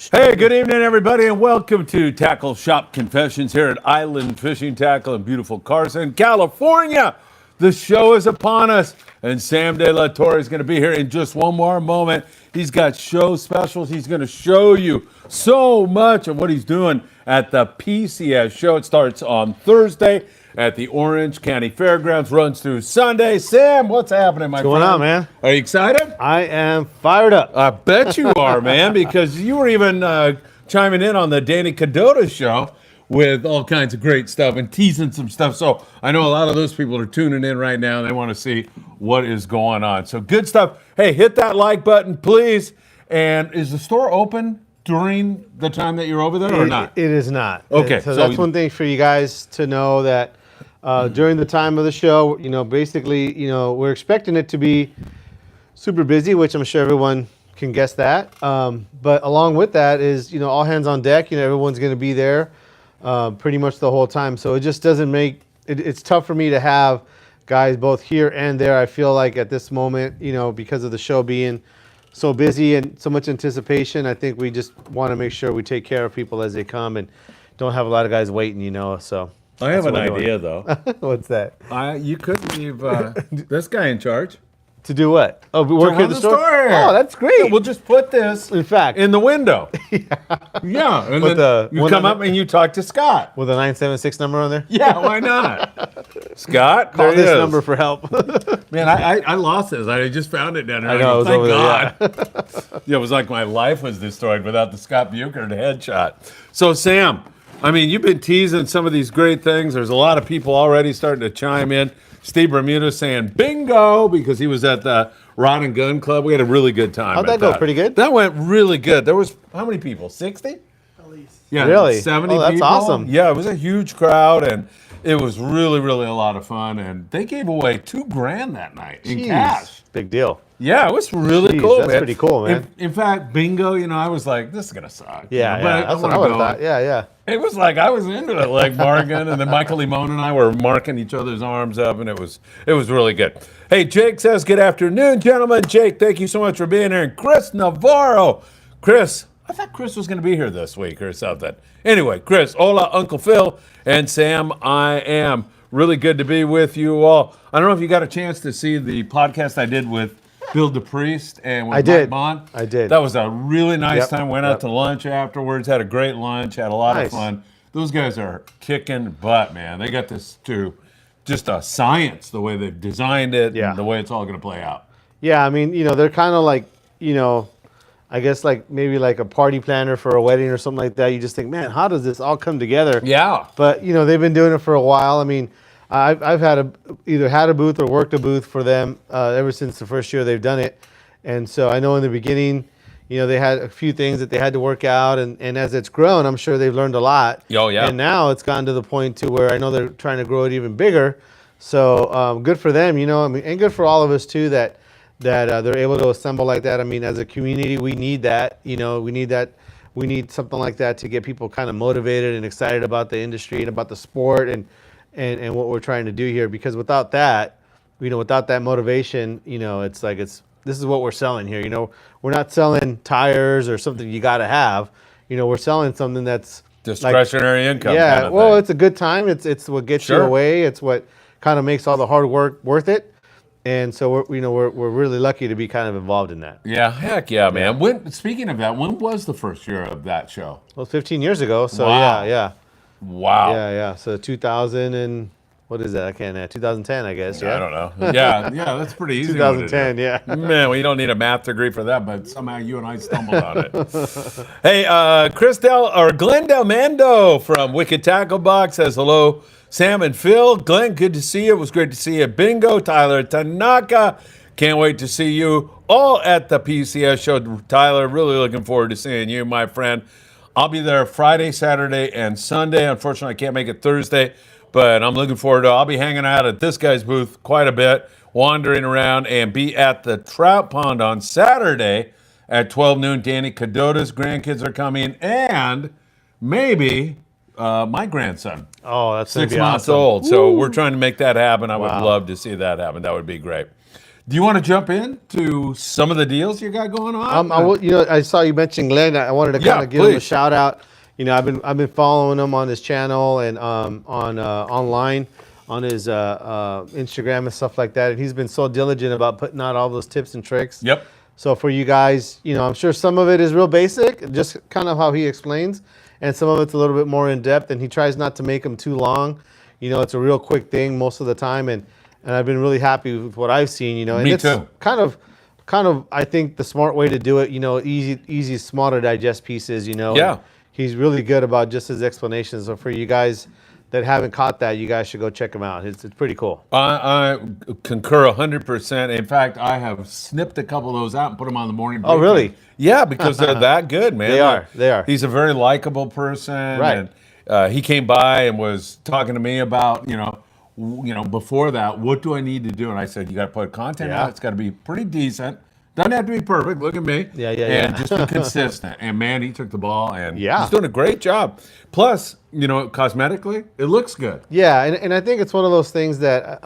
Hey, good evening, everybody, and welcome to Tackle Shop Confessions here at Island Fishing Tqckle in beautiful Carson, California. The show is upon us, and Sam De La Torre is going to be here in just one more moment. He's got show specials. He's going to show you so much of what he's doing at the PCS Show. It starts on Thursday at the Orange County Fairgrounds, runs through Sunday. Sam, what's happening, my friend? What's going on, man? Are you excited? I am fired up. I bet you are, man, because you were even chiming in on the Danny Kadota Show with all kinds of great stuff and teasing some stuff. So I know a lot of those people are tuning in right now and they want to see what is going on. So good stuff. Hey, hit that like button, please. And is the store open during the time that you're over there or not? It is not. Okay. So that's one thing for you guys to know, that during the time of the show, basically, we're expecting it to be super busy, which I'm sure everyone can guess that. But along with that is, all hands on deck. Everyone's going to be there pretty much the whole time. So it just doesn't make it's tough for me to have guys both here and there. I feel like at this moment, because of the show being so busy and so much anticipation, I think we just want to make sure we take care of people as they come and don't have a lot of guys waiting, So I have an idea, though. What's that? You could leave this guy in charge. To do what? Oh, we work here at the store? Oh, that's great. Yeah, we'll just put this, in fact, in the window. Yeah. And with then you come up and you talk to Scott. With a 976 number on there? Yeah, why not? Scott, call this number for help. Man, I lost this. I just found it down there. I know, Thank God. There, Yeah, it was like my life was destroyed without the Scott Buchert headshot. So, Sam, I mean, you've been teasing some of these great things. There's a lot of people already starting to chime in. Steve Bermuda saying bingo because he was at the Rod and Gun Club. We had a really good time. How'd that go? Pretty good? That went really good. There was, how many people? 60? At least. Yeah, really? 70 that's people. Awesome. Yeah, it was a huge crowd, and it was really, really a lot of fun. And they gave away $2,000 that night in cash. Big deal. Yeah, it was really cool, that's man. pretty cool, man. In fact, bingo, I was like, this is going to suck. Yeah, but that's what I would have thought. Yeah. It was like I was into it, like Morgan, and then Michael Limon and I were marking each other's arms up, and it was really good. Hey, Jake says, good afternoon, gentlemen. Jake, thank you so much for being here. And Chris Navarro. Chris, I thought Chris was going to be here this week or something. Anyway, Chris, hola, Uncle Phil, and Sam, I am. Really good to be with you all. I don't know if you got a chance to see the podcast I did with Bill DePriest and with Mike Bond. I did. That was a really nice time. Went out to lunch afterwards, had a great lunch, had a lot of fun. Those guys are kicking butt, man. They got this to just a science, the way they've designed it and the way it's all going to play out. Yeah, I mean, they're kind of like, I guess like maybe like a party planner for a wedding or something like that. You just think, man, how does this all come together? Yeah. But, they've been doing it for a while. I mean, I've either had a booth or worked a booth for them ever since the first year they've done it. And so I know in the beginning, they had a few things that they had to work out. And as it's grown, I'm sure they've learned a lot. Oh, yeah. And now it's gotten to the point to where I know they're trying to grow it even bigger. So good for them, and good for all of us, too, that they're able to assemble like that. I mean, as a community, we need that. We need that. We need something like that to get people kind of motivated and excited about the industry and about the sport and what we're trying to do here. Because without that, without that motivation, it's like this is what we're selling here. We're not selling tires or something you got to have. We're selling something that's discretionary income. Yeah, kind of well, thing. it's a good time. It's what gets you away. It's what kind of makes all the hard work worth it. And so we're really lucky to be kind of involved in that. Yeah, heck yeah, man. Speaking of that, when was the first year of that show? Well, 15 years ago. So Wow. yeah. Wow. Yeah. So 2000 and what is that? I can't. 2010, I guess. Yeah. I don't know. Yeah, that's pretty easy. 2010. Yeah. Man, well, you don't need a math degree for that, but somehow you and I stumbled on it. Hey, Glenn Del Mando from Wicked Tackle Box says hello, Sam and Phil. Glenn, good to see you. It was great to see you. Bingo, Tyler Tanaka. Can't wait to see you all at the PCS Show. Tyler, really looking forward to seeing you, my friend. I'll be there Friday, Saturday, and Sunday. Unfortunately, I can't make it Thursday, but I'm looking forward to it. I'll be hanging out at this guy's booth quite a bit, wandering around, and be at the trout pond on Saturday at 12 noon. Danny Kadota's grandkids are coming, and maybe my grandson. Oh, that's 6 be months awesome. old. So we're trying to make that happen. I would love to see that happen. That would be great. Do you want to jump into some of the deals you got going on? I saw you mention Glenn. I wanted to kind of give him a shout out. I've been following him on his channel and on online on his Instagram and stuff like that. And he's been so diligent about putting out all those tips and tricks. Yep. So for you guys, I'm sure some of it is real basic, just kind of how he explains, and some of it's a little bit more in depth. And he tries not to make them too long. It's a real quick thing most of the time, and I've been really happy with what I've seen. And Me it's too. kind of I think the smart way to do it. Easy, small to digest pieces. Yeah. He's really good about just his explanations. So for you guys that haven't caught that, you guys should go check him out. It's pretty cool. I concur 100%. In fact, I have snipped a couple of those out and put them on the morning briefing. Oh, really? Yeah, because they're that good, man. They are. He's a very likable person. Right. And he came by and was talking to me about, before that, what do I need to do? And I said, you got to put content out. It's got to be pretty decent. Doesn't have to be perfect. Look at me. Yeah. And just be consistent. And man, he took the ball and Yeah. he's doing a great job. Plus, cosmetically, it looks good. Yeah, and I think it's one of those things that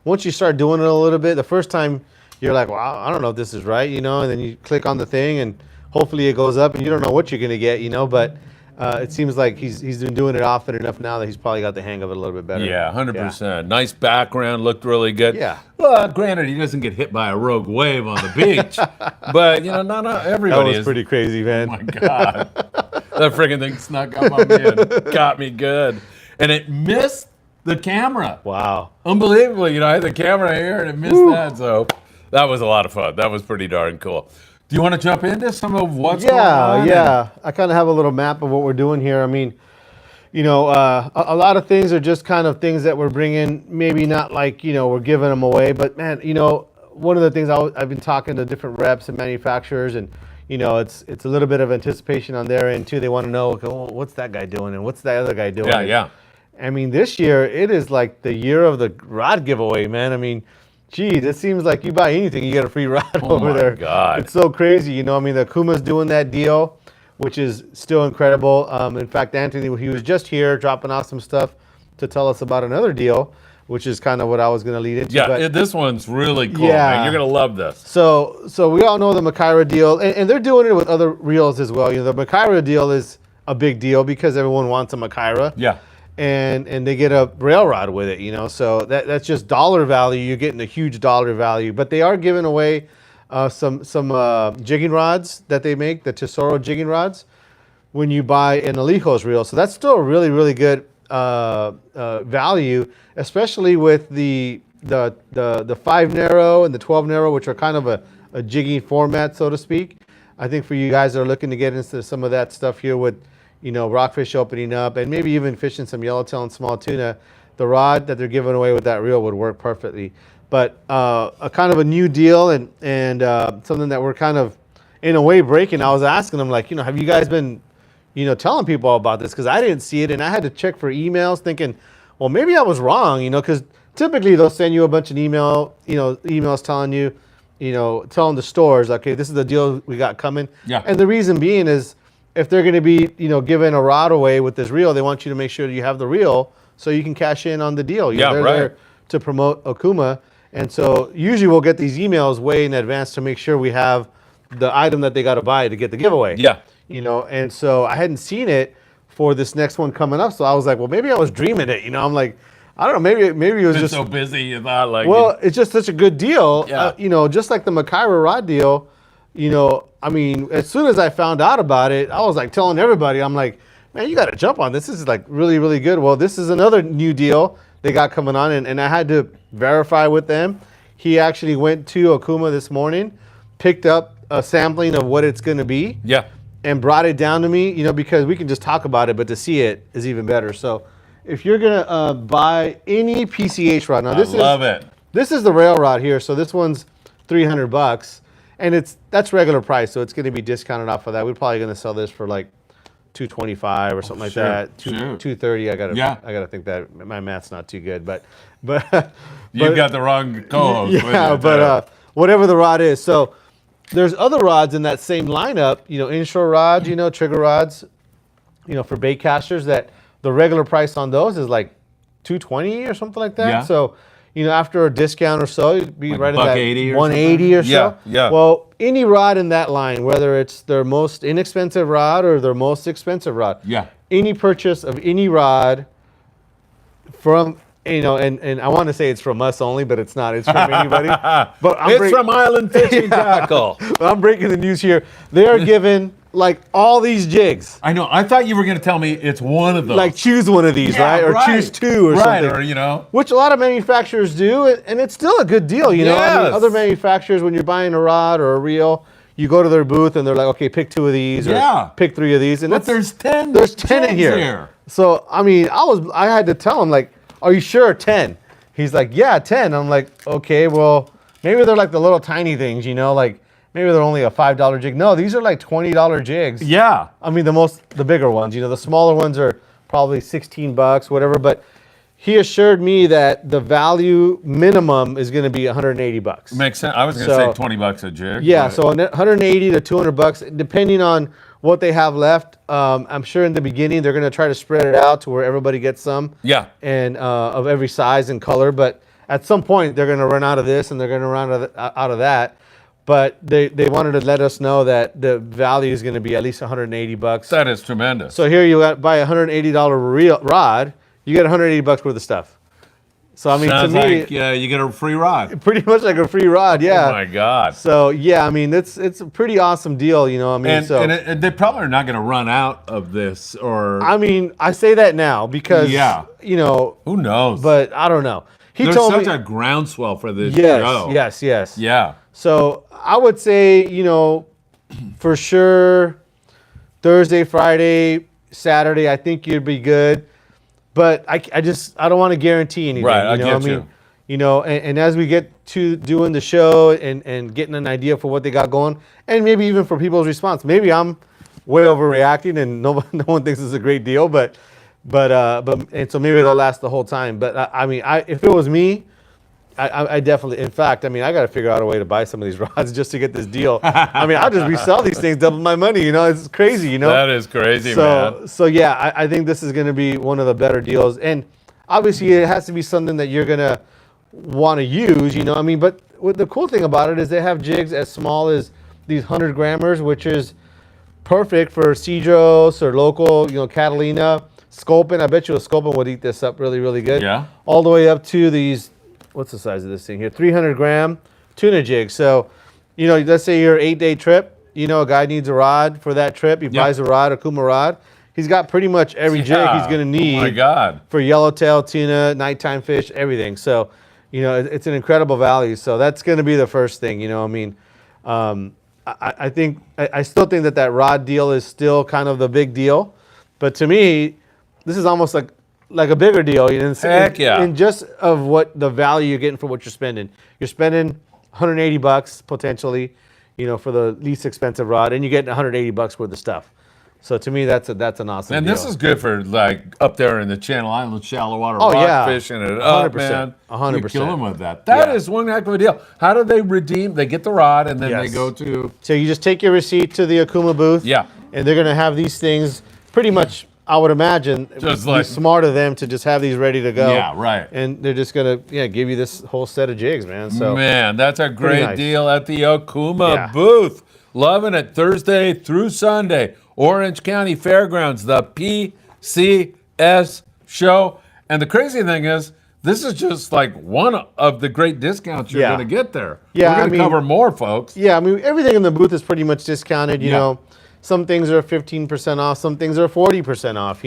once you start doing it a little bit, the first time you're like, well, I don't know if this is right, and then you click on the thing and hopefully it goes up and you don't know what you're going to get, but it seems like he's been doing it often enough now that he's probably got the hang of it a little bit better. Yeah, 100%. Nice background, looked really good. Yeah. Well, granted, he doesn't get hit by a rogue wave on the beach, but not everybody That was pretty crazy, man. Oh my God. That freaking thing snuck up on me and got me good. And it missed the camera. Wow. Unbelievably, I had the camera here and it missed that. So that was a lot of fun. That was pretty darn cool. Do you want to jump into some of what's going on? Yeah. I kind of have a little map of what we're doing here. I mean, a lot of things are just kind of things that we're bringing, maybe not like, we're giving them away. But, man, one of the things I've been talking to different reps and manufacturers, and, it's a little bit of anticipation on their end, too. They want to know, okay, well, what's that guy doing and what's that other guy doing? Yeah. I mean, this year, it is like the year of the rod giveaway, man. I mean, geez, it seems like you buy anything, you get a free rod over there. Oh, my God. It's so crazy. The Okuma's doing that deal, which is still incredible. In fact, Anthony, he was just here dropping off some stuff to tell us about another deal, which is kind of what I was going to lead into. Yeah, this one's really cool, Yeah. man. You're going to love this. So we all know the Makyra deal, and they're doing it with other reels as well. The Makyra deal is a big deal because everyone wants a Makyra. Yeah. And they get a rail rod with it, so that's just dollar value. You're getting a huge dollar value, but they are giving away some jigging rods that they make, the Tesoro jigging rods, when you buy an Alijos reel. So that's still a really, really good value, especially with the 5 narrow and the 12 narrow, which are kind of a jigging format, so to speak. I think for you guys that are looking to get into some of that stuff here with rockfish opening up, and maybe even fishing some yellowtail and small tuna, the rod that they're giving away with that reel would work perfectly. But a kind of a new deal and something that we're kind of, in a way, breaking. I was asking them, like, have you guys been, telling people about this? Because I didn't see it, and I had to check for emails thinking, well, maybe I was wrong, because typically they'll send you a bunch of emails telling you, telling the stores, okay, this is the deal we got coming. Yeah. And the reason being is, if they're going to be, giving a rod away with this reel, they want you to make sure that you have the reel so you can cash in on the deal. They're there to promote Okuma. And so usually we'll get these emails way in advance to make sure we have the item that they got to buy to get the giveaway. Yeah. And so I hadn't seen it for this next one coming up. So I was like, well, maybe I was dreaming it. I'm like, I don't know, maybe it was just so busy you thought like. Well, it's just such a good deal. Yeah. Just like the Makyra rod deal. I mean, as soon as I found out about it, I was like telling everybody, I'm like, man, you got to jump on this. This is like really, really good. Well, this is another new deal they got coming on, and I had to verify with them. He actually went to Okuma this morning, picked up a sampling of what it's going to be. Yeah. And brought it down to me, because we can just talk about it, but to see it is even better. So if you're going to buy any PCH rod, now this is the rail rod here. So this one's $300. And that's regular price, so it's going to be discounted off of that. We're probably going to sell this for like $225 or something like that. $230. I gotta think that my math's not too good, but you've got the wrong co-host. Yeah, but whatever the rod is. So there's other rods in that same lineup. Inshore rods, trigger rods, for bait casters. That the regular price on those is like $220 or something like that. Yeah. So after a discount or so, it'd be Like right at that $180 or 180 or so. Yeah, yeah. Well, any rod in that line, whether it's their most inexpensive rod or their most expensive rod, Yeah. any purchase of any rod from, and I want to say it's from us only, but it's not. It's from anybody. But It's from Island Fishing Tqckle. But I'm breaking the news here. They are given like all these jigs. I know. I thought you were going to tell me it's one of those. Like choose one of these, Yeah, right? Or choose two or something. Or, Which a lot of manufacturers do, and it's still a good deal, I mean, Yes. other manufacturers, when you're buying a rod or a reel, you go to their booth and they're like, okay, pick 2 of these Yeah. or pick 3 of these. And But there's 10. There's 10 in jigs here. So, I mean, I had to tell him, like, are you sure 10? He's like, yeah, 10. I'm like, okay, well, maybe they're like the little tiny things, like maybe they're only a $5 jig. No, these are like $20 jigs. Yeah. I mean, the bigger ones, the smaller ones are probably $16, whatever. But he assured me that the value minimum is going to be $180. Makes sense. I was going to say $20 a jig. Yeah, but- so $180 to $200, depending on what they have left. I'm sure in the beginning they're going to try to spread it out to where everybody gets some. Yeah. And of every size and color. But at some point they're going to run out of this and they're going to run out of that. But they wanted to let us know that the value is going to be at least $180. That is tremendous. So here you buy a $180 rod, you get $180 worth of stuff. So I mean, Sounds to me, like you get a free rod. pretty much like a free rod, yeah. Oh my God. So yeah, I mean, it's a pretty awesome deal, I mean, And they probably are not going to run out of this, or I mean, I say that now because Yeah. who knows? but I don't know. He There's told such me a groundswell for this yes, show. yes. Yeah. So I would say, for sure, Thursday, Friday, Saturday, I think you'd be good. But I don't want to guarantee anything. Right, I get mean, and as we get to doing the show and getting an idea for what they got going, and maybe even for people's response, maybe I'm way overreacting and no one thinks it's a great deal, but and so maybe it'll last the whole time. But I mean, if it was me, I definitely, in fact, I mean, I got to figure out a way to buy some of these rods just to get this deal. I mean, I'll just resell these things, double my money, it's crazy, That is crazy, man. So yeah, I think this is going to be one of the better deals. And obviously it has to be something that you're going to want to use, I mean, but what the cool thing about it is they have jigs as small as these 100 grammers, which is perfect for Cedros or local, Catalina, Sculpin. I bet you a Sculpin would eat this up really, really good. Yeah. All the way up to these, what's the size of this thing here? 300 gram tuna jig. So, let's say you're 8-day trip, a guy needs a rod for that trip. He buys a rod, Okuma rod. He's got pretty much every jig he's going to need Oh my God. for yellowtail, tuna, nighttime fish, everything. So, it's an incredible value. So that's going to be the first thing, I mean, I still think that rod deal is still kind of the big deal. But to me, this is almost like a bigger deal. Heck yeah. In just of what the value you're getting for what you're spending. You're spending $180 potentially, for the least expensive rod, and you're getting $180 worth of stuff. So to me, that's an awesome And deal. this is good for like up there in the Channel Islands, shallow water Oh, rock yeah. fishing it up, 100%. man. 100%. You kill them with that. That Yeah. is one heck of a deal. How do they redeem? They get the rod and then they Yes. go to. So you just take your receipt to the Okuma booth. Yeah. And they're going to have these things pretty much, I would imagine, it Just would like- be smart of them to just have these ready to go. Yeah, right. And they're just going to give you this whole set of jigs, man. So Man, that's a great nice. deal at the Okuma Yeah. booth. Loving it Thursday through Sunday. Orange County Fairgrounds, the PCS Show. And the crazy thing is, this is just like one of the great discounts you're Yeah. going to get there. Yeah, We're going I to mean- cover more, folks. yeah, I mean, everything in the booth is pretty much discounted, you Yeah. know. Some things are 15% off, some things are 40% off,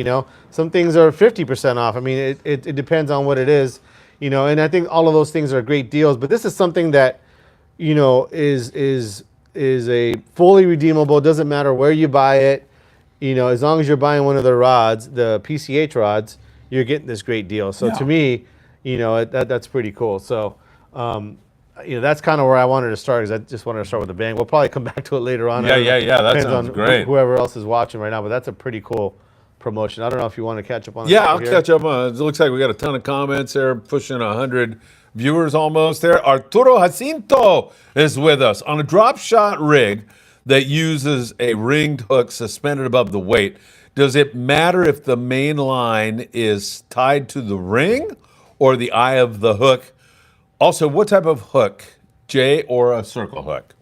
Some things are 50% off. I mean, it depends on what it is, and I think all of those things are great deals, but this is something that, is a fully redeemable. It doesn't matter where you buy it, as long as you're buying one of the rods, the PCH rods, you're getting this great deal. So to me, that's pretty cool. So, that's kind of where I wanted to start, because I just wanted to start with a bang. We'll probably come back to it later on. Yeah. That Depends sounds on great. Whoever else is watching right now, but that's a pretty cool promotion. I don't know if you want to catch up on. Yeah, I'll catch up on it. It looks like we got a ton of comments there, pushing 100 viewers almost there. Arturo Jacinto is with us on a drop shot rig that uses a ringed hook suspended above the weight. Does it matter if the main line is tied to the ring or the eye of the hook Also, what type of hook? J or a circle hook?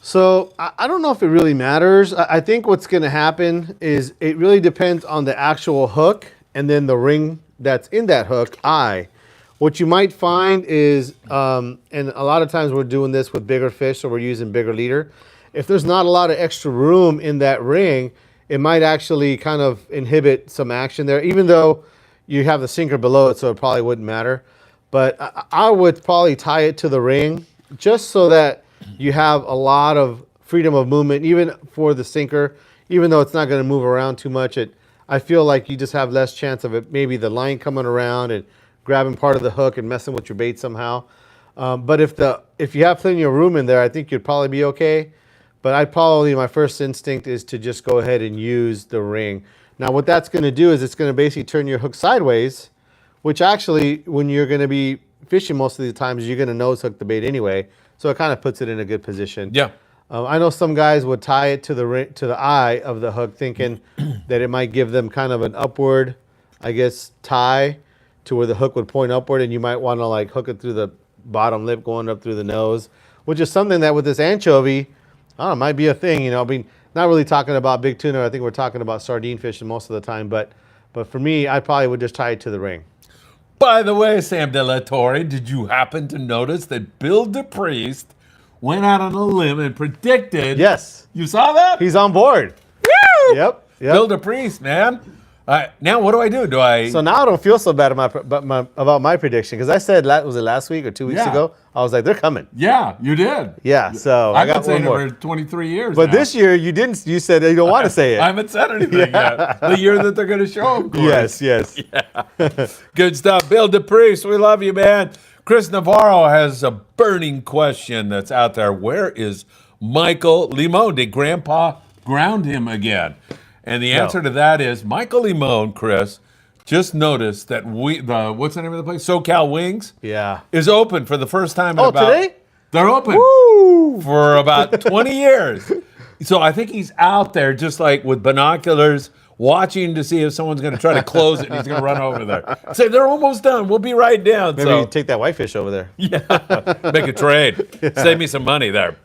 So I don't know if it really matters. I think what's going to happen is it really depends on the actual hook and then the ring that's in that hook, eye. What you might find is, and a lot of times we're doing this with bigger fish, so we're using bigger leader. If there's not a lot of extra room in that ring, it might actually kind of inhibit some action there, even though you have the sinker below it, so it probably wouldn't matter. But I would probably tie it to the ring just so that you have a lot of freedom of movement, even for the sinker, even though it's not going to move around too much. I feel like you just have less chance of it, maybe the line coming around and grabbing part of the hook and messing with your bait somehow. But if you have plenty of room in there, I think you'd probably be okay. But my first instinct is to just go ahead and use the ring. Now what that's going to do is it's going to basically turn your hook sideways, which actually when you're going to be fishing most of the times, you're going to nose hook the bait anyway. So it kind of puts it in a good position. Yeah. I know some guys would tie it to the eye of the hook, thinking that it might give them kind of an upward, I guess, tie to where the hook would point upward, and you might want to like hook it through the bottom lip going up through the nose, which is something that with this anchovy, I don't know, might be a thing. You know, I mean, not really talking about big tuna. I think we're talking about sardine fishing most of the time. But for me, I probably would just tie it to the ring. By the way, Sam De La Torre, did you happen to notice that Bill DePriest went out on a limb and predicted? Yes. You saw that? He's on board. Woo! Yep. Bill DePriest, man. Now what do I do? So now I don't feel so bad about my prediction, because I said, was it last week or 2 weeks ago? I was like, they're coming. Yeah, you did. Yeah, so I I've got been saying one it more. for 23 years But now. this year you didn't. You said you don't want to say it. I haven't said anything yet. The year that they're going to show, of course. Yes. Good stuff. Bill DePriest, we love you, man. Chris Navarro has a burning question that's out there. Where is Michael Limon? Did Grandpa ground him again? And the answer to that is Michael Limon, Chris, just noticed that what's the name of the place? SoCal Wings is open for the first time in today? They're open for about 20 years. So I think he's out there just like with binoculars watching to see if someone's going to try to close it and he's going to run over there. Say, they're almost done. We'll be right down. Maybe you take that whitefish over there. Yeah, make a trade. Save me some money there.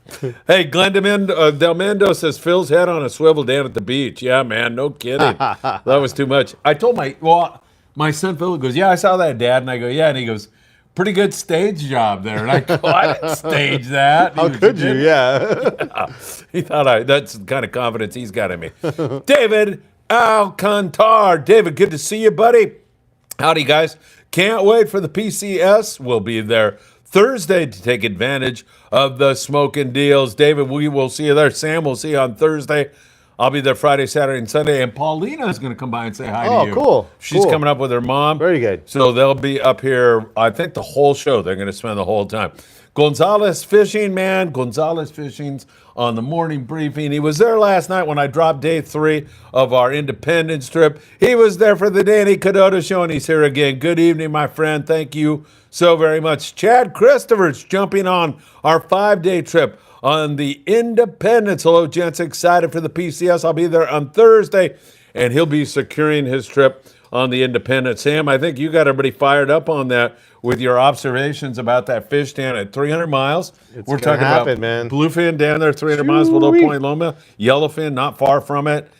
Hey, Glenn Del Mendo says, Phil's head on a swivel down at the beach. Yeah, man, no kidding. That was too much. I told my son Phil goes, yeah, I saw that, Dad. And I go, yeah. And he goes, pretty good stage job there. And I go, I didn't stage that. How could you? Yeah. He thought that's the kind of confidence he's got in me. David Alcantar. David, good to see you, buddy. Howdy, guys. Can't wait for the PCS. We'll be there Thursday to take advantage of the smoking deals. David, we will see you there. Sam, we'll see you on Thursday. I'll be there Friday, Saturday, and Sunday. And Paulina is going to come by and say hi to you. Oh, cool. She's coming up with her mom. Very good. So they'll be up here, I think, the whole show. They're going to spend the whole time. Gonzalez Fishing, man. Gonzalez Fishing's on the morning briefing. He was there last night when I dropped day 3 of our Independence trip. He was there for the Danny Kadota Show, and he's here again. Good evening, my friend. Thank you so very much. Chad Christopher's jumping on our 5-day trip on the Independence. Hello, gents. Excited for the PCS. I'll be there on Thursday, and he'll be securing his trip on the Independence. Sam, I think you got everybody fired up on that with your observations about that fish stand at 300 miles. We're talking about man. Bluefin down there, 300 miles below Point Loma. Yellowfin not far from it.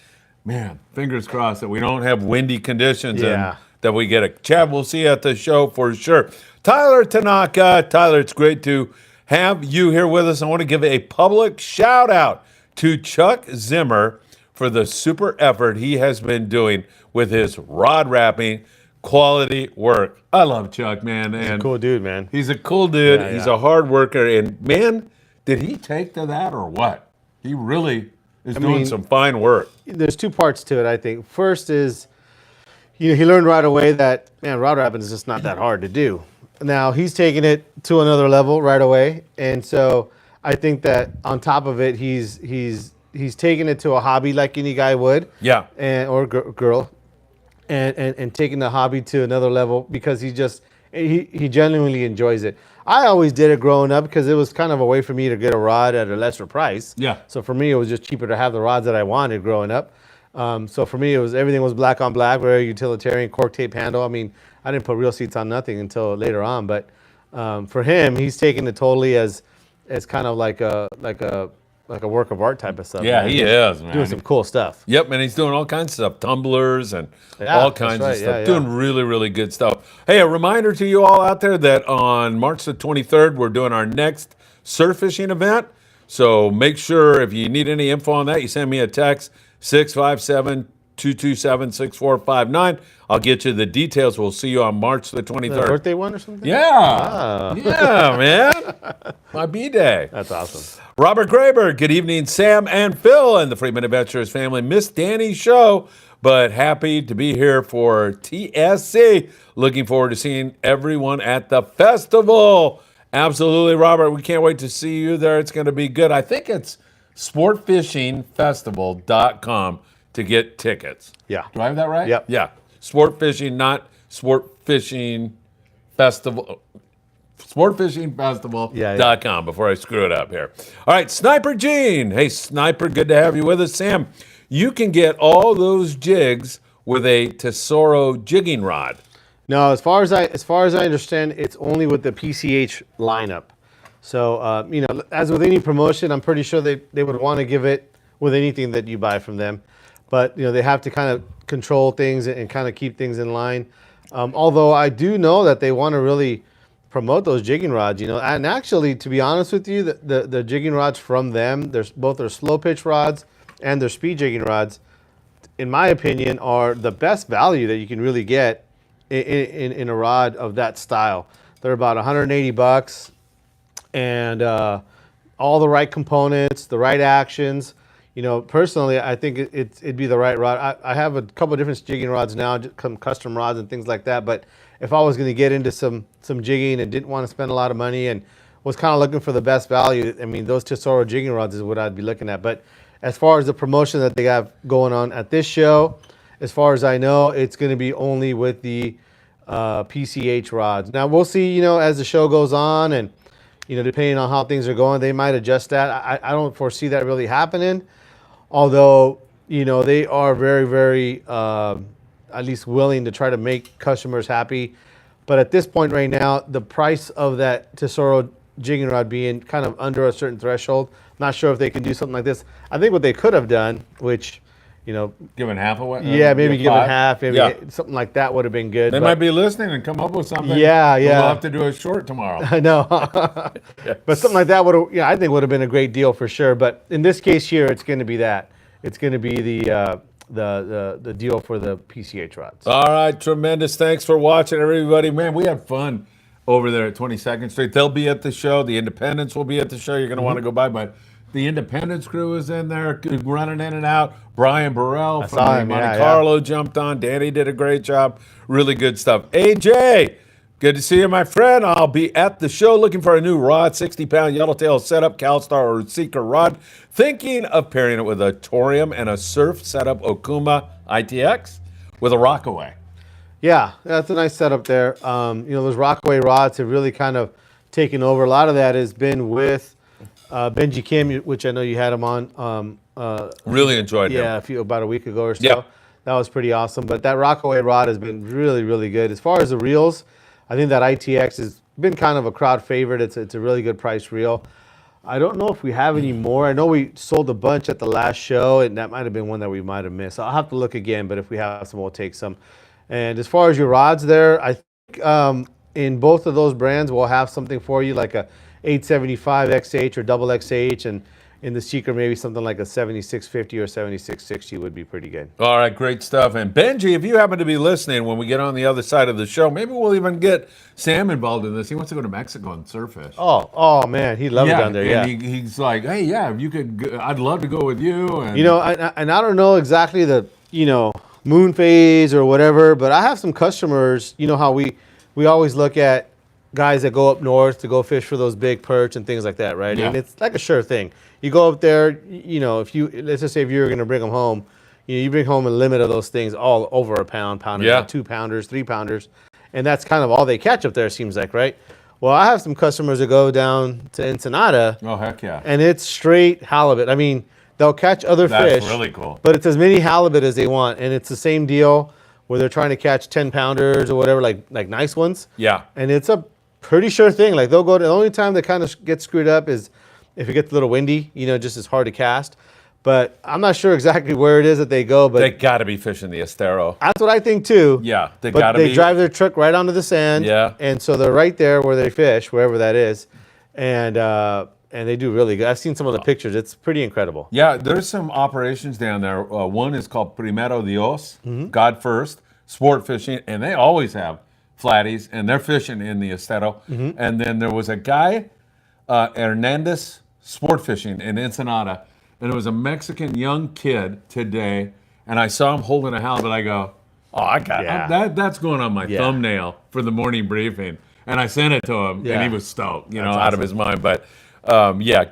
Man, fingers crossed that we don't have windy conditions and that we get it. Chad, we'll see you at the show for sure. Tyler Tanaka. Tyler, it's great to have you here with us. I want to give a public shout out to Chuck Zimmer for the super effort he has been doing with his rod wrapping quality work. I love Chuck, man. He's a cool dude, man. He's a cool dude. Yeah, He's a hard worker. And, man, did he take to that or what? He really is doing some fine work. There's 2 parts to it, I think. First is, he learned right away that, man, rod wrapping is just not that hard to do. Now, he's taking it to another level right away. And so I think that on top of it, he's taking it to a hobby like any guy would. Yeah. Or girl. And taking the hobby to another level because he genuinely enjoys it. I always did it growing up because it was kind of a way for me to get a rod at a lesser price. Yeah. So for me, it was just cheaper to have the rods that I wanted growing up. So for me, everything was black on black, very utilitarian, cork tape handle. I mean, I didn't put reel seats on nothing until later on, but for him, he's taking it totally as kind of like a work of art type of stuff. Yeah, man. he is, man. Doing some cool stuff. Yep, and he's doing all kinds of stuff, tumblers and all kinds of stuff. Doing really, really good stuff. Hey, a reminder to you all out there that on March the 23rd, we're doing our next surf fishing event. So make sure if you need any info on that, you send me a text, 657-227-6459. I'll get you the details. We'll see you on March the 23rd. The birthday one or something? Yeah. Yeah, man. My B-Day. That's awesome. Robert Graber, good evening, Sam and Phil and the Friedman Adventures family. Missed Danny's show, but happy to be here for TSC. Looking forward to seeing everyone at the festival. Absolutely, Robert. We can't wait to see you there. It's going to be good. I think it's sportfishingfestival.com to get tickets. Yeah. Do I have that right? Yep. Yeah. Sportfishing, not Sportfishing Festival. Sportfishingfestival.com before I screw it up here. All right, Sniper Gene. Hey, Sniper, good to have you with us. Sam, you can get all those jigs with a Tesoro jigging rod. No, as far as I understand, it's only with the PCH lineup. So, as with any promotion, I'm pretty sure they would want to give it with anything that you buy from them. But, they have to kind of control things and kind of keep things in line. Although I do know that they want to really promote those jigging rods, and actually, to be honest with you, the jigging rods from them, both their slow pitch rods and their speed jigging rods, in my opinion, are the best value that you can really get in a rod of that style. They're about $180, and all the right components, the right actions. Personally, I think it'd be the right rod. I have a couple of different jigging rods now, custom rods and things like that. But if I was going to get into some jigging and didn't want to spend a lot of money and was kind of looking for the best value, I mean, those Tesoro jigging rods is what I'd be looking at. But as far as the promotion that they have going on at this show, as far as I know, it's going to be only with the PCH rods. Now, we'll see, as the show goes on and, depending on how things are going, they might adjust that. I don't foresee that really happening. Although, they are very, very, at least willing to try to make customers happy. But at this point right now, the price of that Tesoro jigging rod being kind of under a certain threshold, I'm not sure if they can do something like this. I think what they could have done, which, Giving half of what? Yeah, maybe giving half, maybe something like that would have been good. They might be listening and come up with something. Yeah. We'll have to do a short tomorrow. I know. But something like that I think would have been a great deal for sure. But in this case here, it's going to be that. It's going to be the deal for the PCH rods. All right, tremendous. Thanks for watching, everybody. Man, we had fun over there at 22nd Street. They'll be at the show. The Independents will be at the show. You're going to want to go by, but the Independence crew is in there running in and out. Brian Burrell from Monte Carlo jumped on. Danny did a great job. Really good stuff. AJ, good to see you, my friend. I'll be at the show looking for a new rod, 60-pound yellowtail setup, CalStar or Seeker rod. Thinking of pairing it with a Torium and a surf setup Okuma ITX with a Rockaway. Yeah, that's a nice setup there. Those Rockaway rods have really kind of taken over. A lot of that has been with Benji Kim, which I know you had him on. Really enjoyed him. Yeah, about a week ago or so. Yeah. That was pretty awesome. But that Rockaway rod has been really, really good. As far as the reels, I think that ITX has been kind of a crowd favorite. It's a really good price reel. I don't know if we have any more. I know we sold a bunch at the last show, and that might have been one that we might have missed. I'll have to look again, but if we have some, we'll take some. And as far as your rods there, I think in both of those brands, we'll have something for you, like a 875 XH or double XH, and in the Seeker, maybe something like a 7650 or 7660 would be pretty good. All right, great stuff. And Benji, if you happen to be listening when we get on the other side of the show, maybe we'll even get Sam involved in this. He wants to go to Mexico and surf fish. Oh man, he'd love it down there. And he's like, hey, if you could, I'd love to go with you. And I don't know exactly the moon phase or whatever, but I have some customers. You know how we always look at guys that go up north to go fish for those big perch and things like that, right? Yeah. And it's like a sure thing. You go up there, let's just say if you're going to bring them home, you bring home a limit of those things all over a pound, 2 pounders, 3 pounders, and that's kind of all they catch up there, seems like, right? Well, I have some customers that go down to Ensenada. Oh, heck yeah. And it's straight halibut. I mean, they'll catch other fish. That's really cool. But it's as many halibut as they want, and it's the same deal where they're trying to catch 10 pounders or whatever, like nice ones. Yeah. And it's a pretty sure thing. Like they'll go to, the only time they kind of get screwed up is if it gets a little windy, just as hard to cast. But I'm not sure exactly where it is that they go. But They got to be fishing the Estero. that's what I think too. Yeah, they But got to they be. drive their truck right onto the sand. Yeah. And so they're right there where they fish, wherever that is. And they do really good. I've seen some of the pictures. It's pretty incredible. Yeah, there's some operations down there. One is called Primero Dios, Mm-hmm. God First, sport fishing, and they always have flatties, and they're fishing in the Estero. Mm-hmm. And then there was a guy, Hernandez, sport fishing in Ensenada, and it was a Mexican young kid today, and I saw him holding a halibut. I go, oh, I got Yeah. that's going on my thumbnail for the morning briefing. And I sent it to him, and he was stoked, out of his mind. But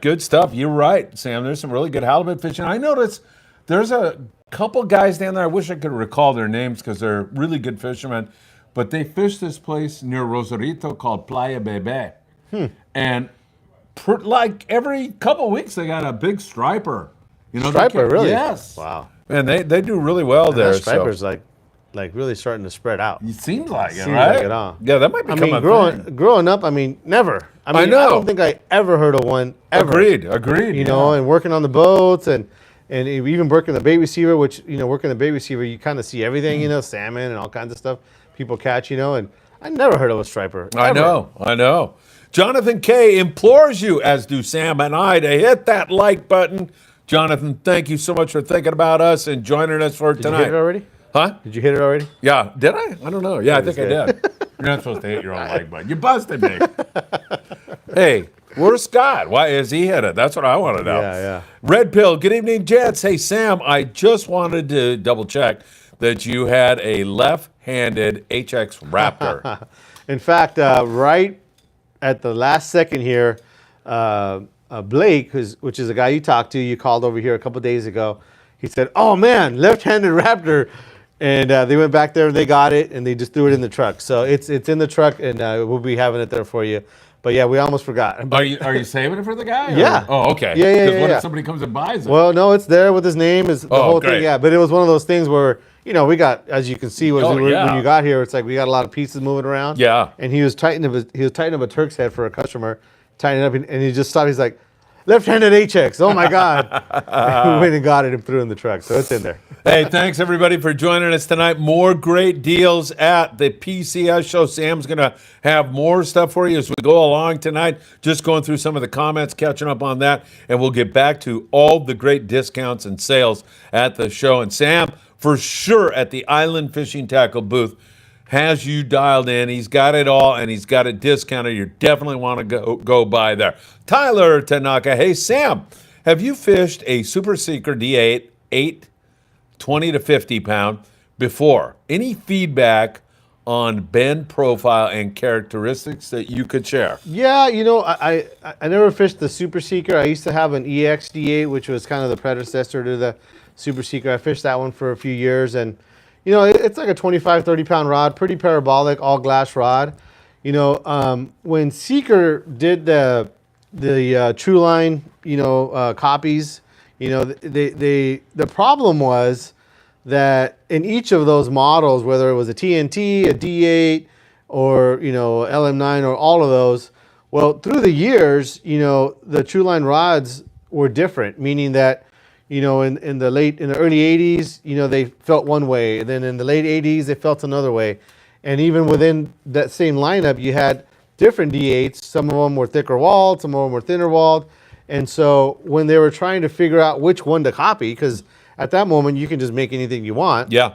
good stuff. You're right, Sam. There's some really good halibut fishing. I noticed there's a couple guys down there. I wish I could recall their names because they're really good fishermen. But they fish this place near Rosarito called Playa Bebe. And like every couple of weeks, they got a big striper. Striper, really? Yes. Wow. And they do really well there. That striper's like really starting to spread out. It seems like it, Seems right? like it, huh? Yeah, that might become a thing. growing up, never. I know. I don't think I ever heard of one ever. Agreed. And working on the boats and even working the bait receiver, which, working the bait receiver, you kind of see everything, salmon and all kinds of stuff people catch, and I never heard of a striper. Ever. I know. Jonathan K. implores you, as do Sam and I, to hit that like button. Jonathan, thank you so much for thinking about us and joining us for Did tonight. you hit it already? Huh? Did you hit it already? Yeah. Did I? I don't know. Yeah, I think I did. You're not supposed to hit your own like button. You busted me. Hey, where's Scott? Why is he hit it? That's what I want to know. Yeah. Red Pill, good evening, gents. Hey, Sam, I just wanted to double check that you had a left-handed HX Raptor. In fact, right at the last second here, Blake, which is a guy you talked to, you called over here a couple days ago. He said, "Oh man, left-handed Raptor," and they went back there and they got it and they just threw it in the truck. So it's in the truck and we'll be having it there for you. But yeah, we almost forgot. Are you saving it for the guy? Or? Yeah. Oh, okay. Yeah. Because what if somebody comes and buys it? Well, no, it's there with his name. Is the whole great. thing? Yeah, but it was one of those things where we got, as you can see, when you got here, it's like we got a lot of pieces moving around. Yeah. And he was tightening up a Turk's head for a customer, tightening up, and he just stopped. He's like, "Left-handed HX. Oh my God!" And we went and got it and threw it in the truck. So it's in there. Hey, thanks everybody for joining us tonight. More great deals at the PCS Show. Sam's going to have more stuff for you as we go along tonight. Just going through some of the comments, catching up on that, and we'll get back to all the great discounts and sales at the show. And Sam, for sure, at the Island Fishing Tqckle booth, has you dialed in. He's got it all, and he's got it discounted. You definitely want to go by there. Tyler Tanaka, hey, Sam, have you fished a Super Seeker D8 20 to 50 pound before? Any feedback on bend profile and characteristics that you could share? Yeah, I never fished the Super Seeker. I used to have an EX D8, which was kind of the predecessor to the Super Seeker. I fished that one for a few years, and it's like a 25, 30 pound rod, pretty parabolic, all glass rod. When Seeker did the True Line, copies, the problem was that in each of those models, whether it was a TNT, a D8, or LM9, or all of those, well, through the years, the True Line rods were different, meaning that in the early 80s, they felt one way, and then in the late 80s they felt another way, and even within that same lineup, you had different D8s. Some of them were thicker walled, some of them were thinner walled, and so when they were trying to figure out which one to copy, because at that moment you can just make anything you want. Yeah.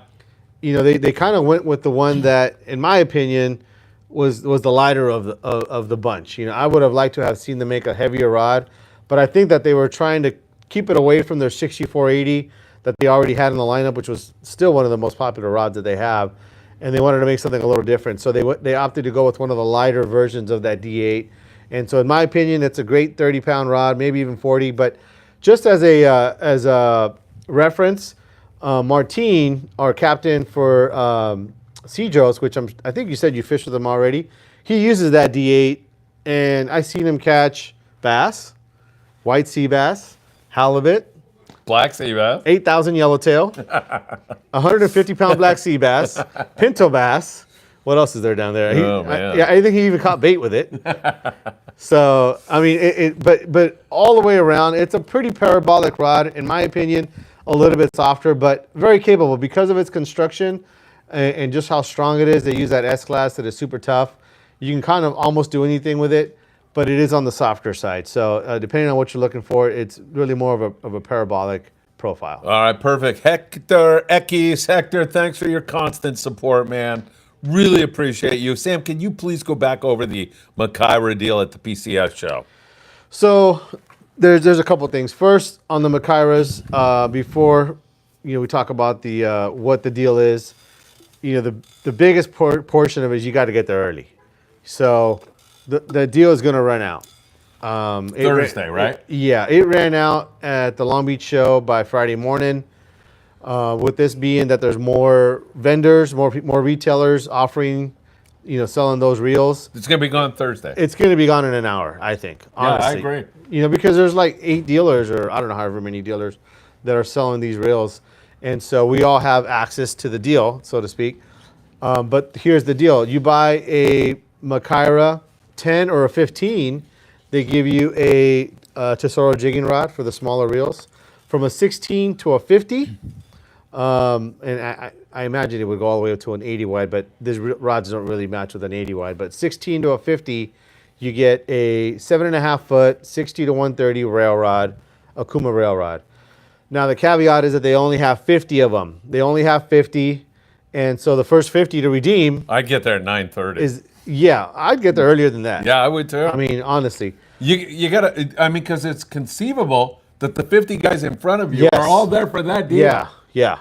They kind of went with the one that, in my opinion, was the lighter of the bunch. I would have liked to have seen them make a heavier rod, but I think that they were trying to keep it away from their 6480 that they already had in the lineup, which was still one of the most popular rods that they have, and they wanted to make something a little different. So they opted to go with one of the lighter versions of that D8. And so in my opinion, it's a great 30-pound rod, maybe even 40. But just as a reference, Martin, our captain for Cedros, which I think you said you fished with him already, he uses that D8, and I seen him catch bass, white sea bass, halibut, Black sea bass, 8,000 yellowtail, 150-pound black sea bass, pinto bass, What else is there down there? Man. I think he even caught bait with it. So, I mean, but all the way around, it's a pretty parabolic rod, in my opinion, a little bit softer, but very capable because of its construction and just how strong it is. They use that S-class that is super tough. You can kind of almost do anything with it, but it is on the softer side. So depending on what you're looking for, it's really more of a parabolic profile. All right, perfect. Hector Eckes, Hector, thanks for your constant support, man. Really appreciate you. Sam, can you please go back over the Makyra deal at the PCS show? So there's a couple things. First, on the Makyras, before we talk about the what the deal is, the biggest portion of it is you got to get there early. So the deal is going to run out. Thursday, right? It ran out at the Long Beach show by Friday morning. With this being that there's more vendors, more retailers offering, selling those reels. It's going to be gone Thursday. It's going to be gone in an hour, I think. Honestly. Yeah, I agree. Because there's like 8 dealers, or I don't know however many dealers that are selling these reels, and so we all have access to the deal, so to speak. But here's the deal: you buy a Makyra 10 or a 15, they give you a Tesoro jigging rod for the smaller reels. From a 16 to a 50. And I imagine it would go all the way up to an 80 wide, but these rods don't really match with an 80 wide. But 16 to a 50, you get a 7.5 foot, 60 to 130 rail rod, Okuma rail rod. Now the caveat is that they only have 50 of them. They only have 50, and so the first 50 to redeem. I'd get there at 9:30. I'd get there earlier than that. Yeah, I would too. I mean, honestly, you gotta. I mean, because it's conceivable that the 50 guys in front of you are all there for that deal. Yeah.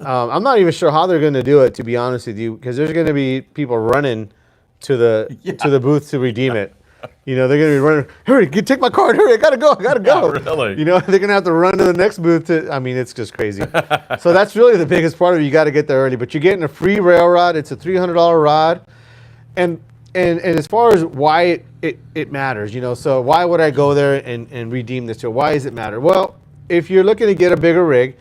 I'm not even sure how they're going to do it, to be honest with you, because there's going to be people running to the booth to redeem it. They're going to be running. Hurry, take my card. Hurry, I gotta go. Yeah, really. They're going to have to run to the next booth. It's just crazy. So that's really the biggest part of it. You got to get there early, but you're getting a free rail rod. It's a $300 rod, and as far as why it matters, so why would I go there and redeem this? Or why does it matter? Well, if you're looking to get a bigger rig,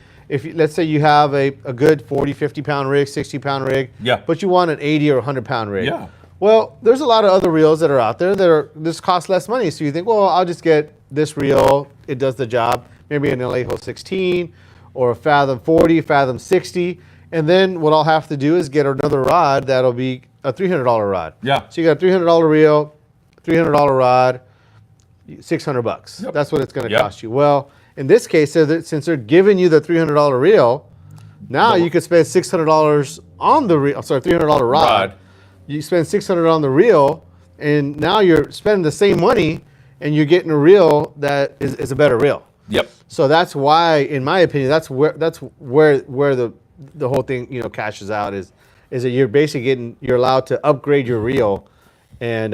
let's say you have a good 40, 50 pound rig, 60 pound rig, but you want an 80 or 100 pound rig. Yeah. Well, there's a lot of other reels that are out there that this cost less money. So you think, well, I'll just get this reel. It does the job. Maybe an Alejo 16 or a Fathom 40, Fathom 60. And then what I'll have to do is get another rod that'll be a $300 rod. Yeah. So you got a $300 reel, $300 rod, $600. Yep. That's what it's going to cost you. Well, in this case, since they're giving you the $300 reel, now you could spend $600 on the reel. Sorry, $300 rod. You spend $600 on the reel, and now you're spending the same money, and you're getting a reel that is a better reel. Yep. So that's why, in my opinion, that's where the whole thing cashes out is that you're basically you're allowed to upgrade your reel and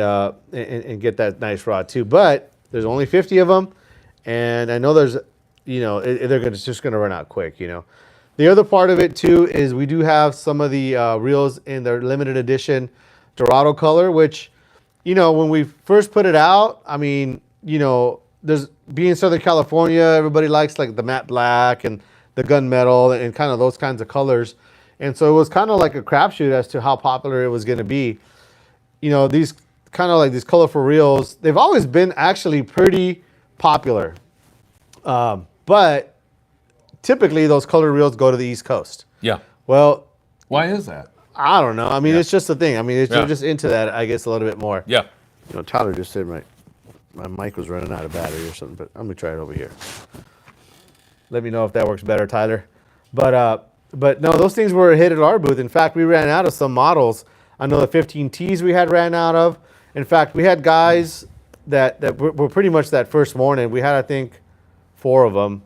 get that nice rod too. But there's only 50 of them, and I know there's it's just going to run out quick. The other part of it too is we do have some of the reels in their limited edition Dorado color, which when we first put it out, I mean there's being Southern California, everybody likes like the matte black and the gunmetal and kind of those kinds of colors. And so it was kind of like a crapshoot as to how popular it was going to be. These kind of like these colorful reels, they've always been actually pretty popular. But typically those colored reels go to the East Coast. Yeah. Well, why is that? I don't know. I mean, it's just a thing. I mean, you're just into that, I guess, a little bit more. Yeah. Tyler just said my mic was running out of battery or something, but I'm going to try it over here. Let me know if that works better, Tyler. But no, those things were a hit at our booth. In fact, we ran out of some models. I know the 15Ts we had ran out of. In fact, we had guys that were pretty much that first morning. We had, I think, 4 of them,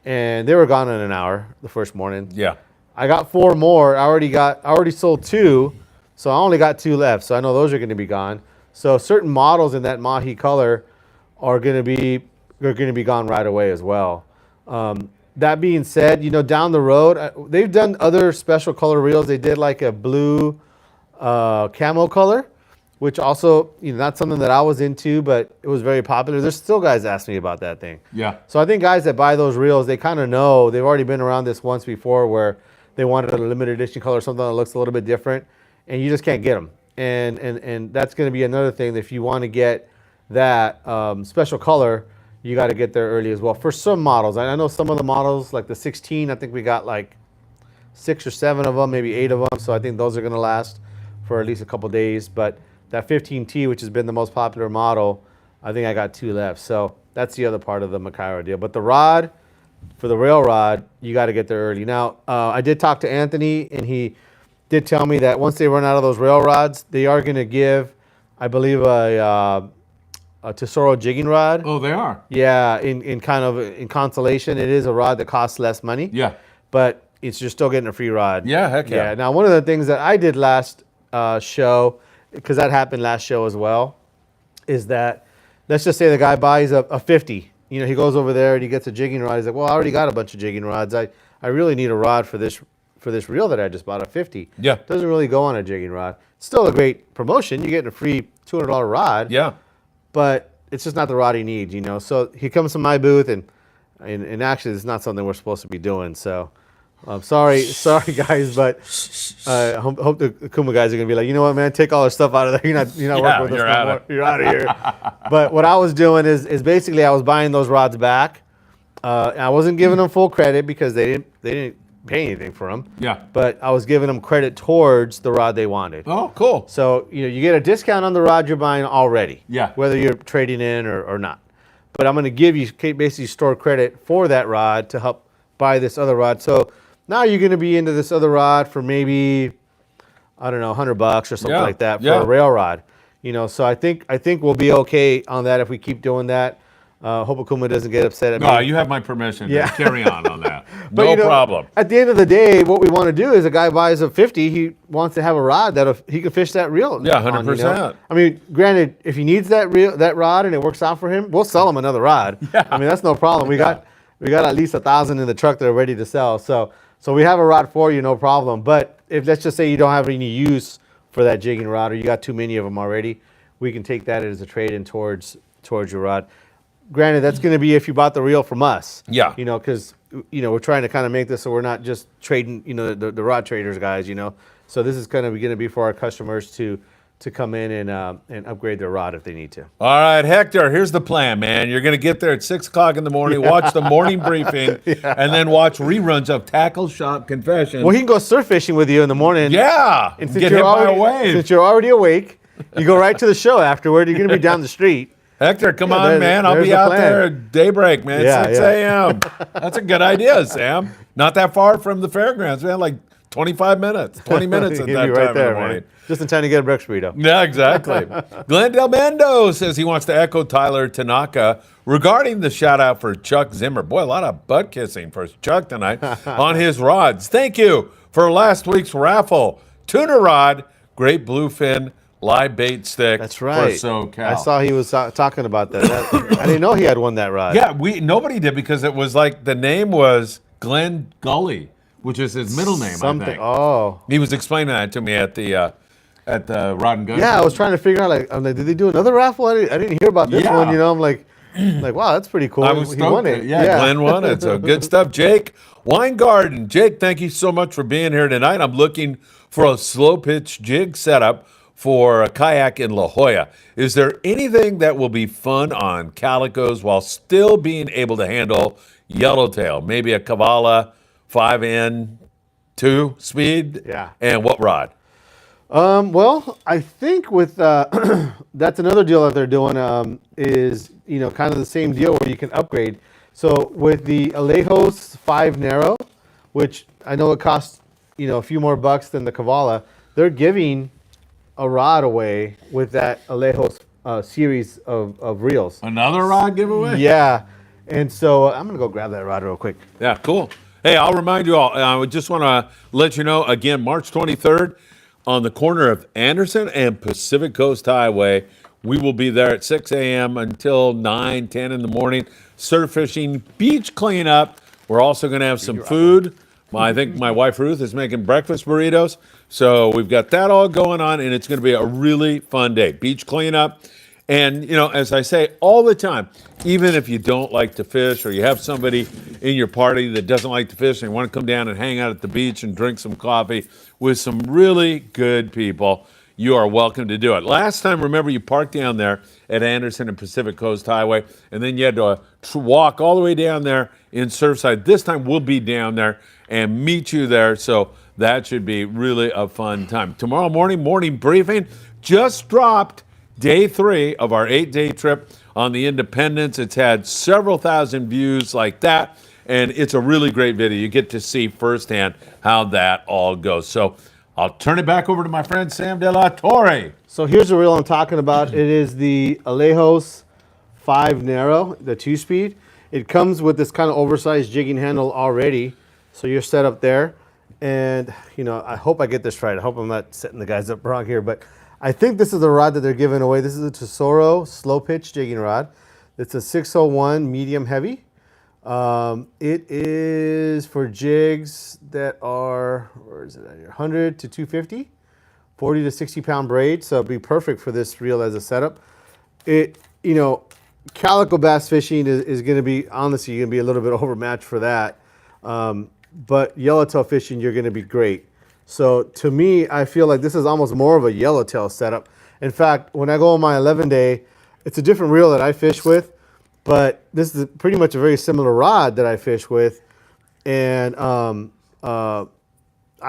and they were gone in an hour the first morning. Yeah. I got 4 more. I already sold 2, so I only got 2 left. So I know those are going to be gone. So certain models in that Mahi color are going to be gone right away as well. That being said, down the road, they've done other special color reels. They did like a blue camo color, which also, not something that I was into, but it was very popular. There's still guys asking me about that thing. Yeah. So I think guys that buy those reels, they kind of know. They've already been around this once before where they wanted a limited edition color, something that looks a little bit different. and you just can't get them. And that's going to be another thing. That if you want to get that special color, you got to get there early as well. For some models, I know some of the models, like the 16, I think we got like 6 or 7 of them, maybe 8 of them. So I think those are going to last for at least a couple days. But that 15T, which has been the most popular model, I think I got 2 left. So that's the other part of the Makyra deal. But the rod, for the rail rod, you got to get there early. Now, I did talk to Anthony, and he did tell me that once they run out of those rail rods, they are going to give, I believe, a Tesoro jigging rod. Oh, they are? Yeah, in consolation. It is a rod that costs less money. Yeah. But you're still getting a free rod. Yeah, heck yeah. Now, one of the things that I did last show, because that happened last show as well, is that, let's just say the guy buys a 50. You know, he goes over there and he gets a jigging rod. He's like, well, I already got a bunch of jigging rods. I really need a rod for this reel that I just bought, a 50. Yeah. Doesn't really go on a jigging rod. Still a great promotion. You're getting a free $200 rod. Yeah. But it's just not the rod he needs, you know. So he comes to my booth, and actually it's not something we're supposed to be doing. So I'm sorry guys, but I hope the Okuma guys are gonna be like, you know what, man, take all our stuff out of there. You're not working with us no more. You're out of here. But what I was doing is basically I was buying those rods back. I wasn't giving them full credit because they didn't pay anything for them. Yeah. But I was giving them credit towards the rod they wanted. Oh, cool. So, you get a discount on the rod you're buying already. Yeah. Whether you're trading in or not. But I'm going to give you basically store credit for that rod to help buy this other rod. So now you're going to be into this other rod for maybe, I don't know, $100 or something like that for a rail rod. So I think we'll be okay on that if we keep doing that. Hope Okuma doesn't get upset at me. No, you have my permission to carry on that. But, no problem. At the end of the day, what we want to do is a guy buys a 50, he wants to have a rod that he can fish that reel. Yeah, 100%. I mean, granted, if he needs that rod and it works out for him, we'll sell him another rod. Yeah. I mean, that's no problem. We got at least 1,000 in the truck that are ready to sell. So we have a rod for you, no problem. But if let's just say you don't have any use for that jigging rod or you got too many of them already, we can take that as a trade-in towards your rod. Granted, that's going to be if you bought the reel from us. Yeah. Because, we're trying to kind of make this so we're not just trading, the rod traders guys, So this is going to be for our customers to come in and upgrade their rod if they need to. All right, Hector, here's the plan, man. You're going to get there at 6 o'clock in the morning, watch the morning briefing, and then watch reruns of Tackle Shop Confession. Well, he can go surf fishing with you in the morning. Yeah. And since you're already awake, you go right to the show afterward. You're going to be down the street. Hector, come on, man. I'll be out there at daybreak, man, 6 a.m. That's a good idea, Sam. Not that far from the fairgrounds, man, like 25 minutes, 20 minutes at that time in the morning. Man. Just in time to get a breakfast burrito. Yeah, exactly. Glenn Del Mando says he wants to echo Tyler Tanaka regarding the shout-out for Chuck Zimmer. Boy, a lot of butt kissing for Chuck tonight on his rods. Thank you for last week's raffle. Tuna rod, great bluefin live bait stick. That's right. For SoCal. I saw he was talking about that. I didn't know he had won that rod. Yeah, nobody did because it was like the name was Glenn Gully, which is his middle name. I think. Oh. He was explaining that to me at the Rod and Gun. Yeah, I was trying to figure out. I'm like, did they do another raffle? I didn't hear about this one. I'm like, wow, that's pretty cool. I was he won it. Yeah, Glenn won it. So good stuff, Jake Weingarten. Jake, thank you so much for being here tonight. I'm looking for a slow pitch jig setup for a kayak in La Jolla. Is there anything that will be fun on calicos while still being able to handle yellowtail? Maybe a Kavala 5N2 speed? Yeah. And what rod? Well, I think with that's another deal that they're doing is kind of the same deal where you can upgrade. So with the Alejos 5 Narrow, which I know it costs a few more bucks than the Kavala, they're giving a rod away with that Alejos series of reels. Another rod giveaway? Yeah. And so I'm going to go grab that rod real quick. Yeah, cool. Hey, I'll remind you all, I just want to let you know, again, March 23rd on the corner of Anderson and Pacific Coast Highway. We will be there at 6 a.m. until 9, 10 in the morning. Surf fishing, beach cleanup. We're also going to have some food. I think my wife Ruth is making breakfast burritos. So we've got that all going on, and it's going to be a really fun day. Beach cleanup And, you know, as I say all the time, even if you don't like to fish or you have somebody in your party that doesn't like to fish and want to come down and hang out at the beach and drink some coffee with some really good people, you are welcome to do it. Last time, remember, you parked down there at Anderson and Pacific Coast Highway, and then you had to walk all the way down there in Surfside. This time, we'll be down there and meet you there, so that should be really a fun time. Tomorrow morning briefing just dropped. Day 3 of our 8-day trip on the Independence. It's had several thousand views like that, and it's a really great video. You get to see firsthand how that all goes. So I'll turn it back over to my friend Sam De La Torre. So here's the reel I'm talking about. It is the Alejos 5 Narrow, the 2-speed. It comes with this kind of oversized jigging handle already, so you're set up there. And, you know, I hope I get this right. I hope I'm not setting the guys up wrong here, but I think this is the rod that they're giving away. This is a Tesoro slow pitch jigging rod. It's a 601 medium heavy. It is for jigs that are, where is it at here? 100 to 250, 40 to 60 pound braid. So it'd be perfect for this reel as a setup. You know, calico bass fishing is going to be, honestly, you're going to be a little bit overmatched for that. But yellowtail fishing, you're going to be great. So to me, I feel like this is almost more of a yellowtail setup. In fact, when I go on my 11-day, it's a different reel that I fish with, but this is pretty much a very similar rod that I fish with. And I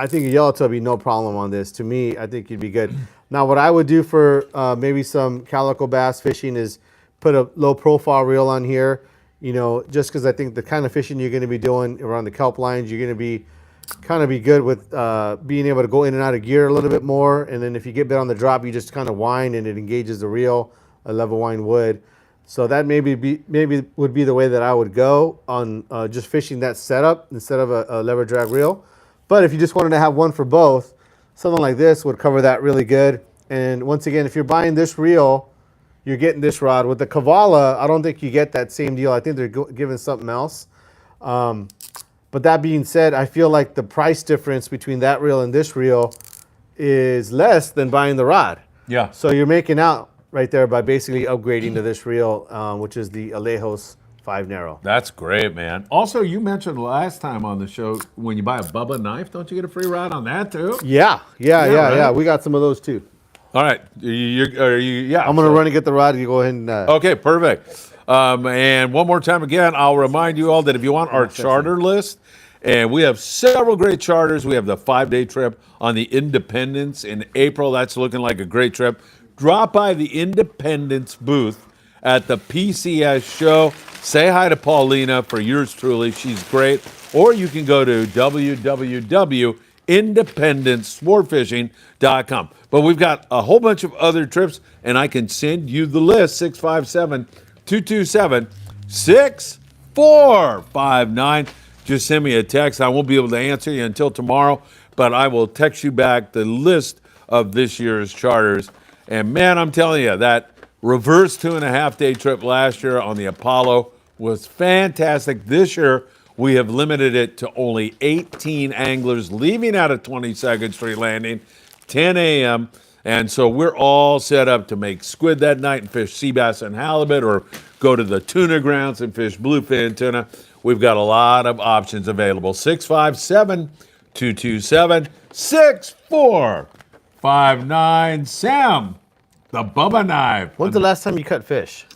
think a yellowtail would be no problem on this. To me, I think you'd be good. Now, what I would do for maybe some calico bass fishing is put a low profile reel on here, you know, just because I think the kind of fishing you're going to be doing around the kelp lines, you're going to be kind of be good with being able to go in and out of gear a little bit more. And then if you get bit on the drop, you just kind of wind and it engages the reel, a level wind would. So that maybe would be the way that I would go on just fishing that setup instead of a lever drag reel. But if you just wanted to have one for both, something like this would cover that really good. And once again, if you're buying this reel, you're getting this rod. With the Kavala, I don't think you get that same deal. I think they're giving something else. But that being said, I feel like the price difference between that reel and this reel is less than buying the rod. Yeah. So you're making out right there by basically upgrading to this reel, which is the Alejos 5 Narrow. That's great, man. Also, you mentioned last time on the show, when you buy a Bubba knife, don't you get a free rod on that too? Yeah. Right? We got some of those too. All right. Yeah. I'm going to run and get the rod. You go ahead and... Okay, perfect. And one more time again, I'll remind you all that if you want our charter list, and we have several great charters. We have the 5-day trip on the Independence in April. That's looking like a great trip. Drop by the Independence booth at the PCS Show. Say hi to Paulina for yours truly. She's great. Or you can go to www.independencesportfishing.com. But we've got a whole bunch of other trips, and I can send you the list, 657-227-6459. Just send me a text. I won't be able to answer you until tomorrow, but I will text you back the list of this year's charters. And man, I'm telling you, that reverse 2.5-day trip last year on the Apollo was fantastic. This year, we have limited it to only 18 anglers leaving out of 22nd Street Landing, 10 a.m. And so we're all set up to make squid that night and fish sea bass and halibut, or go to the tuna grounds and fish bluefin tuna. We've got a lot of options available. 657-227-6459. Sam, the Bubba knife. When's the last time you cut fish?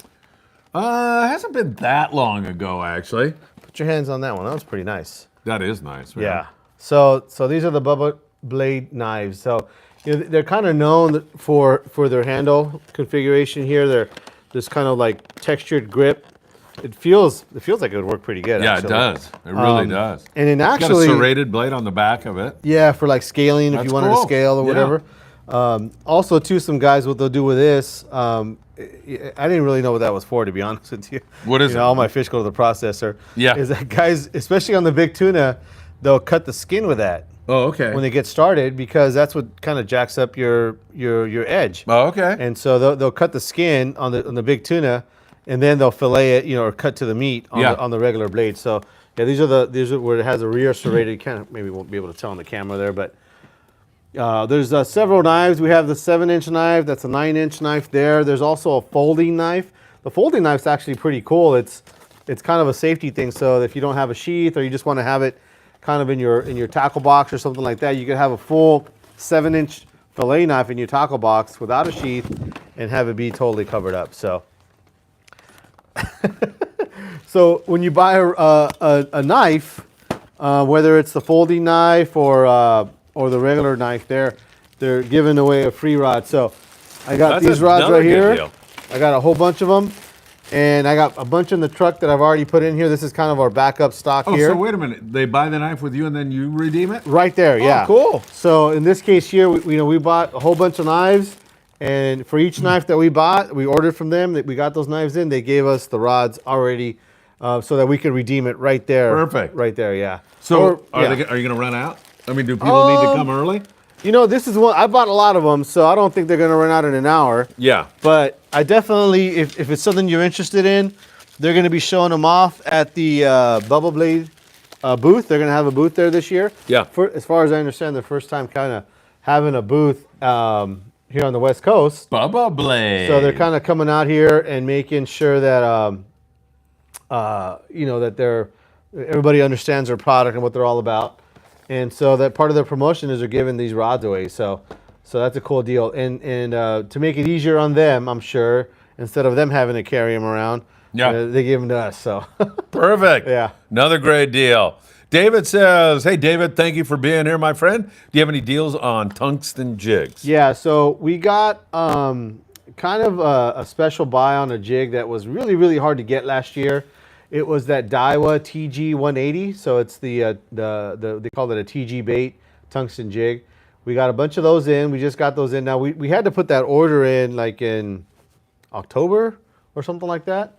It hasn't been that long ago, actually. Put your hands on that one. That was pretty nice. That is nice, man. Yeah. So these are the Bubba Blade knives. So they're kind of known for their handle configuration here. They're this kind of like textured grip. It feels like it would work pretty good. Yeah, actually. It does. It really does. And then It's actually, got a serrated blade on the back of it. Yeah, for like scaling, if That's you wanted cool. to scale or whatever. Also, too, some guys, what they'll do with this, I didn't really know what that was for, to be honest with you. What is it? All my fish go to the processor. Yeah. Is that guys, especially on the big tuna, they'll cut the skin with that. Oh, okay. When they get started, because that's what kind of jacks up your edge. Oh, okay. And so they'll cut the skin on the big tuna, and then they'll fillet it, or cut to the meat on the regular blade. So yeah, these are where it has a rear serrated. You kind of maybe won't be able to tell on the camera there, but There's several knives. We have the 7-inch knife. That's a 9-inch knife there. There's also a folding knife. The folding knife's actually pretty cool. It's kind of a safety thing. So if you don't have a sheath or you just want to have it kind of in your tackle box or something like that, you can have a full 7-inch fillet knife in your tackle box without a sheath and have it be totally covered up. So, so when you buy a knife, whether it's the folding knife or the regular knife, they're giving away a free rod. So I got these rods right here. Deal. I got a whole bunch of them, and I got a bunch in the truck that I've already put in here. This is kind of our backup stock here. Oh, so wait a minute. They buy the knife with you, and then you redeem it? Right there, yeah. Oh, cool. So in this case here, we bought a whole bunch of knives, and for each knife that we bought, we ordered from them. That we got those knives in. They gave us the rods already, so that we could redeem it right there. Perfect. Right there, yeah. So are you going to run out? I mean, do people need to come early? You know, this is one, I bought a lot of them, so I don't think they're going to run out in an hour. Yeah. But I definitely, if it's something you're interested in, they're going to be showing them off at the Bubba Blade booth. They're going to have a booth there this year. Yeah. As far as I understand, the first time kind of having a booth here on the West Coast. Bubba Blade. So they're kind of coming out here and making sure that, that everybody understands their product and what they're all about. And so that part of their promotion is they're giving these rods away. So that's a cool deal. And to make it easier on them, I'm sure, instead of them having to carry them around, they give them to us. So perfect. Yeah. Another great deal. David says, hey, David, thank you for being here, my friend. Do you have any deals on tungsten jigs? Yeah, so we got kind of a special buy on a jig that was really, really hard to get last year. It was that Daiwa TG 180, so it's they call it a TG bait tungsten jig. We got a bunch of those in. We just got those in. Now we had to put that order in like in October or something like that,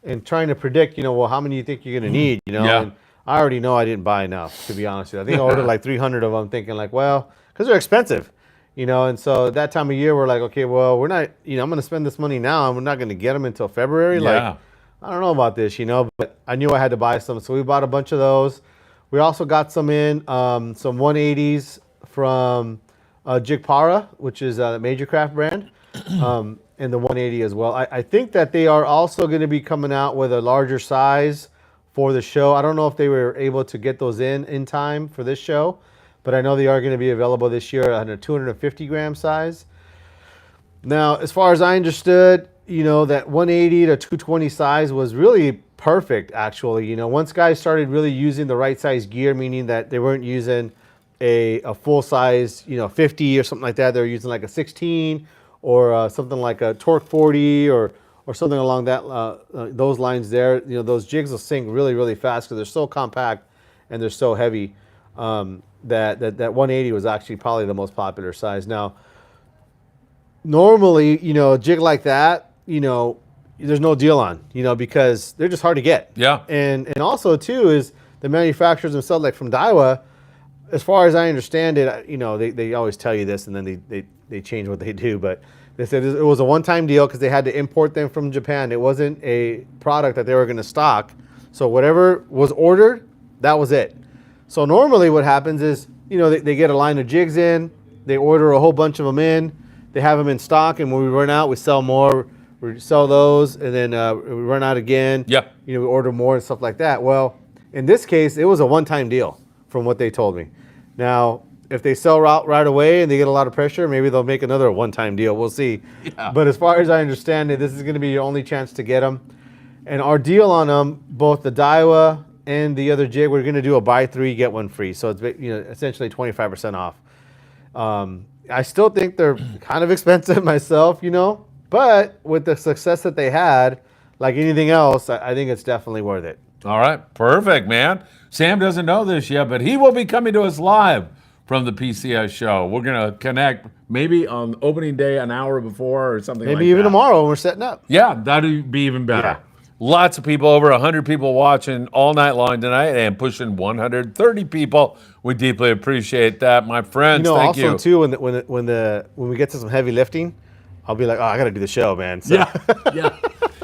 and trying to predict, how many you think you're gonna need, Yeah. And I already know I didn't buy enough, to be honest with you. I think I ordered like 300 of them, thinking like, well, because they're expensive, and so at that time of year we're like, okay, well, we're not, I'm gonna spend this money now, and we're not gonna get them until February, Yeah. I don't know about this, but I knew I had to buy some, so we bought a bunch of those. We also got some in, some 180s from Jigpara, which is a Major Craft brand, and the 180 as well. I think that they are also going to be coming out with a larger size for the show. I don't know if they were able to get those in time for this show, but I know they are going to be available this year at a 250 gram size. Now, as far as I understood, that 180 to 220 size was really perfect, actually. Once guys started really using the right size gear, meaning that they weren't using a full size, 50 or something like that. They were using like a 16 or something like a Torque 40 or something along those lines there. Those jigs will sink really, really fast because they're so compact and they're so heavy. That 180 was actually probably the most popular size. Now, normally, a jig like that, there's no deal on, because they're just hard to get. Yeah. And also, too, is the manufacturers themselves, like from Daiwa, as far as I understand it, they always tell you this and then they change what they do. But they said it was a one-time deal because they had to import them from Japan. It wasn't a product that they were going to stock. So whatever was ordered, that was it. So normally what happens is, they get a line of jigs in, they order a whole bunch of them in, they have them in stock, and when we run out, we sell more. We sell those, and then we run out again. Yeah. We order more and stuff like that. Well, in this case, it was a one-time deal from what they told me. Now, if they sell out right away and they get a lot of pressure, maybe they'll make another one-time deal. We'll see. Yeah. But as far as I understand it, this is going to be your only chance to get them. And our deal on them, both the Daiwa and the other jig, we're going to do a buy three, get one free. So it's essentially 25% off. I still think they're kind of expensive myself, but with the success that they had, like anything else, I think it's definitely worth it. All right. Perfect, man. Sam doesn't know this yet, but he will be coming to us live from the PCS show. We're going to connect maybe on opening day an hour before or something like that. Maybe even tomorrow when we're setting up. Yeah, that'd be even better. Yeah. Lots of people, over 100 people watching all night long tonight and pushing 130 people. We deeply appreciate that, my friends. Thank you. Also, too, when we get to some heavy lifting, I'll be like, oh, I got to do the show, man. So. Yeah.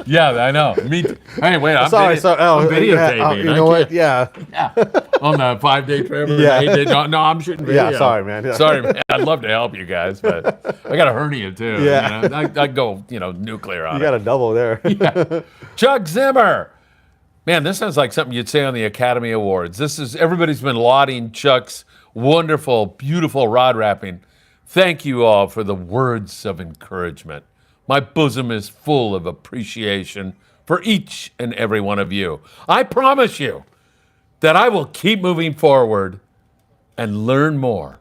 Yeah, I know. Me too. Hey, wait, I'm Sorry, I'm videotaping. Yeah, you know what? Yeah. Yeah. On the 5-day trip. Yeah. No, I'm shooting video. Yeah, sorry, man. Yeah. Sorry, man. I'd love to help you guys, but I got a hernia too. Yeah. You know? I go, nuclear on You it. got a double there. Yeah. Chuck Zimmer. Man, this sounds like something you'd say on the Academy Awards. Everybody's been lauding Chuck's wonderful, beautiful rod wrapping. Thank you all for the words of encouragement. My bosom is full of appreciation for each and every one of you. I promise you that I will keep moving forward and learn more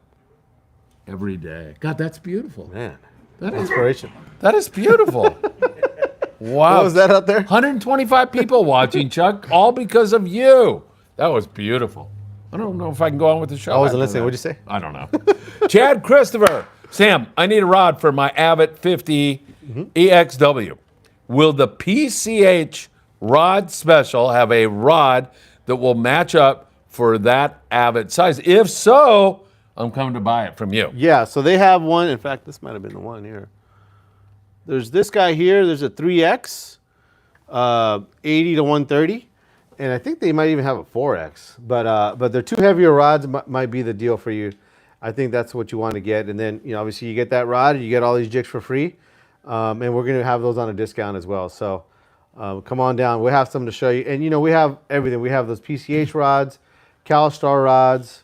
every day. God, that's beautiful. Man, that inspiration. That is beautiful. Wow. What was that out there? 125 people watching, Chuck, all because of you. That was beautiful. I don't know if I can go on with the show. I wasn't after listening. that. What'd you say? I don't know. Chad Christopher. Sam, I need a rod for my Abbott 50 EXW. Will the PCH rod special have a rod that will match up for that Abbott size? If so, I'm coming to buy it from you. Yeah, so they have one. In fact, this might have been the one here. There's this guy here. There's a 3X, 80 to 130. And I think they might even have a 4X. But their two heavier rods might be the deal for you. I think that's what you want to get. And then, obviously you get that rod, you get all these jigs for free. And we're going to have those on a discount as well. So come on down. We'll have some to show you. And, we have everything. We have those PCH rods, CalStar rods,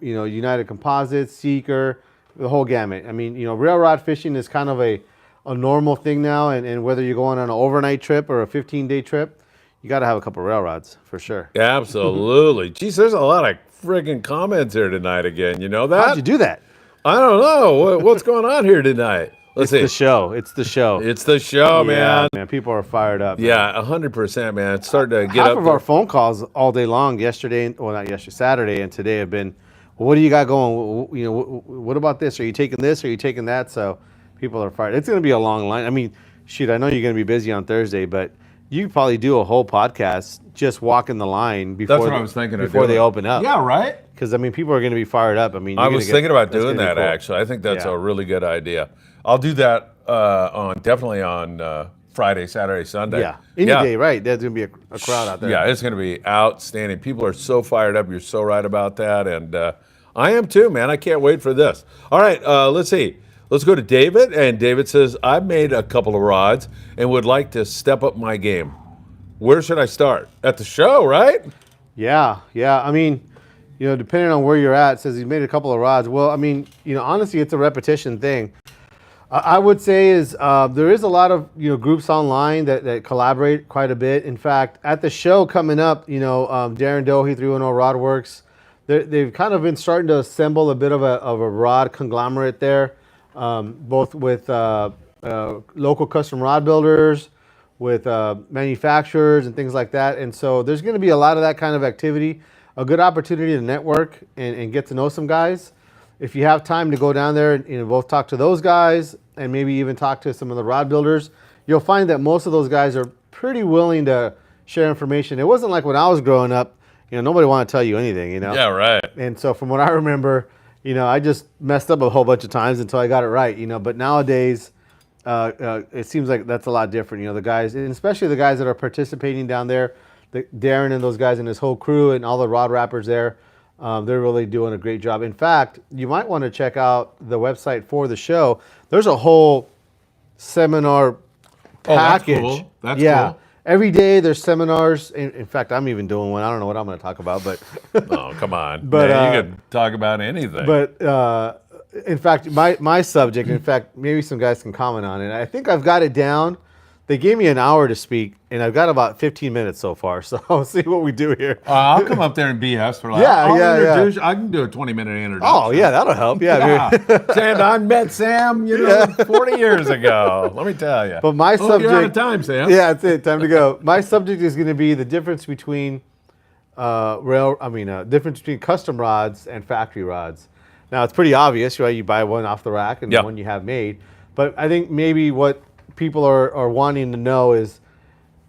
United Composites, Seeker, the whole gamut. I mean, rail rod fishing is kind of a normal thing now. And whether you're going on an overnight trip or a 15-day trip, you got to have a couple rail rods for sure. Absolutely. Geez, there's a lot of friggin' comments here tonight again. You know that? How'd you do that? I don't know. What's going on here tonight? Let's see. It's the show. It's the show. It's the show, man. Man, people are fired up. Yeah, 100%, man. It's starting to get Half up of there. our phone calls all day long yesterday, well, not yesterday, Saturday and today have been, well, what do you got going? What about this? Are you taking this? Are you taking that? So people are fired. It's going to be a long line. I mean, shoot, I know you're going to be busy on Thursday, but you could probably do a whole podcast just walking the line before That's what I was thinking of before doing. they open up. Yeah, right? Because, I mean, people are going to be fired up. I mean, I was thinking about doing that, cool. actually. I think that's Yeah. a really good idea. I'll do that definitely on Friday, Saturday, Sunday. Yeah, any day, right? There's going to be a crowd out there. Yeah, it's going to be outstanding. People are so fired up. You're so right about that. And I am too, man. I can't wait for this. All right, let's see. Let's go to David. And David says, I've made a couple of rods and would like to step up my game. Where should I start? At the show, right? Yeah. I mean, depending on where you're at, it says he's made a couple of rods. Well, I mean, honestly, it's a repetition thing. I would say is there is a lot of groups online that collaborate quite a bit. In fact, at the show coming up, Darren Dohe, 310 Rod Works, they've kind of been starting to assemble a bit of a rod conglomerate there, both with local custom rod builders, with manufacturers and things like that. And so there's going to be a lot of that kind of activity, a good opportunity to network and get to know some guys. If you have time to go down there and both talk to those guys and maybe even talk to some of the rod builders, you'll find that most of those guys are pretty willing to share information. It wasn't like when I was growing up, nobody wanted to tell you anything, Yeah, right. And so from what I remember, I just messed up a whole bunch of times until I got it right, But nowadays, it seems like that's a lot different. The guys, and especially the guys that are participating down there, Darren and those guys and his whole crew and all the rod wrappers there, they're really doing a great job. In fact, you might want to check out the website for the show. There's a whole seminar package. That's cool. That's cool. Every day there's seminars. In fact, I'm even doing one. I don't know what I'm going to talk about, but Oh, come on. But, man, you can talk about anything. But in fact, my subject, in fact, maybe some guys can comment on it. I think I've got it down. They gave me an hour to speak, and I've got about 15 minutes so far. So I'll see what we do here. I'll come up there and BS for Yeah. I can do a 20-minute introduction. Oh, yeah, that'll help. Yeah. Saying I met Sam, 40 years ago. Let me tell you. But my subject. You're out of time, Sam. Yeah, that's it. Time to go. My subject is going to be the difference between difference between custom rods and factory rods. Now, it's pretty obvious, right? You buy one off the rack and the one you have made. But I think maybe what people are wanting to know is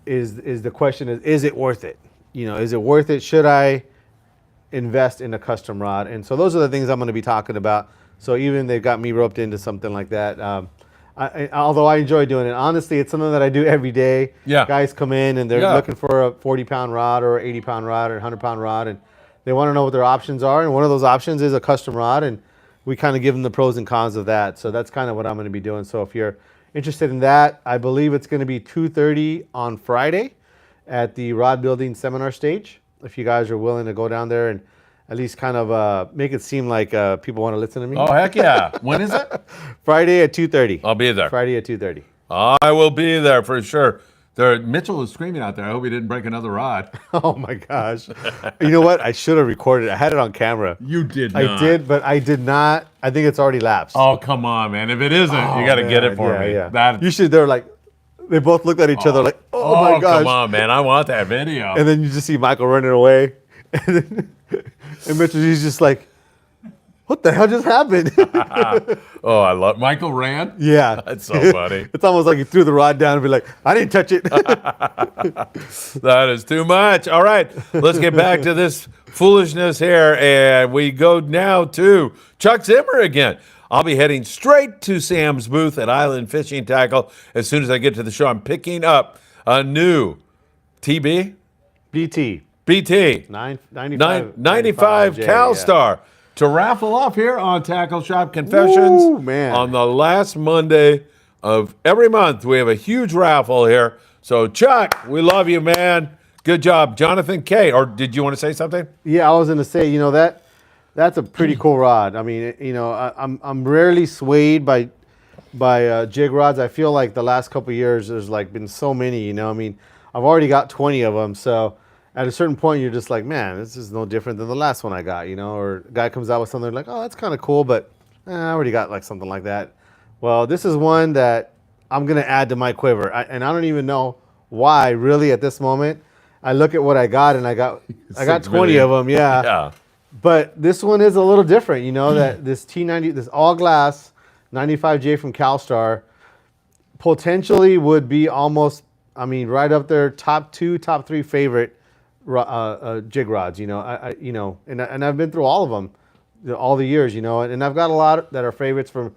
the question is it worth it? Is it worth it? Should I invest in a custom rod? And so those are the things I'm going to be talking about. So even they've got me roped into something like that. Although I enjoy doing it, honestly, it's something that I do every day. Yeah. Guys come in and they're looking for a 40-pound rod or 80-pound rod or 100-pound rod, and they want to know what their options are. And one of those options is a custom rod, and we kind of give them the pros and cons of that. So that's kind of what I'm going to be doing. So if you're interested in that, I believe it's going to be 2:30 on Friday at the Rod Building Seminar Stage. If you guys are willing to go down there and at least kind of make it seem like people want to listen to me. Oh, heck yeah. When is it? Friday at 2:30. I'll be there. Friday at 2:30. I will be there for sure. Mitchell is screaming out there. I hope he didn't break another rod. Oh my gosh. You know what? I should have recorded it. I had it on camera. You did not. I did, but I did not. I think it's already lapsed. Oh, come on, man. If it isn't, you got to get it for me. Yeah. You should. They're like, they both looked at each other like, oh my gosh. Come on, man. I want that video. And then you just see Michael running away. And Mitchell, he's just like, what the hell just happened? Oh, I love Michael ran? Yeah. That's so funny. It's almost like he threw the rod down and be like, I didn't touch it. That is too much. All right, let's get back to this foolishness here. And we go now to Chuck Zimmer again. I'll be heading straight to Sam's booth at Island Fishing Tqckle. As soon as I get to the show, I'm picking up a new TB? BT. 95 CalStar to raffle off here on Tackle Shop Confessions. Ooh, man. On the last Monday of every month, we have a huge raffle here. So, Chuck, we love you, man. Good job. Jonathan K. Or did you want to say something? Yeah, I was going to say, that's a pretty cool rod. I mean, I'm rarely swayed by jig rods. I feel like the last couple of years there's like been so many. I mean, I've already got 20 of them. So at a certain point, you're just like, man, this is no different than the last one I got. Or a guy comes out with something like, oh, that's kind of cool, but I already got like something like that. Well, this is one that I'm gonna add to my quiver, and I don't even know why. Really, at this moment, I look at what I got, and I got 20 of them. Yeah. But this one is a little different, that this T90, this all glass 95J from CalStar, potentially would be almost, right up there, top 2, top 3 favorite jig rods. And I've been through all of them, all the years, and I've got a lot that are favorites for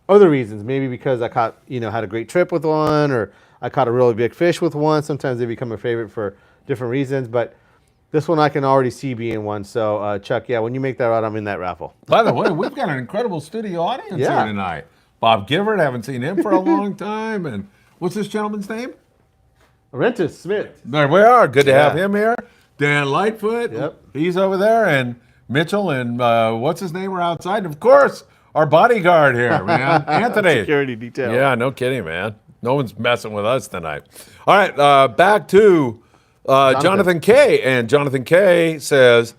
other reasons. Maybe because I caught, had a great trip with one, or I caught a really big fish with one. Sometimes they become a favorite for different reasons, but this one I can already see being one. So, Chuck, when you make that rod, I'm in that raffle. By the way, we've got an incredible studio audience here tonight. Bob Givert, haven't seen him for a long time. And what's this gentleman's name? Rentis Smith. There we are. Good to have him here. Dan Lightfoot. Yep. He's over there. And Mitchell and what's his name are outside. And of course, our bodyguard here, man. Anthony. Security detail. Yeah, no kidding, man. No one's messing with us tonight. All right, back to Jonathan K. And Jonathan K. says,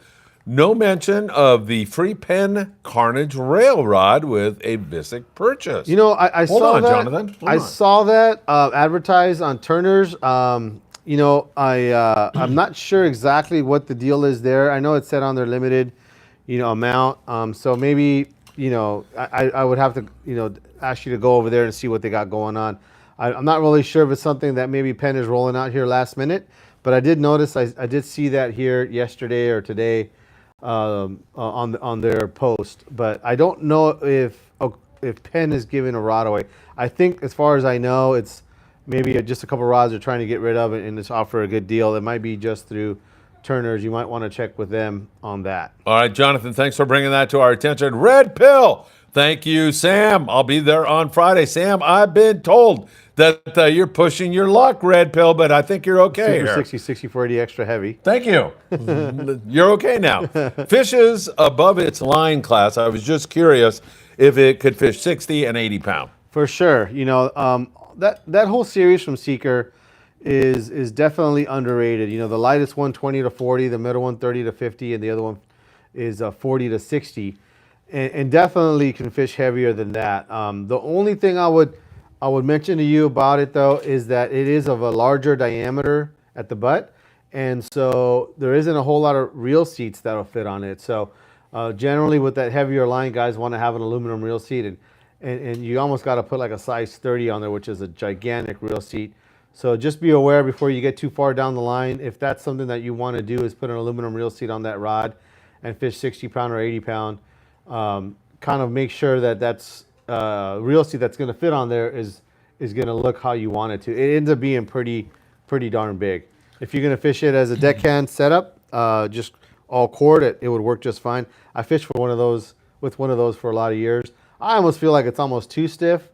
no mention of the free pen Carnage rail rod with a Visick purchase. I saw that. Jonathan. I saw that advertised on Turner's. I'm not sure exactly what the deal is there. I know it said on their limited, amount. So maybe, I would have to, ask you to go over there and see what they got going on. I'm not really sure if it's something that maybe Penn is rolling out here last minute, but I did notice, I did see that here yesterday or today on their post. But I don't know if Penn is giving a rod away. I think, as far as I know, it's maybe just a couple rods they're trying to get rid of and just offer a good deal. It might be just through Turner's. You might want to check with them on that. All right, Jonathan, thanks for bringing that to our attention. Red Pill. Thank you, Sam. I'll be there on Friday. Sam, I've been told that you're pushing your luck, Red Pill, but I think you're okay Super here. 60, 60/40 extra heavy. Thank you. You're okay now. Fishes above its line class. I was just curious if it could fish 60 and 80 pound. For sure. That whole series from Seeker is definitely underrated. The lightest one 20 to 40, the middle one 30 to 50, and the other one is 40 to 60. And definitely can fish heavier than that. The only thing I would mention to you about it, though, is that it is of a larger diameter at the butt, and so there isn't a whole lot of reel seats that'll fit on it. So generally with that heavier line, guys want to have an aluminum reel seat, and you almost got to put like a size 30 on there, which is a gigantic reel seat. So just be aware before you get too far down the line. If that's something that you want to do, is put an aluminum reel seat on that rod and fish 60 pound or 80 pound. Kind of make sure that that's reel seat that's going to fit on there is going to look how you want it to. It ends up being pretty darn big. If you're going to fish it as a deckhand setup, just all cord, it would work just fine. I fished with one of those for a lot of years. I almost feel like it's almost too stiff,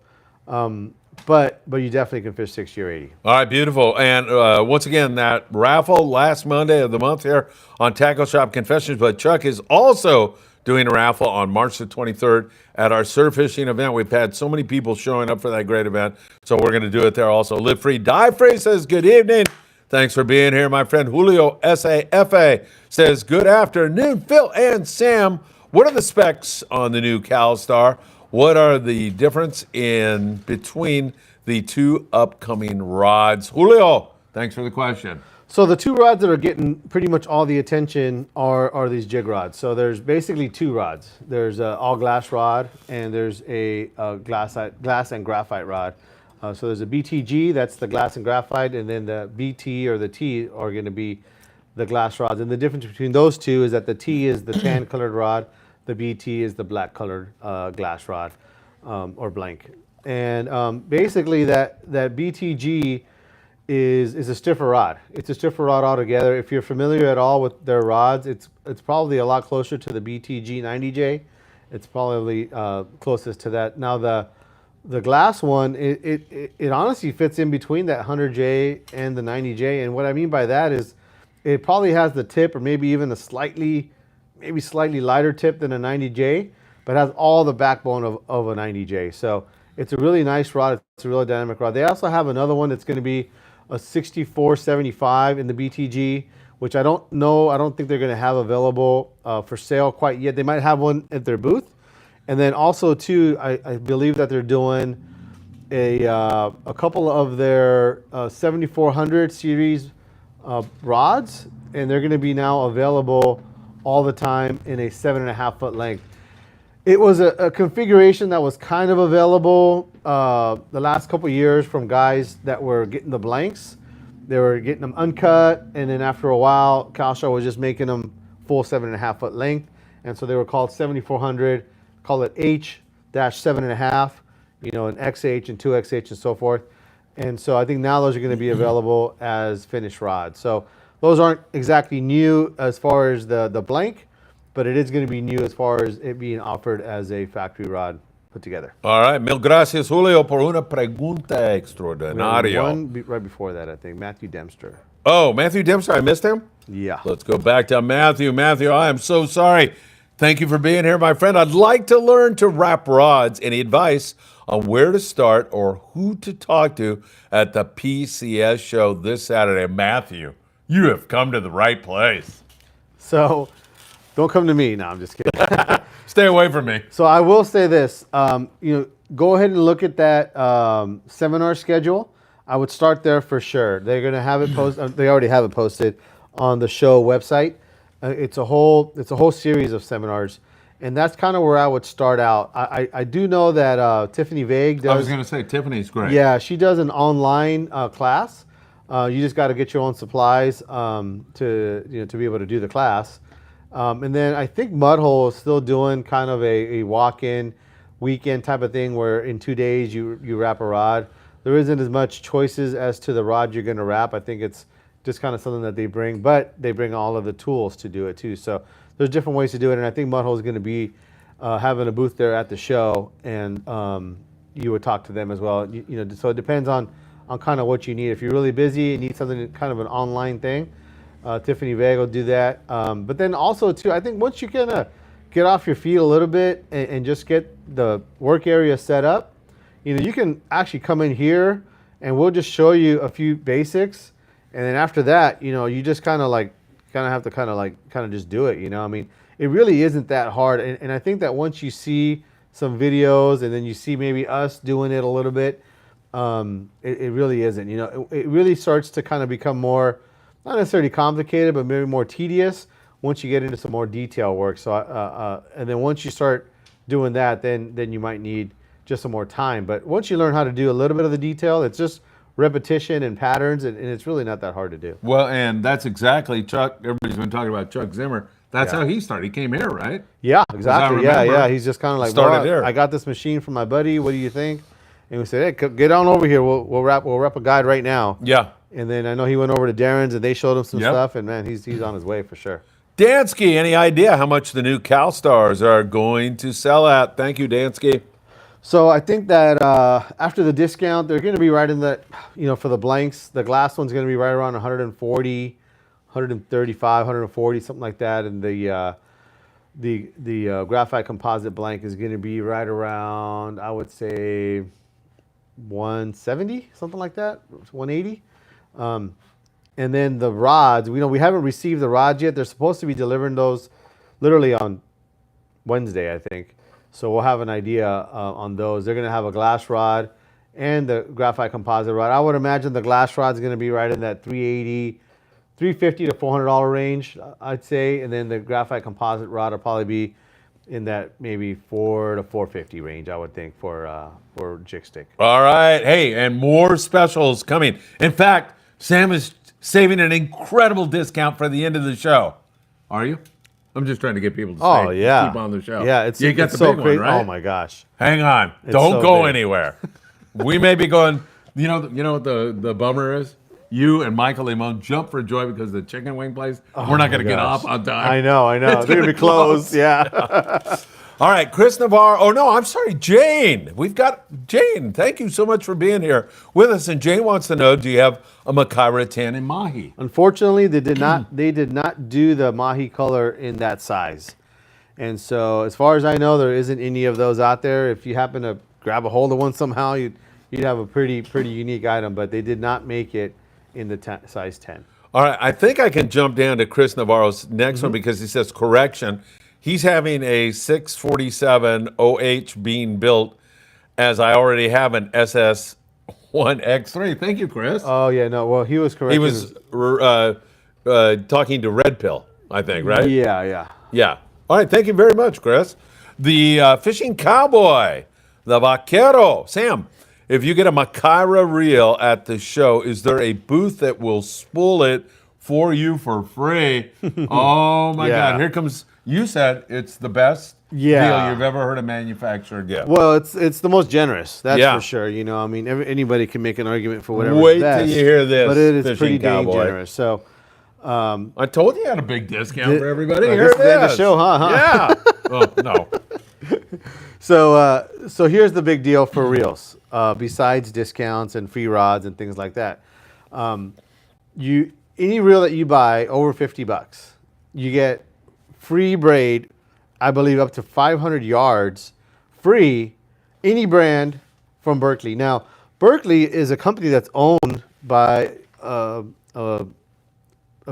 but you definitely can fish 60 or 80. All right, beautiful. And once again, that raffle last Monday of the month here on Tackle Shop Confessions. But Chuck is also doing a raffle on March the 23rd at our surf fishing event. We've had so many people showing up for that great event, so we're going to do it there also. Live Free, Die Free says, good evening. Thanks for being here. My friend Julio SAFA says, good afternoon, Phil and Sam. What are the specs on the new CalStar? What are the difference in between the two upcoming rods? Julio, thanks for the question. So the two rods that are getting pretty much all the attention are these jig rods. So there's basically two rods. There's an all glass rod and there's a glass and graphite rod. So there's a BTG, that's the glass and graphite, and then the BT or the T are going to be the glass rods. And the difference between those two is that the T is the tan colored rod, the BT is the black colored glass rod or blank. And basically that BTG is a stiffer rod. It's a stiffer rod altogether. If you're familiar at all with their rods, it's probably a lot closer to the BTG 90J. It's probably closest to that. Now the glass one, it honestly fits in between that 100J and the 90J. And what I mean by that is it probably has the tip or maybe even a slightly lighter tip than a 90J, but has all the backbone of a 90J. So it's a really nice rod. It's a really dynamic rod. They also have another one that's going to be a 6475 in the BTG, which I don't know. I don't think they're going to have available for sale quite yet. They might have one at their booth. And then also too, I believe that they're doing a couple of their 7400 series rods, and they're going to be now available all the time in a 7.5 foot length. It was a configuration that was kind of available the last couple of years from guys that were getting the blanks. They were getting them uncut, and then after a while, CalStar was just making them full 7.5 foot length, and so they were called 7400. Call it H-7.5, an XH and 2XH and so forth. And so I think now those are going to be available as finished rods. So those aren't exactly new as far as the blank, but it is going to be new as far as it being offered as a factory rod put together. All right. Mil gracias, Julio, por una pregunta extraordinaria. One right before that, I think, Matthew Dempster. Oh, Matthew Dempster, I missed him? Yeah. Let's go back to Matthew. Matthew, I am so sorry. Thank you for being here, my friend. I'd like to learn to wrap rods. Any advice on where to start or who to talk to at the PCS show this Saturday? Matthew, you have come to the right place. So don't come to me. No, I'm just kidding. Stay away from me. So I will say this, go ahead and look at that seminar schedule. I would start there for sure. They're going to have it posted. They already have it posted on the show website. It's a whole series of seminars, and that's kind of where I would start out. I do know that Tiffany Vague does. I was going to say Tiffany's great. Yeah, she does an online class. You just got to get your own supplies to be able to do the class. And then I think Mudhole is still doing kind of a walk-in weekend type of thing where in 2 days you wrap a rod. There isn't as much choices as to the rod you're going to wrap. I think it's just kind of something that they bring, but they bring all of the tools to do it too. So there's different ways to do it, and I think Mudhole is going to be having a booth there at the show, and you would talk to them as well. So it depends on kind of what you need. If you're really busy and need something kind of an online thing, Tiffany Vague will do that. But then also too, I think once you kind of get off your feet a little bit and just get the work area set up, you can actually come in here and we'll just show you a few basics. And then after that, you just kind of have to just do it. I mean, it really isn't that hard. And I think that once you see some videos and then you see maybe us doing it a little bit, it really isn't. It really starts to kind of become more, not necessarily complicated, but maybe more tedious once you get into some more detail work. So, and then once you start doing that, then you might need just some more time. But once you learn how to do a little bit of the detail, it's just repetition and patterns, and it's really not that hard to do. Well, and that's exactly Chuck. Everybody's been talking about Chuck Zimmer. That's how he started. He came here, right? Yeah, exactly. Yeah, remember, yeah. He's just kind of like, started "Well, there. I got this machine from my buddy. What do you think?" And we said, "Hey, get on over here. We'll wrap a guide right now." Yeah. And then I know he went over to Darren's and they showed him some Yep. stuff. And man, he's on his way for sure. Dansky, any idea how much the new CalStars are going to sell at? Thank you, Dansky. So I think that after the discount, they're going to be right in that, for the blanks, the glass one's going to be right around 140, 135, 140, something like that. And the graphite composite blank is going to be right around, I would say, 170, something like that, 180. And then the rods, we haven't received the rods yet. They're supposed to be delivering those literally on Wednesday, I think. So we'll have an idea on those. They're going to have a glass rod and the graphite composite rod. I would imagine the glass rod's going to be right in that $350 to $400 range, I'd say. And then the graphite composite rod will probably be in that maybe $400 to $450 range, I would think, for jig stick. All right. Hey, and more specials coming. In fact, Sam is saving an incredible discount for the end of the show. Are you? I'm just trying to get people to stay, keep on the show. Yeah, you got the so big one, right? Oh my gosh! Hang on, don't so go big. anywhere. We may be going. You know what the bummer is? You and Michael Limon jump for joy because the chicken wing place. We're not going to get off on time. I know. It's They're going to be closed. Yeah. All right, Chris Navarro. Oh, no, I'm sorry, Jane. We've got Jane. Thank you so much for being here with us. And Jane wants to know, do you have a Makyra 10 in Mahi? Unfortunately, they did not. They did not do the Mahi color in that size. And so, as far as I know, there isn't any of those out there. If you happen to grab a hold of one somehow, you'd have a pretty unique item. But they did not make it in the size 10. All right, I think I can jump down to Chris Navarro's next one because he says correction. He's having a 647 OH being built, as I already have an SS1X3. Thank you, Chris. Oh yeah, no. Well, he was correct. He was talking to Red Pill, I think, right? Yeah. Yeah. All right, thank you very much, Chris. The Fishing Cowboy, the Vaquero. Sam, if you get a Makyra reel at the show, is there a booth that will spool it for you for free? Oh, my God. Here comes, you said it's the best deal you've ever heard a manufacturer get. Well, it's the most generous, that's for sure. Anybody can make an argument for whatever. Wait till you hear this, but it is Fishing pretty dang Cowboy. generous. So, I told you I had a big discount for everybody. I Here guess it they had is. to show, huh? Yeah. Oh, no. So here's the big deal for reels. Besides discounts and free rods and things like that, any reel that you buy over $50, you get free braid. I believe up to 500 yards, free, any brand from Berkley. Now, Berkley is a company that's owned by a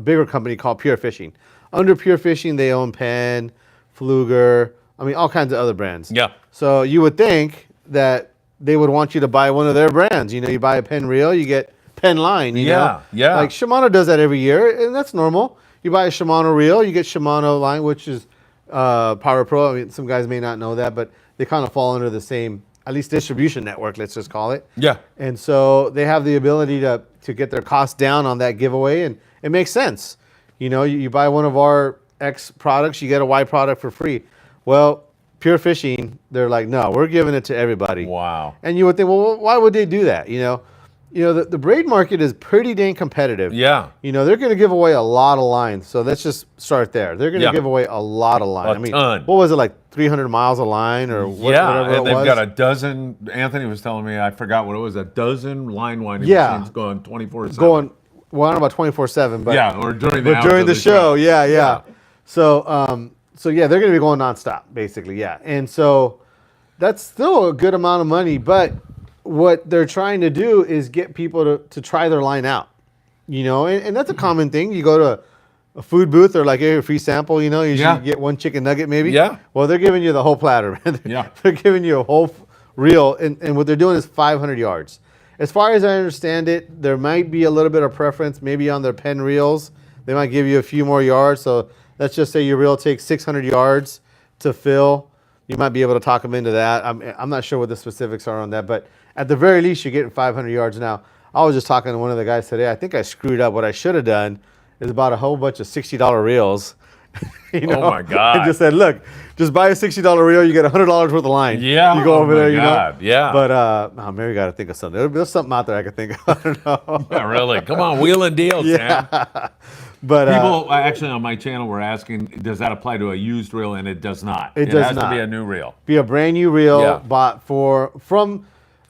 bigger company called Pure Fishing. Under Pure Fishing, they own Penn, Fluger, all kinds of other brands. Yeah. So you would think that they would want you to buy one of their brands. You buy a Penn reel, you get Penn line. Yeah. Like Shimano does that every year, and that's normal. You buy a Shimano reel, you get Shimano line, which is Power Pro. Some guys may not know that, but they kind of fall under the same, at least distribution network, let's just call it. Yeah. And so they have the ability to get their costs down on that giveaway, and it makes sense. You buy one of our X products, you get a Y product for free. Well, Pure Fishing, they're like, no, we're giving it to everybody. Wow. And you would think, well, why would they do that? The braid market is pretty dang competitive. Yeah. They're going to give away a lot of lines. So let's just start there. They're going to give away a lot of line. A ton. What was it, like 300 miles of line or whatever and they've it was? got a dozen. Anthony was telling me, I forgot what it was, a dozen line winding machines going 24/7. Well, I don't know about 24/7, but or during the during the show. Yeah. So they're going to be going nonstop, basically. Yeah, and so that's still a good amount of money. But what they're trying to do is get people to try their line out. And that's a common thing. You go to a food booth, they're like, hey, a free sample. You get one chicken nugget maybe. Yeah. Well, they're giving you the whole platter. They're giving you a whole reel, and what they're doing is 500 yards. As far as I understand it, there might be a little bit of preference maybe on their Penn reels. They might give you a few more yards. So let's just say your reel takes 600 yards to fill. You might be able to talk them into that. I'm not sure what the specifics are on that, but at the very least, you're getting 500 yards now. I was just talking to one of the guys today. I think I screwed up. What I should have done is bought a whole bunch of $60 reels Oh my God. And just said, look, just buy a $60 reel, you get $100 worth of line. Yeah. You go over there, God. Yeah. But Mary got to think of something. There's something out there I could think of. I don't know. Yeah, really. Come on, wheel and deal, Sam. But People actually on my channel were asking, does that apply to a used reel? And it does not. It does has not. to be a new reel. Be a brand new reel Yeah. bought from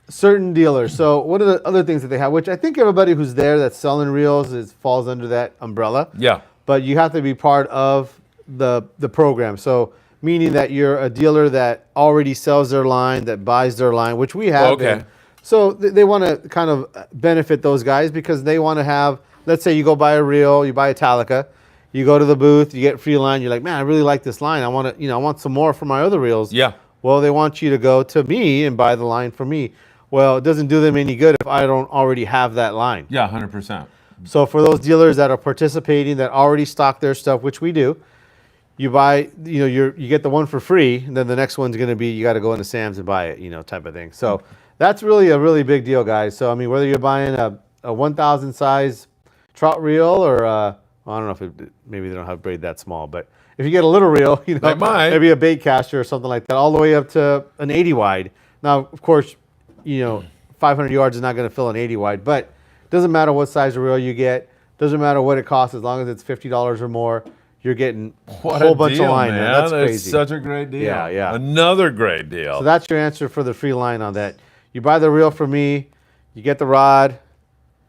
certain dealers. So one of the other things that they have, which I think everybody who's there that's selling reels falls under that umbrella. Yeah. But you have to be part of the program. So meaning that you're a dealer that already sells their line, that buys their line, which we have. Okay. Been. So they want to kind of benefit those guys because they want to have, let's say you go buy a reel, you buy a Talica, you go to the booth, you get free line, you're like, man, I really like this line. I want to, I want some more for my other reels. Yeah. Well, they want you to go to me and buy the line for me. Well, it doesn't do them any good if I don't already have that line. Yeah, 100%. So for those dealers that are participating that already stock their stuff, which we do, you buy, you get the one for free, and then the next one's going to be you got to go into Sam's and buy it, type of thing. So that's really a really big deal, guys. So I mean, whether you're buying a 1,000 size trout reel or I don't know if maybe they don't have braid that small, but if you get a little reel, They might. maybe a bait caster or something like that, all the way up to an 80 wide. Now, of course, 500 yards is not going to fill an 80 wide, but it doesn't matter what size of reel you get. Doesn't matter what it costs, as long as it's $50 or more. You're getting a whole bunch of line, man. That's crazy. Such a great deal. Yeah. Another great deal. So that's your answer for the free line on that. You buy the reel from me, you get the rod,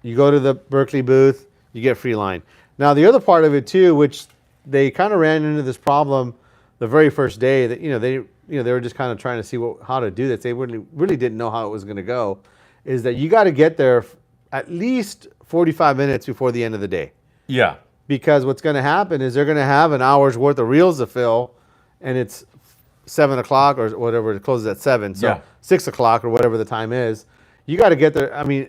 you go to the Berkeley booth, you get free line. Now the other part of it too, which they kind of ran into this problem the very first day that they were just kind of trying to see how to do this. They really didn't know how it was going to go. Is that you got to get there at least 45 minutes before the end of the day. Yeah. Because what's going to happen is they're going to have an hour's worth of reels to fill, and it's 7 o'clock or whatever. It closes at 7, so 6 o'clock or whatever the time is. You got to get there. I mean,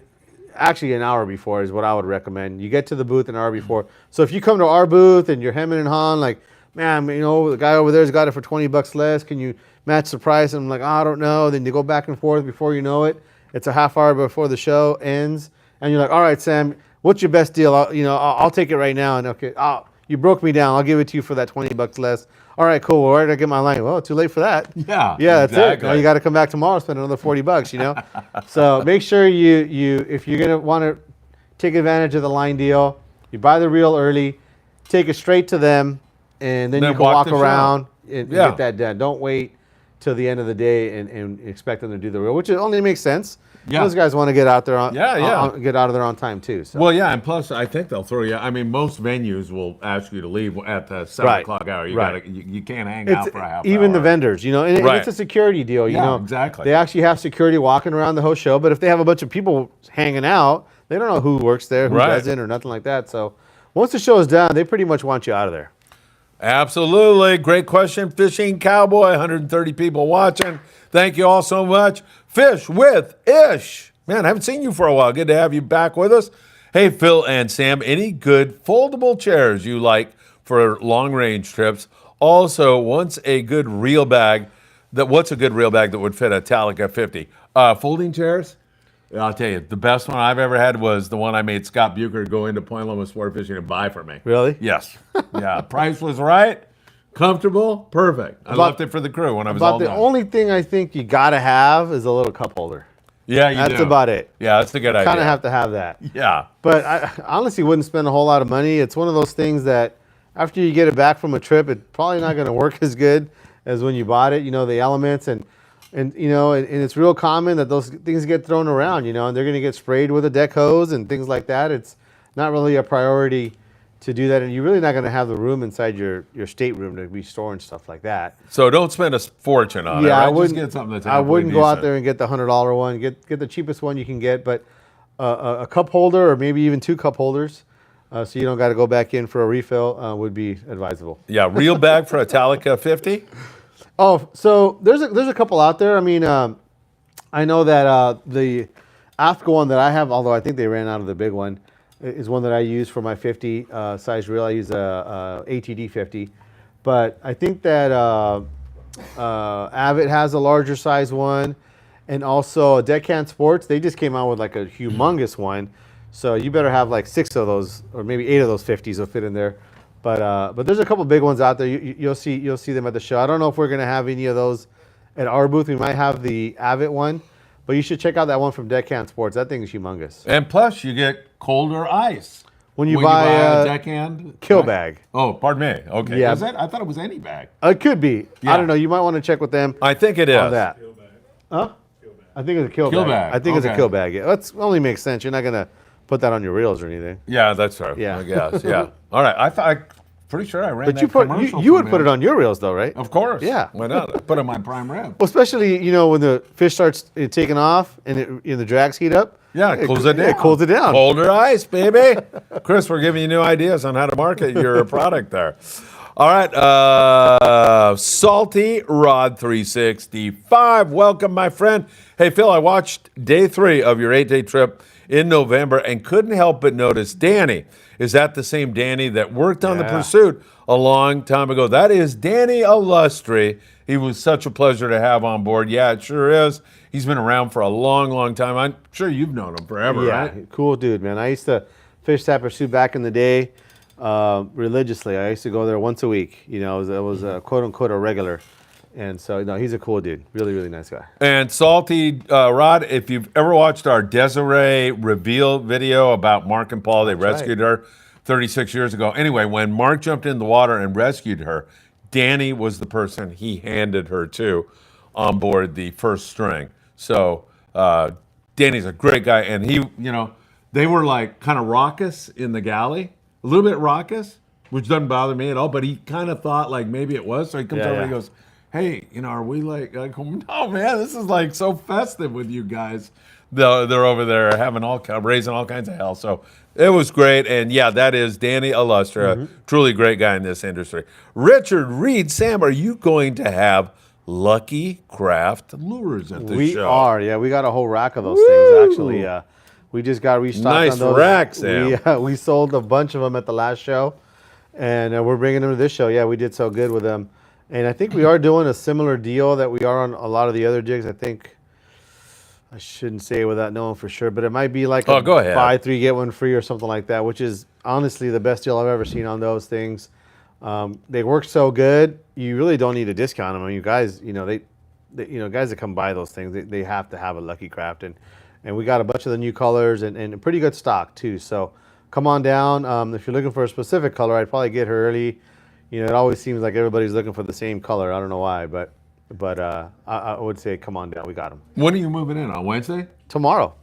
actually an hour before is what I would recommend. You get to the booth an hour before. So if you come to our booth and you're hemming and hawing like, man, the guy over there's got it for $20 less. Can you match the price? And I'm like, I don't know. Then you go back and forth before you know it. It's a half hour before the show ends, and you're like, all right, Sam, what's your best deal? I'll take it right now. And okay, you broke me down. I'll give it to you for that $20 less. All right, cool. Well, where did I get my line? Well, too late for that. Yeah, that's exactly. it. Now you got to come back tomorrow, spend another $40. So make sure you if you're gonna want to take advantage of the line deal, you buy the reel early, take it straight to them, and then you can walk around and get that done. Don't wait till the end of the day and expect them to do the reel, which only makes sense. Yeah. Those guys want to get out there get out of there on time too. So. Well, yeah, and plus I think they'll throw you. I mean, most venues will ask you to leave at the 7 o'clock hour. You can't hang out for a half hour. Even the vendors, and it's a security deal. Exactly. They actually have security walking around the whole show, but if they have a bunch of people hanging out, they don't know who works there, who doesn't, or nothing like that. So once the show is done, they pretty much want you out of there. Absolutely. Great question. Fishing Cowboy, 130 people watching. Thank you all so much. Fish with Ish. Man, I haven't seen you for a while. Good to have you back with us. Hey, Phil and Sam, any good foldable chairs you like for long-range trips? Also, what's a good reel bag that would fit a Talica 50? Folding chairs? I'll tell you, the best one I've ever had was the one I made Scott Bucher go into Point Loma Sportfishing and buy for me. Really? Yes. Yeah. Price was right. Comfortable. Perfect. I left it for the crew when I was all done. The only thing I think you got to have is a little cup holder. Yeah, That's about it. Yeah, that's a good idea. Kind of have to have that. Yeah. But I honestly wouldn't spend a whole lot of money. It's one of those things that after you get it back from a trip, it's probably not going to work as good as when you bought it. The elements and it's real common that those things get thrown around, and they're going to get sprayed with a deck hose and things like that. It's not really a priority to do that, and you're really not going to have the room inside your stateroom to be storing stuff like that. So don't spend a fortune on it. Right? I wouldn't just get something that's I wouldn't go decent. out there and get the $100 one. Get the cheapest one you can get, but a cup holder or maybe even 2 cup holders, so you don't got to go back in for a refill, would be advisable. Yeah, reel bag for a Talica 50. Oh, so there's a couple out there. I mean, I know that the Athco one that I have, although I think they ran out of the big one, is one that I use for my 50 size reel. I use a ATD 50, but I think that Avid has a larger size one, and also Deckhand Sports. They just came out with like a humongous one, so you better have like 6 of those, or maybe 8 of those 50s will fit in there. But there's a couple big ones out there. You'll see them at the show. I don't know if we're gonna have any of those at our booth. We might have the Avid one, but you should check out that one from Deckhand Sports. That thing is humongous. And plus, you get colder ice When you buy a Deckhand kill right? bag. Oh, pardon me. Okay. Yeah. Is that? I thought it was any bag. It could be. Yeah. I don't know. You might want to check with them I think it is. on that. Huh? I think it's a kill bag. I think it's a Okay. kill bag. Yeah, that only makes sense. You're not gonna put that on your reels or anything. Yeah, that's right. Yeah. I guess. Yeah. All right. I'm pretty sure I ran But that you put commercial you would from put him. it on your reels though, right? Of course. Yeah. Why not? Put it on my prime rib. Well, especially when the fish starts taking off and the drags heat up. Yeah, it cools it down. It cools it down. Colder ice, baby. Chris, we're giving you new ideas on how to market your product there. All right, Salty Rod 365. Welcome, my friend. Hey, Phil, I watched day 3 of your 8-day trip in November and couldn't help but notice Danny. Is that the same Danny that worked on the Yeah. Pursuit a long time ago? That is Danny Illustri. He was such a pleasure to have on board. Yeah, it sure is. He's been around for a long, long time. I'm sure you've known him forever, Yeah, right? cool dude, man. I used to fish that Pursuit back in the day religiously. I used to go there once a week. It was quote unquote a regular. And so, no, he's a cool dude. Really, really nice guy. And Salty Rod, if you've ever watched our Desiree reveal video about Mark and Paul, they rescued her 36 years ago. Anyway, when Mark jumped in the water and rescued her, Danny was the person he handed her to on board the first string. So Danny's a great guy. And he, they were like kind of raucous in the galley, a little bit raucous, which doesn't bother me at all. But he kind of thought like maybe it was. So he comes over and he goes, hey, are we like, no, man, this is like so festive with you guys. They're over there raising all kinds of hell. So it was great. And yeah, that is Danny Illustra, truly great guy in this industry. Richard Reed, Sam, are you going to have Lucky Craft lures at the show? We are, yeah. We got a whole rack of those things, actually. We just got restocked Nice on those. rack, Sam. We sold a bunch of them at the last show, and we're bringing them to this show. Yeah, we did so good with them. And I think we are doing a similar deal that we are on a lot of the other jigs. I think I shouldn't say it without knowing for sure, but it might be like go ahead. buy 3 get 1 free or something like that, which is honestly the best deal I've ever seen on those things. They work so good, you really don't need to discount them. I mean, you guys, guys that come buy those things, they have to have a Lucky Craft, and we got a bunch of the new colors and pretty good stock too. So come on down. If you're looking for a specific color, I'd probably get her early. It always seems like everybody's looking for the same color. I don't know why, but I would say come on down. We got them. When are you moving in? On Wednesday? Tomorrow.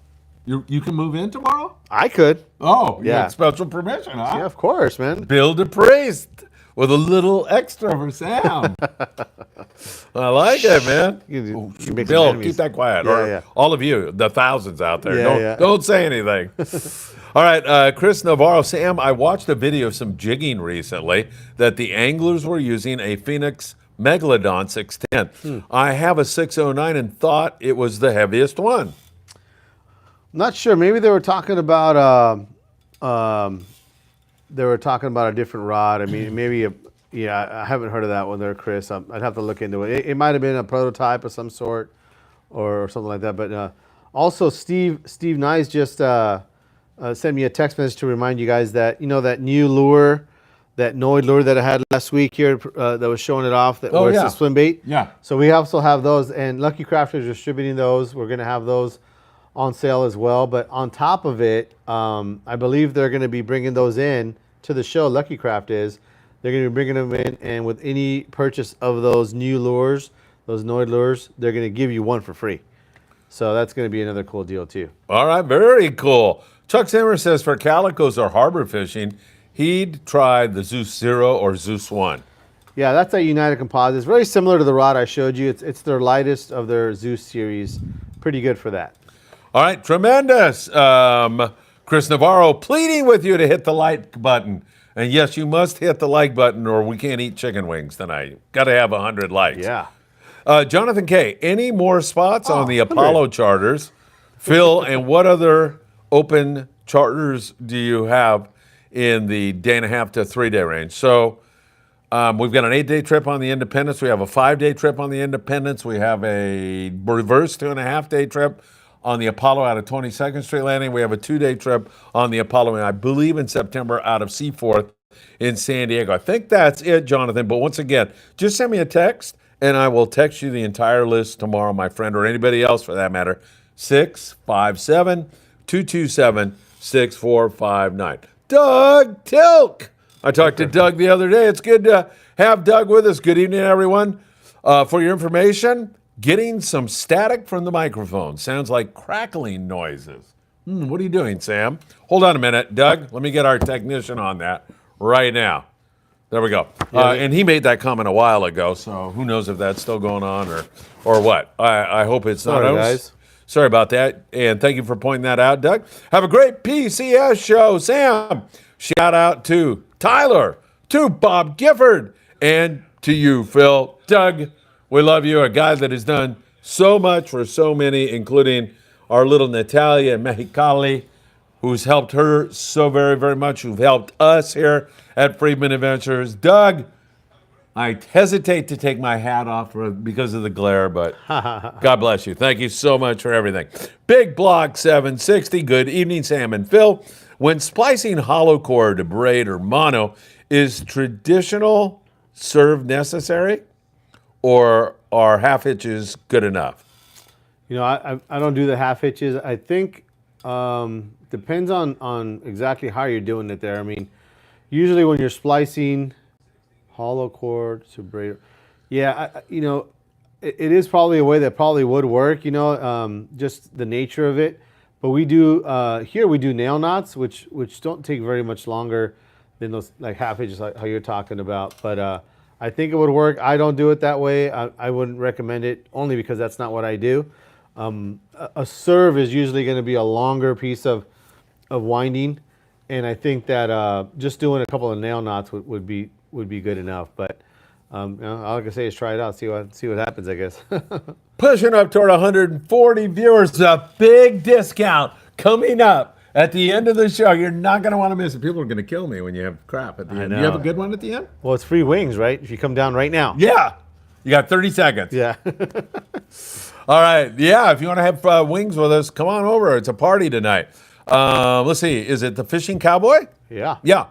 You can move in tomorrow? I could. Oh, you Yeah. got special permission, huh? Yeah, of course, man. Build a priest with a little extra for Sam. I like it, man. You make some Bill, enemies. keep that quiet. Yeah, or yeah. all of you, the thousands out there, Yeah, don't say anything. All right, Chris Navarro. Sam, I watched a video of some jigging recently that the anglers were using a Phoenix Megalodon 610. I have a 609 and thought it was the heaviest one. Not sure. Maybe they were talking about a different rod. I mean, maybe I haven't heard of that one there, Chris. I'd have to look into it. It might have been a prototype of some sort or something like that. But also, Steve Nyes just sent me a text message to remind you guys that that new lure, that Noid lure that I had last week here that was showing it off. Where it's a swim bait. Yeah. So we also have those, and Lucky Craft is distributing those. We're going to have those on sale as well. But on top of it, I believe they're going to be bringing those in to the show. Lucky Craft is. They're going to be bringing them in, and with any purchase of those new lures, those Noid lures, they're going to give you one for free. So that's going to be another cool deal too. All right, very cool. Chuck Zimmer says for calicos or harbor fishing, he'd try the Zeus Zero or Zeus One. Yeah, that's that United composite. It's very similar to the rod I showed you. It's their lightest of their Zeus series. Pretty good for that. All right, tremendous. Chris Navarro pleading with you to hit the like button. And yes, you must hit the like button or we can't eat chicken wings tonight. Got to have 100 likes. Yeah. Jonathan K., any more spots on the 100. Apollo charters? Phil, and what other open charters do you have in the 1.5 to 3 day range? So we've got an 8-day trip on the Independence. We have a 5-day trip on the Independence. We have a reverse 2.5-day trip on the Apollo out of 22nd Street Landing. We have a 2-day trip on the Apollo, and I believe in September out of Seaforth. in San Diego. I think that's it, Jonathan. But once again, just send me a text, and I will text you the entire list tomorrow, my friend, or anybody else for that matter. 657-227-6459. Doug Tqckle. I talked to Doug the other day. It's good to have Doug with us. Good evening, everyone. For your information, getting some static from the microphone. Sounds like crackling noises. What are you doing, Sam? Hold on a minute, Doug. Let me get our technician on that right now. There we go. And he made that comment a while ago, so who knows if that's still going on or what. I hope it's not. Sorry, guys. Sorry about that, and thank you for pointing that out, Doug. Have a great PCS show, Sam. Shout out to Tyler, to Bob Gifford, and to you, Phil. Doug, we love you, a guy that has done so much for so many, including our little Natalia and Makyra, who's helped her so very, very much, who've helped us here at Friedman Adventures. Doug, I hesitate to take my hat off because of the glare, but God bless you. Thank you so much for everything. Big Block 760, good evening, Sam and Phil. When splicing hollow core to braid or mono, is traditional serve necessary, or are half hitches good enough? You know, I don't do the half hitches. I think depends on exactly how you're doing it there. I mean, usually when you're splicing hollow cord to braid, you know, it is probably a way that probably would work, you know, just the nature of it. But we do, here we do nail knots, which don't take very much longer than those like half hitches like how you're talking about. But I think it would work. I don't do it that way. I wouldn't recommend it only because that's not what I do. A serve is usually going to be a longer piece of winding. And I think that just doing a couple of nail knots would be good enough. But you know, all I can say is try it out, see what happens, I guess. Pushing up toward 140 viewers, a big discount coming up at the end of the show. You're not going to want to miss it. People are going to kill me when you have crap at the end. Do you have a good one at the end? Well, it's free wings, right? If you come down right now. Yeah. You got 30 seconds. Yeah. All right. Yeah, if you want to have wings with us, come on over. It's a party tonight. Let's see. Is it the Fishing Cowboy? Yeah. Yeah.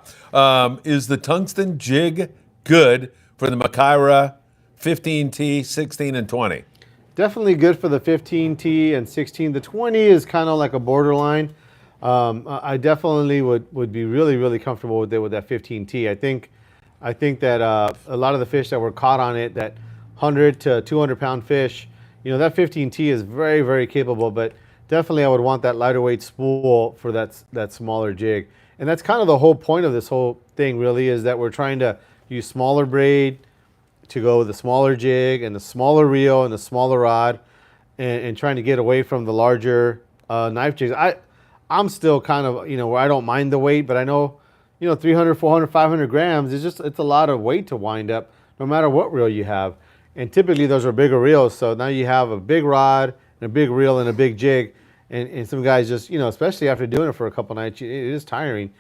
Is the tungsten jig good for the Makyra 15T, 16, and 20? Definitely good for the 15T and 16. The 20 is kind of like a borderline. I definitely would be really, really comfortable with that 15T. I think that a lot of the fish that were caught on it, that 100 to 200 pound fish, you know, that 15T is very, very capable, but definitely I would want that lighter weight spool for that smaller jig. And that's kind of the whole point of this whole thing really, is that we're trying to use smaller braid to go with the smaller jig and the smaller reel and the smaller rod, and trying to get away from the larger knife jigs. I'm still kind of, you know, where I don't mind the weight, but I know, you know, 300, 400, 500 grams is it's a lot of weight to wind up no matter what reel you have. And typically those are bigger reels. So now you have a big rod and a big reel and a big jig. And some guys just, you know, especially after doing it for a couple nights, it is tiring.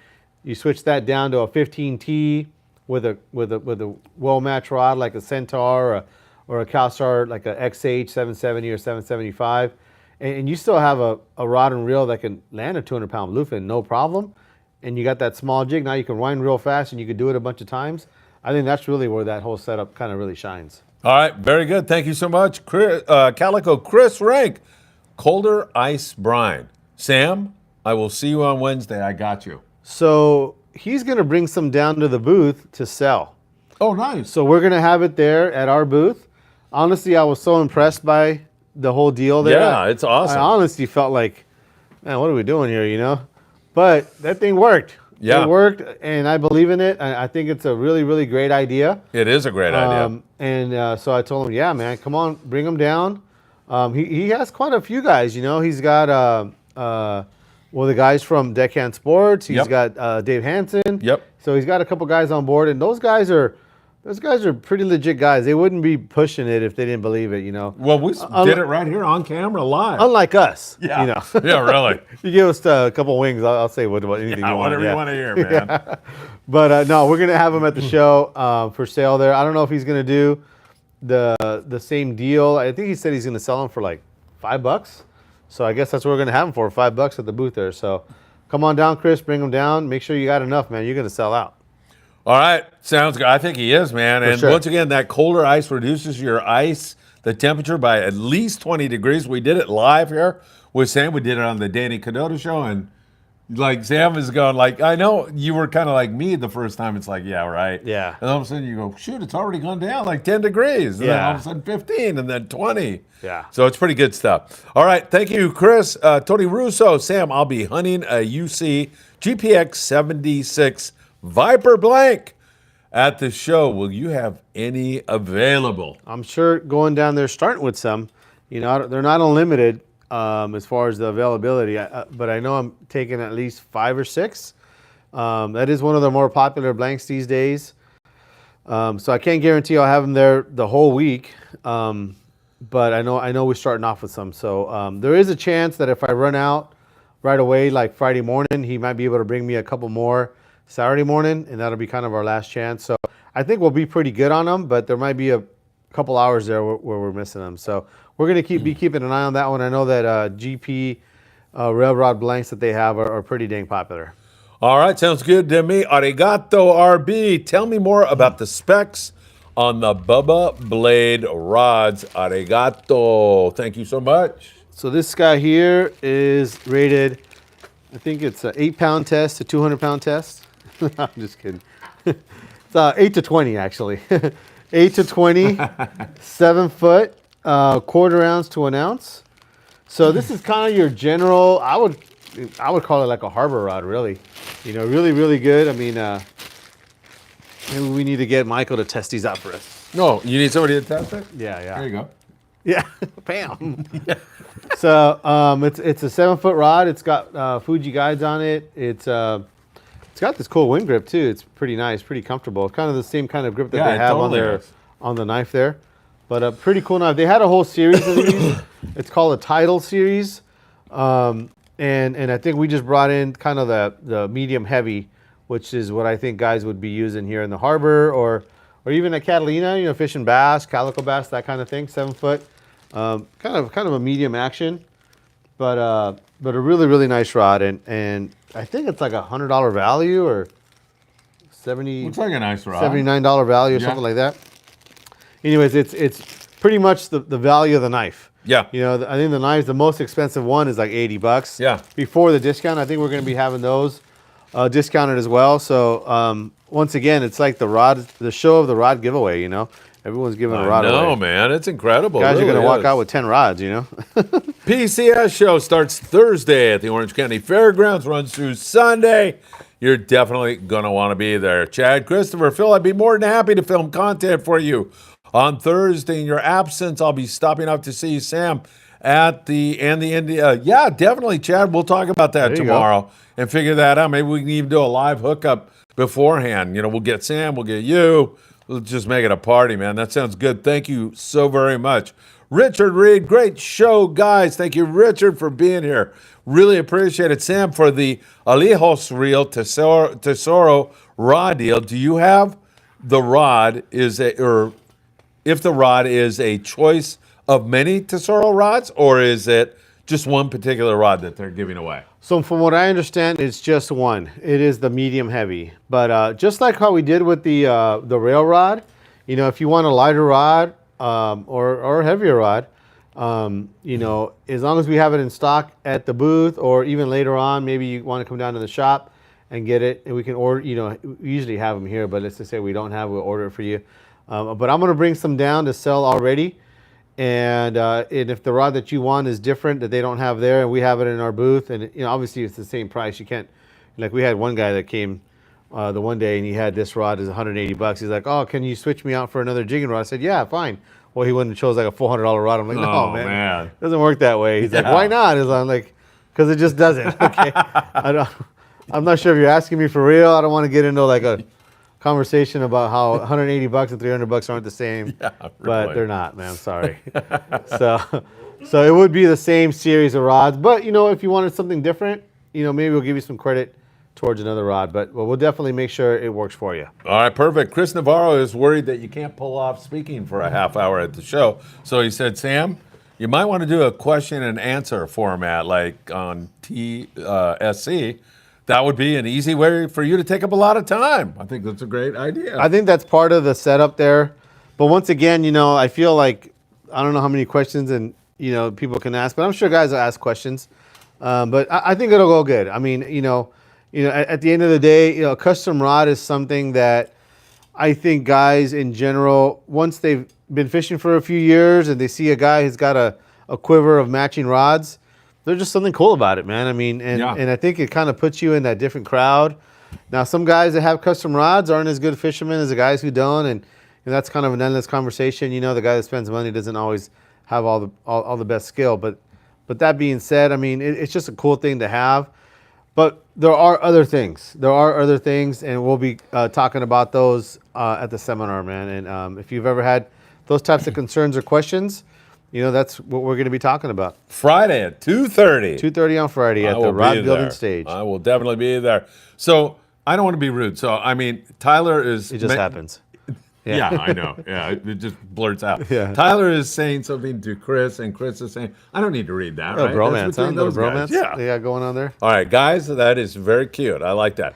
You switch that down to a 15T with a well-matched rod like a Centaur or a CalStar like a XH 770 or 775. And you still have a rod and reel that can land a 200-pound bluefin, no problem. And you got that small jig. Now you can wind real fast and you can do it a bunch of times. I think that's really where that whole setup kind of really shines. All right, very good. Thank you so much, Calico Chris Rank, Colder Ice Brine. Sam, I will see you on Wednesday. I got you. So he's going to bring some down to the booth to sell. Oh, nice. So we're going to have it there at our booth. Honestly, I was so impressed by the whole deal there. Yeah, it's awesome. I honestly felt like, man, what are we doing here, you know? But that thing worked. Yeah. It worked, and I believe in it. I think it's a really, really great idea. It is a great idea. And so I told him, yeah, man, come on, bring him down. He has quite a few guys, you know. He's got, the guys from Deckhand Sports. He's got Dave Hansen. Yep. So he's got a couple guys on board, and those guys are pretty legit guys. They wouldn't be pushing it if they didn't believe it, you know. Well, we did it right here on camera live. Unlike us, yeah. you know. Yeah, really. You give us a couple wings, I'll say anything you want. Whatever you want to hear, man. Yeah. But no, we're gonna have him at the show for sale there. I don't know if he's gonna do the same deal. I think he said he's gonna sell them for like $5. So I guess that's what we're gonna have them for, $5 at the booth there. So come on down, Chris. Bring them down. Make sure you got enough, man. You're gonna sell out. All right, sounds good. I think he is, man. And sure. once again, that colder ice reduces the temperature by at least 20 degrees. We did it live here with Sam. We did it on the Danny Kadota Show, and like Sam is going like, I know you were kind of like me the first time. It's like, yeah, right. Yeah. And all of a sudden you go, shoot, it's already gone down like 10 degrees. And then Yeah. all of a sudden 15 and then 20. Yeah. So it's pretty good stuff. All right. Thank you, Chris. Tony Russo. Sam, I'll be hunting a UC GPX 76 Viper blank at the show. Will you have any available? I'm sure going down there, starting with some, they're not unlimited as far as the availability, but I know I'm taking at least 5 or 6. That is one of the more popular blanks these days. So I can't guarantee I'll have them there the whole week, but I know we're starting off with some. So there is a chance that if I run out right away, like Friday morning, he might be able to bring me a couple more Saturday morning, and that'll be kind of our last chance. So I think we'll be pretty good on them, but there might be a couple hours there where we're missing them. So we're going to be keeping an eye on that one. I know that GP railrod blanks that they have are pretty dang popular. All right, sounds good to me. Arigato, RB. Tell me more about the specs on the Bubba Blade rods. Arigato. Thank you so much. So this guy here is rated, I think it's an 8-pound test, a 200-pound test. I'm just kidding. It's 8 to 20, actually. 8 to 20, 7 foot, quarter ounce to an ounce. So this is kind of your general, I would call it like a harbor rod, really. Really, really good. I mean, maybe we need to get Michael to test these out for us. No, you need somebody to test it? Yeah. There you go. Yeah, bam. So it's a 7-foot rod. It's got Fuji guides on it. It's got this cool wind grip too. It's pretty nice, pretty comfortable. It's kind of the same kind of grip that they have on the knife there. But a pretty cool knife. They had a whole series of these. It's called a Tidal series, and I think we just brought in kind of the medium heavy, which is what I think guys would be using here in the harbor or even at Catalina, fishing bass, calico bass, that kind of thing. 7 foot, kind of a medium action, but a really, really nice rod, and I think it's like $100 value or Looks like a nice rod. $79 value or something like that. Anyways, it's pretty much the value of the knife. Yeah. I think the most expensive one is like $80. Yeah. Before the discount, I think we're going to be having those discounted as well. So once again, it's like the show of the rod giveaway. Everyone's giving a rod away. No, man, it's incredible. Guys are going to walk out with 10 rods. PCS Show starts Thursday at the Orange County Fairgrounds, runs through Sunday. You're definitely going to want to be there. Chad, Christopher, Phil, I'd be more than happy to film content for you. On Thursday, in your absence, I'll be stopping up to see Sam at the India. Yeah, definitely, Chad. We'll talk about that tomorrow and figure that out. Maybe we can even do a live hookup beforehand. We'll get Sam, we'll get you. We'll just make it a party, man. That sounds good. Thank you so very much. Richard Reed, great show, guys. Thank you, Richard, for being here. Really appreciate it. Sam, for the Alijos Reel Tesoro rod deal, do you have the rod if the rod is a choice of many Tesoro rods, or is it just one particular rod that they're giving away? So from what I understand, it's just one. It is the medium heavy. But just like how we did with the rail rod, if you want a lighter rod or a heavier rod, as long as we have it in stock at the booth, or even later on, maybe you want to come down to the shop and get it, and we can order. We usually have them here, but let's just say we don't have, we'll order it for you. But I'm going to bring some down to sell already. And if the rod that you want is different that they don't have there, and we have it in our booth, and obviously it's the same price. You can't, like we had one guy that came the one day and he had this rod is $180. He's like, oh, can you switch me out for another jigging rod? I said, yeah, fine. Well, he wouldn't have chose like a $400 rod. I'm like, no, man. It doesn't work that way. He's like, why not? I'm like, because it just doesn't. Okay, I'm not sure if you're asking me for real. I don't want to get into like a conversation about how $180 and $300 aren't the same, but they're not, man. Sorry. So it would be the same series of rods, but if you wanted something different, maybe we'll give you some credit towards another rod, but we'll definitely make sure it works for you. All right, perfect. Chris Navarro is worried that you can't pull off speaking for a half hour at the show, so he said, Sam, you might want to do a question and answer format like on TSC. that would be an easy way for you to take up a lot of time. I think that's a great idea. I think that's part of the setup there. But once again, I feel like I don't know how many questions and people can ask, but I'm sure guys will ask questions. But I think it'll go good. I mean, at the end of the day, a custom rod is something that I think guys in general, once they've been fishing for a few years and they see a guy who's got a quiver of matching rods, there's just something cool about it, man. I mean, and I think it kind of puts you in that different crowd. Now, some guys that have custom rods aren't as good fishermen as the guys who don't, and that's kind of an endless conversation. The guy that spends money doesn't always have all the best skill. But that being said, I mean, it's just a cool thing to have. But there are other things. And we'll be talking about those at the seminar, man. And if you've ever had those types of concerns or questions, that's what we're going to be talking about. Friday at 2:30. 2:30 on Friday at the rod building stage. I will definitely be there. So I don't want to be rude. So, I mean, Tyler is... It just happens. Yeah, I know. Yeah, it just blurts out. Yeah. Tyler is saying something to Chris, and Chris is saying, I don't need to read that, right? Bromance, huh? Little bromance Yeah. they got going on there. All right, guys, that is very cute. I like that.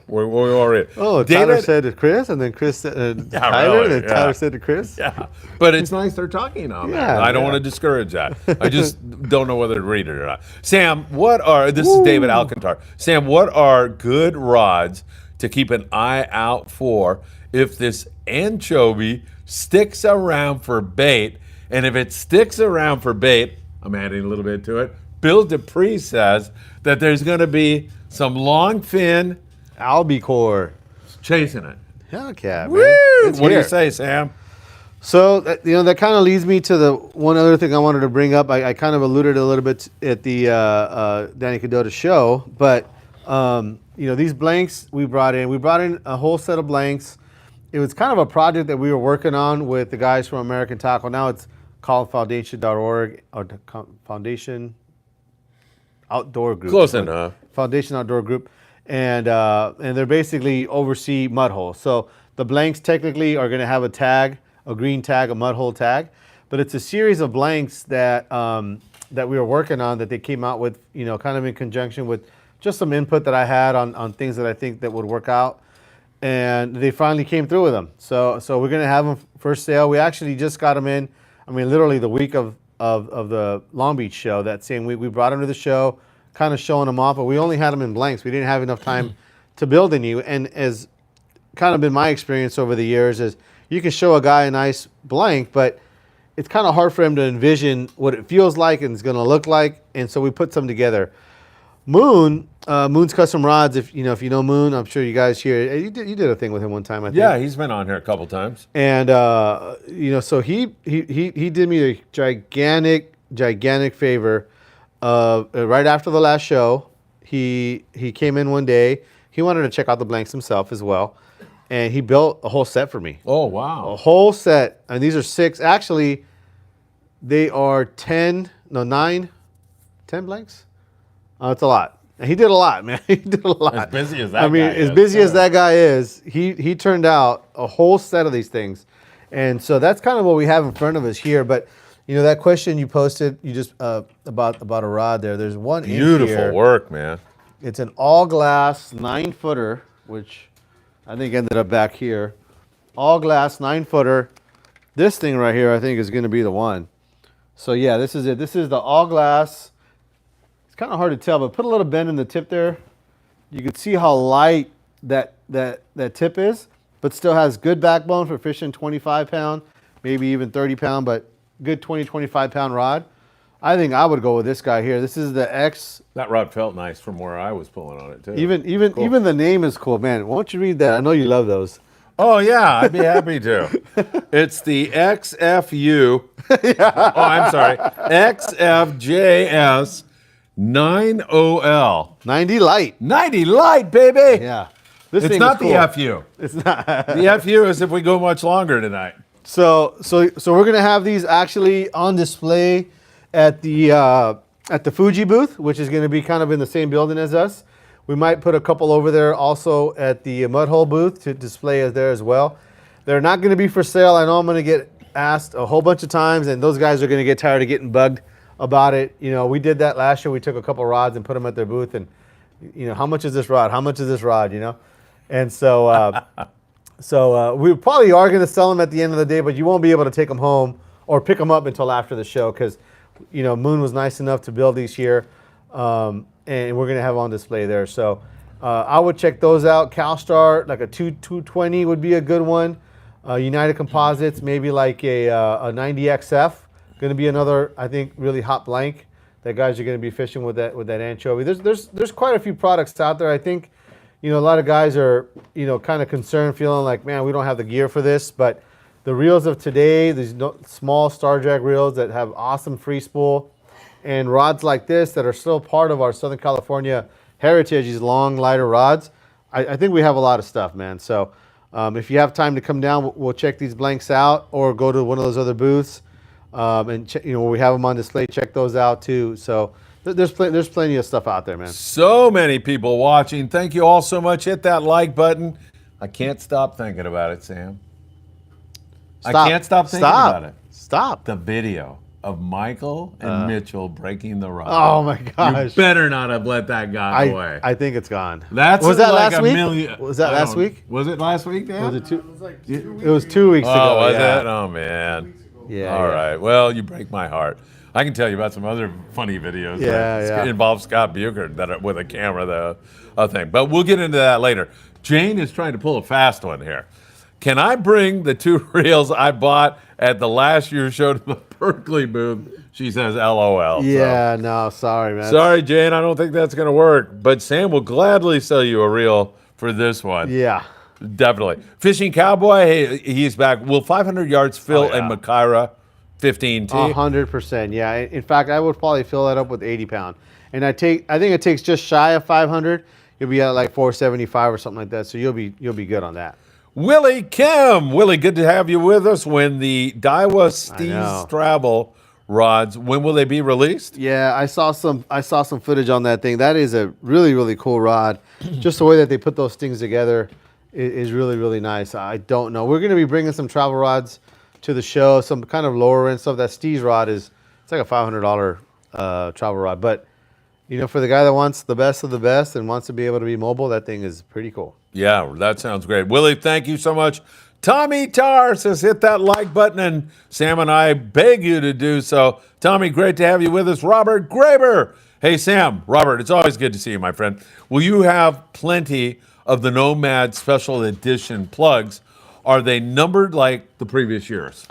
We're already. Oh, David, Tyler said to Chris, and then Chris said to Tyler, and then Tyler said to Chris. Yeah, but it's nice they're talking on that. I don't want to discourage that. I just don't know whether to read it or not. Sam, this is David Alcantar. Sam, what are good rods to keep an eye out for if this anchovy sticks around for bait? And if it sticks around for bait, I'm adding a little bit to it. Bill Dupree says that there's going to be some long fin albacore chasing it. Heck yeah, man. Woo! What do you say, Sam? So that kind of leads me to the one other thing I wanted to bring up. I kind of alluded a little bit at the Danny Kadota Show, but these blanks we brought in a whole set of blanks. It was kind of a project that we were working on with the guys from American Tackle. Now it's called foundation.org or Foundation Outdoor Group. Close enough. Foundation Outdoor Group. And they're basically oversee mud holes. So the blanks technically are going to have a tag, a green tag, a mud hole tag. But it's a series of blanks that we were working on that they came out with, kind of in conjunction with just some input that I had on things that I think that would work out. And they finally came through with them. So we're going to have them for sale. We actually just got them in, literally the week of the Long Beach show. That same week we brought them to the show, kind of showing them off, but we only had them in blanks. We didn't have enough time to build any. And as kind of been my experience over the years is you can show a guy a nice blank, but it's kind of hard for him to envision what it feels like and it's going to look like. And so we put some together. Moon's Custom Rods. If you know Moon, I'm sure you guys here. You did a thing with him one time, I think. Yeah, he's been on here a couple times. And so he did me a gigantic favor. Right after the last show, he came in one day. He wanted to check out the blanks himself as well, and he built a whole set for me. Oh wow! A whole set, and these are 6. Actually, they are 10 blanks. It's a lot. And he did a lot, man. He did a lot. As busy as that guy as busy as that guy is, he turned out a whole set of these things. And so that's kind of what we have in front of us here. But, that question you posted, about a rod there, there's one beautiful in here. Work, man. It's an all-glass 9-footer, which I think ended up back here. All-glass 9-footer. This thing right here, I think, is going to be the one. So, yeah, this is it. This is the all-glass. It's kind of hard to tell, but put a little bend in the tip there. You can see how light that tip is, but still has good backbone for fishing 25-pound, maybe even 30-pound, but good 20, 25-pound rod. I think I would go with this guy here. This is the X. That rod felt nice from where I was pulling on it too. Even the name is cool, man. Why don't you read that? I know you love those. Oh yeah, I'd be happy to. It's the XFU. Yeah. Oh, I'm sorry. XFJS 90L. 90 light. 90 light, baby. Yeah. It's not the cool. FU. It's not. The FU is if we go much longer tonight. So we're gonna have these actually on display at the Fuji booth, which is gonna be kind of in the same building as us. We might put a couple over there also at the Mud Hole booth to display as there as well. They're not gonna be for sale. I know I'm gonna get asked a whole bunch of times, and those guys are gonna get tired of getting bugged about it. We did that last year. We took a couple rods and put them at their booth, and you know, how much is this rod? How much is this rod? You know, and so we probably are going to sell them at the end of the day, but you won't be able to take them home or pick them up until after the show because, you know, Moon was nice enough to build these here, and we're going to have on display there. So I would check those out. CalStar, like a 220 would be a good one. United Composites, maybe like a 90XF, going to be another, I think, really hot blank that guys are going to be fishing with that anchovy. There's quite a few products out there. I think, you know, a lot of guys are, you know, kind of concerned, feeling like, man, we don't have the gear for this. But the reels of today, these small star drag reels that have awesome free spool, and rods like this that are still part of our Southern California heritage, these long, lighter rods, I think we have a lot of stuff, man. So if you have time to come down, we'll check these blanks out, or go to one of those other booths. And you know, we have them on display. Check those out too. So there's plenty of stuff out there, man. So many people watching. Thank you all so much. Hit that like button. I can't stop thinking about it, Sam. I can't stop thinking about it. Stop. The video of Michael and Mitchell breaking the rod. Oh my gosh! You better not have let that guy away. I think it's gone. Was that like last week? Million, was that last week? Was it last week, Dan? Was it two? It was like 2 weeks. It was 2 weeks ago. Oh, was yeah. it? Oh man. Yeah. All right. Well, you break my heart. I can tell you about some other funny videos that involve Scott Bucher that are with a camera, the thing. But we'll get into that later. Jane is trying to pull a fast one here. Can I bring the 2 reels I bought at the last year's show to the Berkeley booth? She says, LOL. Yeah, no, sorry, man. Sorry, Jane. I don't think that's going to work. But Sam will gladly sell you a reel for this one. Yeah. Definitely. Fishing Cowboy, hey, he's back. Will 500 yards fill and Makyra 15T? 100%. Yeah. In fact, I would probably fill that up with 80 pound. And I think it takes just shy of 500. You'll be at like 475 or something like that. So you'll be good on that. Willie Kim. Willie, good to have you with us. When the Daiwa Steez Travel rods, when will they be released? Yeah, I saw some footage on that thing. That is a really, really cool rod. Just the way that they put those things together is really, really nice. I don't know. We're going to be bringing some travel rods to the show, some kind of lower end stuff. That Steez rod it's like a $500 travel rod. But, you know, for the guy that wants the best of the best and wants to be able to be mobile, that thing is pretty cool. Yeah, that sounds great. Willie, thank you so much. Tommy Tar says hit that like button, and Sam and I beg you to do so. Tommy, great to have you with us. Robert Graber. Hey, Sam, Robert, it's always good to see you, my friend. Will you have plenty of the Nomad Special Edition plugs? Are they numbered like the previous years?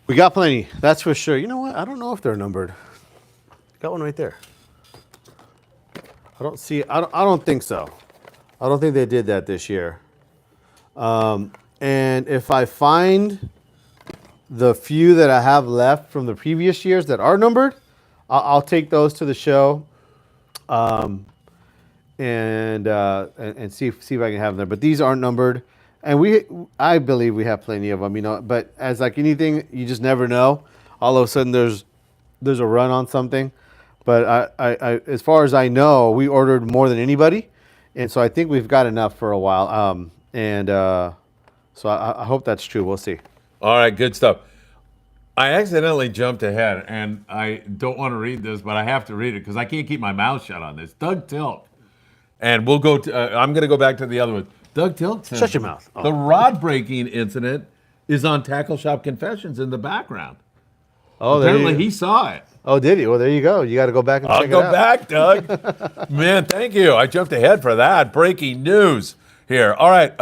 We got plenty, that's for sure. You know what? I don't know if they're numbered. Got one right there. I don't see. I don't think so. I don't think they did that this year. And if I find the few that I have left from the previous years that are numbered, I'll take those to the show, and see if I can have them there. But these aren't numbered, and I believe we have plenty of them. You know, but as like anything, you just never know. All of a sudden, there's a run on something. But I as far as I know, we ordered more than anybody, and so I think we've got enough for a while. So I hope that's true. We'll see. All right, good stuff. I accidentally jumped ahead, and I don't want to read this, but I have to read it because I can't keep my mouth shut on this. Doug Tilk. And we'll go to, I'm going to go back to the other one. Doug Tilk says, shut your mouth. Oh. The rod breaking incident is on Tackle Shop Confessions in the background. Oh, apparently he saw it. Oh, did he? Well, there you go. You got to go back and check it out. I'll go back, Doug. Man, thank you. I jumped ahead for that. Breaking news here. All right.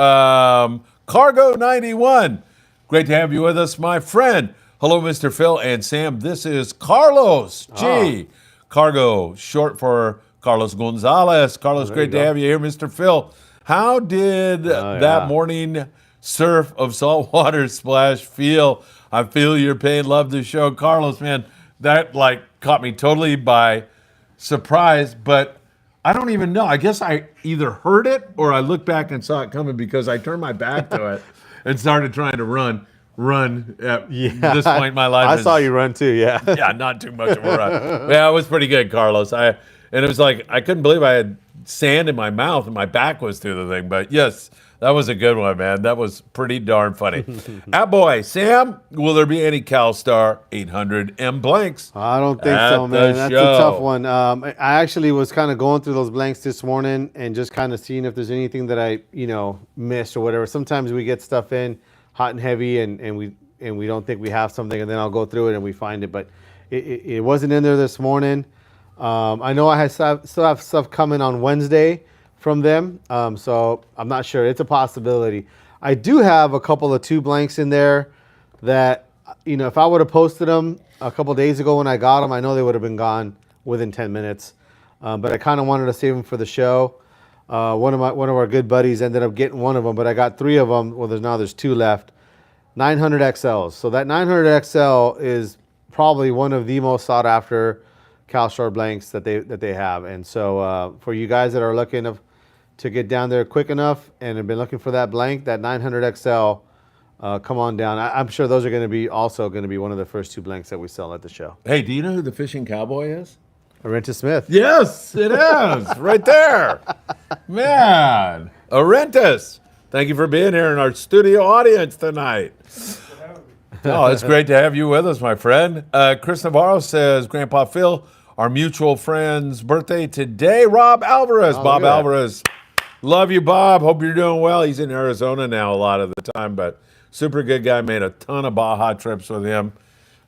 Cargo 91. Great to have you with us, my friend. Hello, Mr. Phil and Sam. This is Carlos G. Cargo, short for Carlos Gonzalez. Carlos, great to have you here, Mr. Phil. How did that morning surf of saltwater splash feel? I feel your pain. Love the show. Carlos, man, that caught me totally by surprise, but I don't even know. I guess I either heard it or I looked back and saw it coming because I turned my back to it and started trying to run. At this point in my life. I saw you run too, yeah. Yeah, not too much of a run. Yeah, it was pretty good, Carlos. And it was like, I couldn't believe I had sand in my mouth and my back was to the thing. But yes, That was a good one, man. That was pretty darn funny. Boy, Sam, will there be any CalStar 800 M blanks? I don't think at so, man. the That's show? a tough one. I actually was kind of going through those blanks this morning and just kind of seeing if there's anything that I, missed or whatever. Sometimes we get stuff in hot and heavy, and we don't think we have something, and then I'll go through it and we find it, but it wasn't in there this morning. I know I still have stuff coming on Wednesday from them, so I'm not sure. It's a possibility. I do have a couple of 2 blanks in there that, if I would have posted them a couple days ago when I got them, I know they would have been gone within 10 minutes. But I kind of wanted to save them for the show. One of our good buddies ended up getting one of them, but I got 3 of them. Well, there's 2 left. 900 XLs. So that 900 XL is probably one of the most sought after CalStar blanks that they have. And so for you guys that are looking to get down there quick enough and have been looking for that blank, that 900 XL, come on down. I'm sure those are going to be one of the first 2 blanks that we sell at the show. Hey, do you know who the fishing cowboy is? Arentis Smith. Yes, it is. Right there. Man, Arentis. Thank you for being here in our studio audience tonight. Oh, it's great to have you with us, my friend. Chris Navarro says, Grandpa Phil, our mutual friend's birthday today. Rob Alvarez. Bob Alvarez. Love you, Bob. Hope you're doing well. He's in Arizona now a lot of the time, but super good guy. Made a ton of Baja trips with him,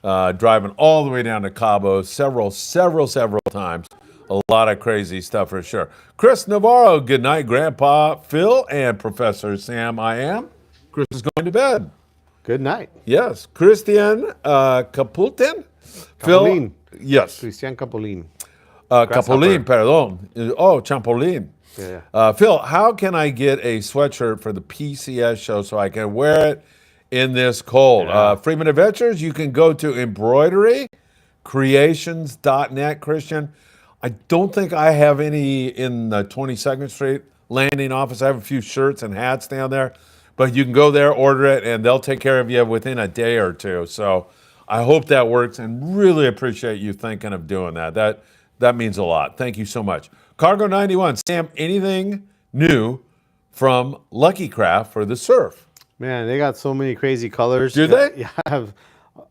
driving all the way down to Cabo several times. A lot of crazy stuff for sure. Chris Navarro, good night, Grandpa Phil and Professor Sam. I am. Chris is going to bed. Good night. Yes. Christian Capultin? Capulin. Yes. Christian Capulin. Capulin, perdón. Oh, Champolin. Yeah. Phil, how can I get a sweatshirt for the PCS show so I can wear it in this cold? Yeah. Freedman Adventures, you can go to embroiderycreations.net, Christian. I don't think I have any in the 22nd Street landing office. I have a few shirts and hats down there, but you can go there, order it, and they'll take care of you within a day or 2. So I hope that works and really appreciate you thinking of doing that. That means a lot. Thank you so much. Cargo 91, Sam, anything new from Lucky Craft for the surf? Man, they got so many crazy colors. Do they? Yeah, I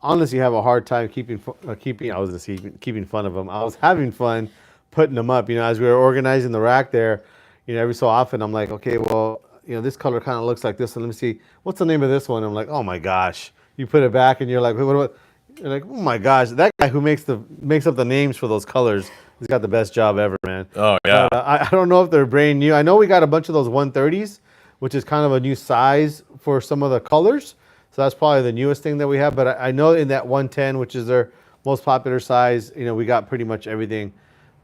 honestly have a hard time keeping fun of them. I was having fun putting them up. As we were organizing the rack there, every so often I'm like, okay, well, this color kind of looks like this one. Let me see, what's the name of this one? I'm like, oh my gosh. You put it back and you're like, what? You're like, oh my gosh, that guy who makes up the names for those colors, he's got the best job ever, man. Oh yeah. I don't know if they're brand new. I know we got a bunch of those 130s, which is kind of a new size for some of the colors. So that's probably the newest thing that we have. But I know in that 110, which is their most popular size, we got pretty much everything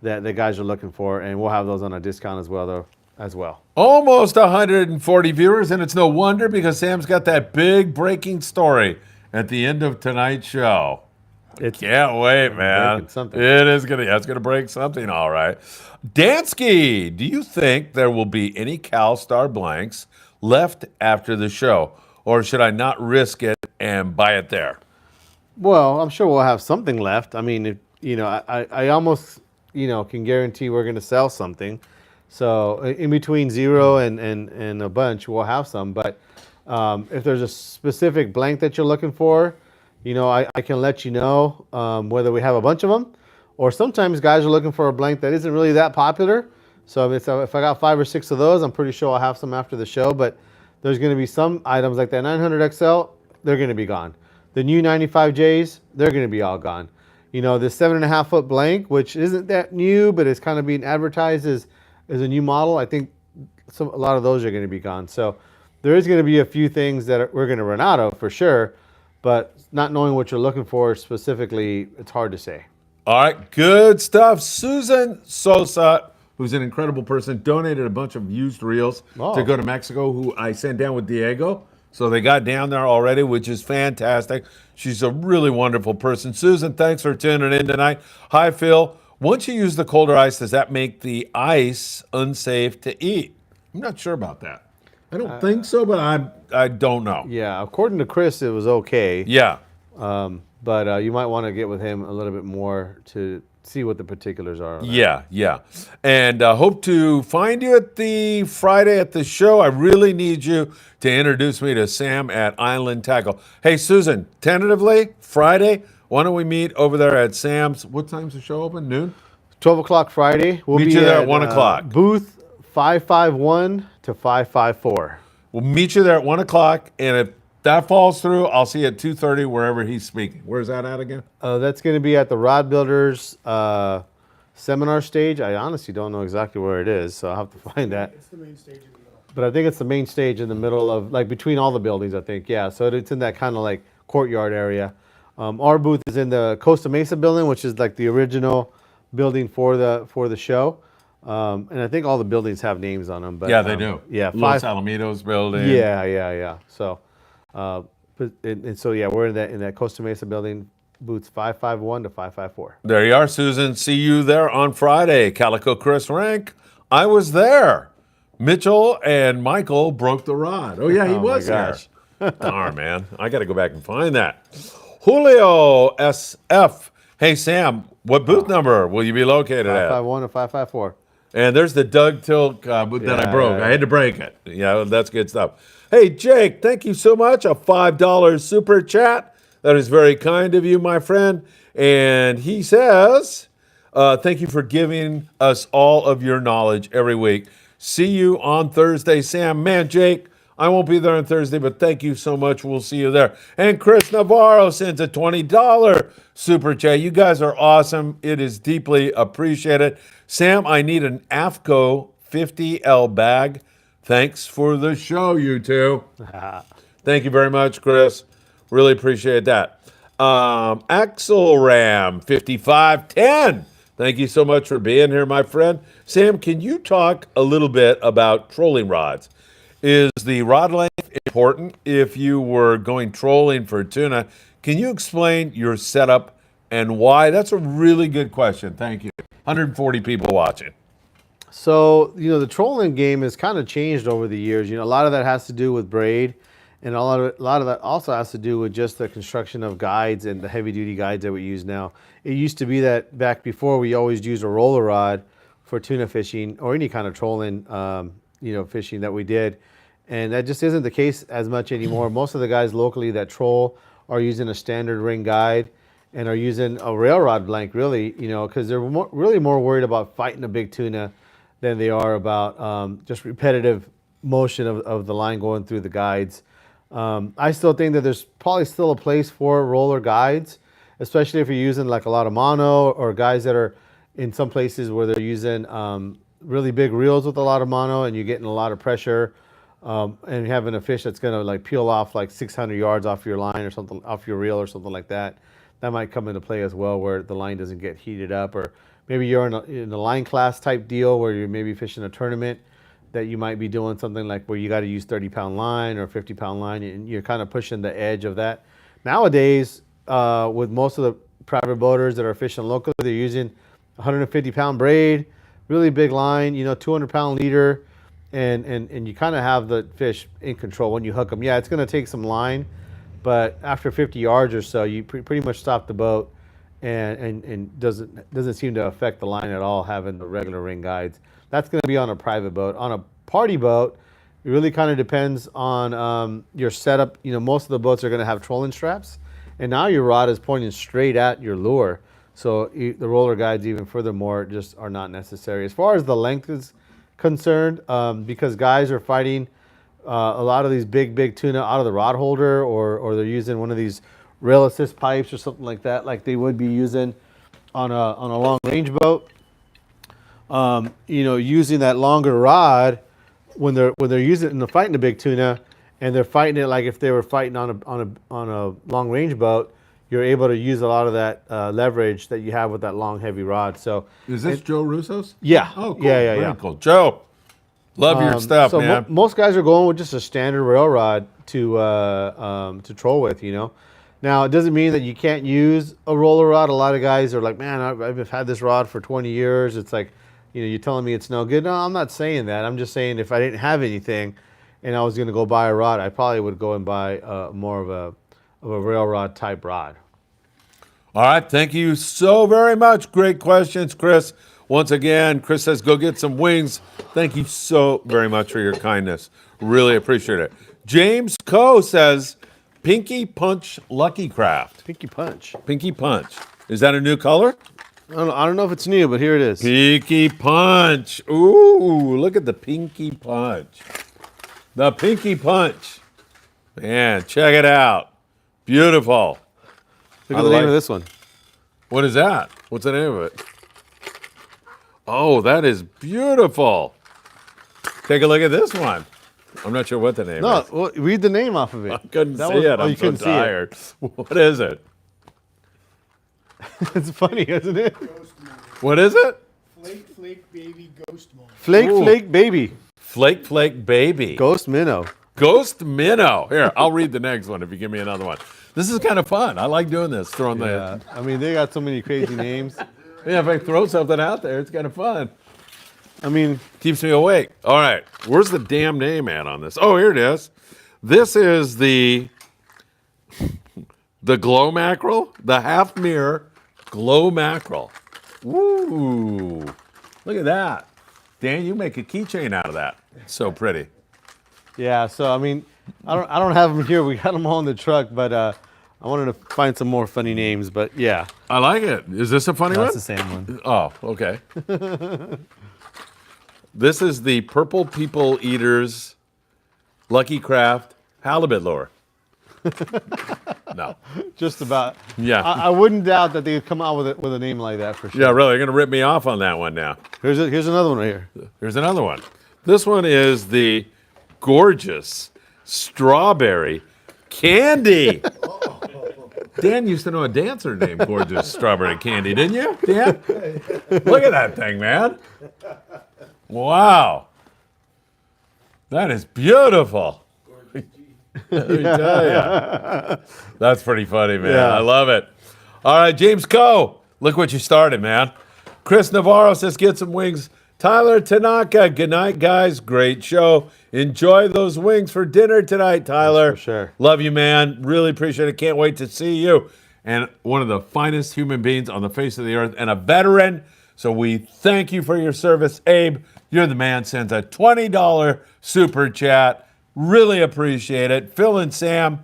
that the guys are looking for, and we'll have those on a discount as well. Almost 140 viewers, and it's no wonder because Sam's got that big breaking story at the end of tonight's show. Can't wait, man. It's gonna break something, all right. Dansky, do you think there will be any CalStar blanks left after the show, or should I not risk it and buy it there? Well, I'm sure we'll have something left. I mean, I almost can guarantee we're gonna sell something. So in between 0 and a bunch, we'll have some. But if there's a specific blank that you're looking for, I can let you know whether we have a bunch of them, or sometimes guys are looking for a blank that isn't really that popular. So if I got 5 or 6 of those, I'm pretty sure I'll have some after the show. But there's going to be some items like that 900 XL, they're going to be gone. The new 95Js, they're going to be all gone. The 7.5 foot blank, which isn't that new, but it's kind of being advertised as a new model. I think a lot of those are going to be gone. So there is going to be a few things that we're going to run out of for sure, but not knowing what you're looking for specifically, it's hard to say. All right, good stuff. Susan Sosa, who's an incredible person, donated a bunch of used reels to go to Mexico, who I sent down with Diego. So they got down there already, which is fantastic. She's a really wonderful person. Susan, thanks for tuning in tonight. Hi, Phil. Once you use the colder ice, does that make the ice unsafe to eat? I'm not sure about that. I don't think so, but I don't know. Yeah, according to Chris, it was okay. Yeah. But you might want to get with him a little bit more to see what the particulars are. Yeah. And hope to find you at the Friday at the show. I really need you to introduce me to Sam at Island Tackle. Hey, Susan, tentatively, Friday, why don't we meet over there at Sam's? What time's the show open? Noon? 12 o'clock Friday. We'll meet be you there at 1 o'clock. Booth 551 to 554. We'll meet you there at 1 o'clock, and if that falls through, I'll see you at 2:30 wherever he's speaking. Where's that at again? That's going to be at the Rod Builders seminar stage. I honestly don't know exactly where it is, so I'll have to find that. It's the main stage in the middle. But I think it's the main stage in the middle of, like, between all the buildings, I think. Yeah, so it's in that kind of, like, courtyard area. Our booth is in the Costa Mesa building, which is, like, the original building for the show. And I think all the buildings have names on them. But, Yeah, they do. Yeah. Los Alamitos building. Yeah. So, so yeah, we're in that Costa Mesa building, booths 551 to 554. There you are, Susan. See you there on Friday. Calico Chris Rank. I was there. Mitchell and Michael broke the rod. Oh, yeah, he was there. Darn, man. I got to go back and find that. Julio SF. Hey, Sam, what booth number will you be located at? 551 to 554. And there's the Doug Tilk booth that I broke. I had to break it. Yeah, that's good stuff. Hey, Jake, thank you so much. A $5 super chat. That is very kind of you, my friend. And he says, thank you for giving us all of your knowledge every week. See you on Thursday, Sam. Man, Jake, I won't be there on Thursday, but thank you so much. We'll see you there. And Chris Navarro sends a $20 super chat. You guys are awesome. It is deeply appreciated. Sam, I need an AFCO 50L bag. Thanks for the show, you two. Thank you very much, Chris. Really appreciate that. Axel Ram 5510. Thank you so much for being here, my friend. Sam, can you talk a little bit about trolling rods? Is the rod length important if you were going trolling for tuna? Can you explain your setup and why? That's a really good question. Thank you. 140 people watching. So, the trolling game has kind of changed over the years. A lot of that has to do with braid, and a lot of that also has to do with just the construction of guides and the heavy-duty guides that we use now. It used to be that back before we always used a roller rod for tuna fishing or any kind of trolling, fishing that we did, and that just isn't the case as much anymore. Most of the guys locally that troll are using a standard ring guide and are using a rail rod blank, really, because they're really more worried about fighting a big tuna than they are about just repetitive motion of the line going through the guides. I still think that there's probably still a place for roller guides, especially if you're using like a lot of mono, or guys that are in some places where they're using really big reels with a lot of mono and you're getting a lot of pressure and having a fish that's going to like peel off like 600 yards off your line or something, off your reel or something like that. That might come into play as well, where the line doesn't get heated up, or maybe you're in a line class type deal where you're maybe fishing a tournament that you might be doing something like where you got to use 30-pound line or 50-pound line, and you're kind of pushing the edge of that. Nowadays, with most of the private boaters that are fishing locally, they're using 150-pound braid, really big line, 200-pound leader, and you kind of have the fish in control when you hook them. Yeah, it's going to take some line, but after 50 yards or so, you pretty much stop the boat, and doesn't seem to affect the line at all having the regular ring guides. That's going to be on a private boat. On a party boat, it really kind of depends on your setup. Most of the boats are going to have trolling straps, and now your rod is pointing straight at your lure. So the roller guides, even furthermore, just are not necessary. As far as the length is concerned, because guys are fighting a lot of these big tuna out of the rod holder, or they're using one of these rail assist pipes or something like that, like they would be using on a long range boat. Using that longer rod when they're using it and they're fighting a big tuna, and they're fighting it like if they were fighting on a long range boat, you're able to use a lot of that leverage that you have with that long heavy rod. So is this Joe Russo's? Yeah. Oh, cool. Yeah. Very cool. Joe, love your stuff, so man. Most guys are going with just a standard rail rod to troll with. Now, it doesn't mean that you can't use a roller rod. A lot of guys are like, man, I've had this rod for 20 years. It's like, you're telling me it's no good. No, I'm not saying that. I'm just saying if I didn't have anything and I was going to go buy a rod, I probably would go and buy more of a rail rod type rod. All right, thank you so very much. Great questions, Chris. Once again, Chris says, go get some wings. Thank you so very much for your kindness. Really appreciate it. James Coe says, Pinky Punch Lucky Craft. Pinky Punch. Pinky Punch. Is that a new color? I don't know if it's new, but here it is. Pinky Punch. Ooh, look at the Pinky Punch. The Pinky Punch. Man, check it out. Beautiful. Look at the name of this one. What is that? What's the name of it? Oh, that is beautiful. Take a look at this one. I'm not sure what the name is. No, well, read the name off of it. I couldn't see it. I'm so tired. What is it? It's funny, isn't it? What is it? Flake Flake Baby Ghost Minnow. Flake Flake Baby. Flake Flake Baby. Ghost Minnow. Ghost Minnow. Here, I'll read the next one if you give me another one. This is kind of fun. I like doing this, throwing the... I mean, they got so many crazy names. Yeah, if I throw something out there, it's kind of fun. I mean... Keeps me awake. All right. Where's the damn name at on this? Oh, here it is. This is the glow mackerel, the half mirror glow mackerel. Woo! Look at that. Dan, you make a keychain out of that. It's so pretty. Yeah, so I mean, I don't have them here. We got them all in the truck, but I wanted to find some more funny names. But yeah, I like it. Is this a funny one? that's the same one. Oh, okay. This is the Purple People Eaters Lucky Craft halibut lure. No. Just about. Yeah. I wouldn't doubt that they'd come out with a name like that for sure. Yeah, really. You're going to rip me off on that one now. Here's another one right here. Here's another one. This one is the gorgeous strawberry candy. Dan used to know a dancer named Gorgeous Strawberry Candy, didn't you, Dan? Look at that thing, man. Wow. That is beautiful. Let me tell you. That's pretty funny, man. Yeah. I love it. All right, James Coe. Look what you started, man. Chris Navarro says, get some wings. Tyler Tanaka, good night, guys. Great show. Enjoy those wings for dinner tonight, Tyler. Yes, for sure. Love you, man. Really appreciate it. Can't wait to see you. And one of the finest human beings on the face of the earth and a veteran. So we thank you for your service. Abe, you're the man. Sends a $20 super chat. Really appreciate it. Phil and Sam,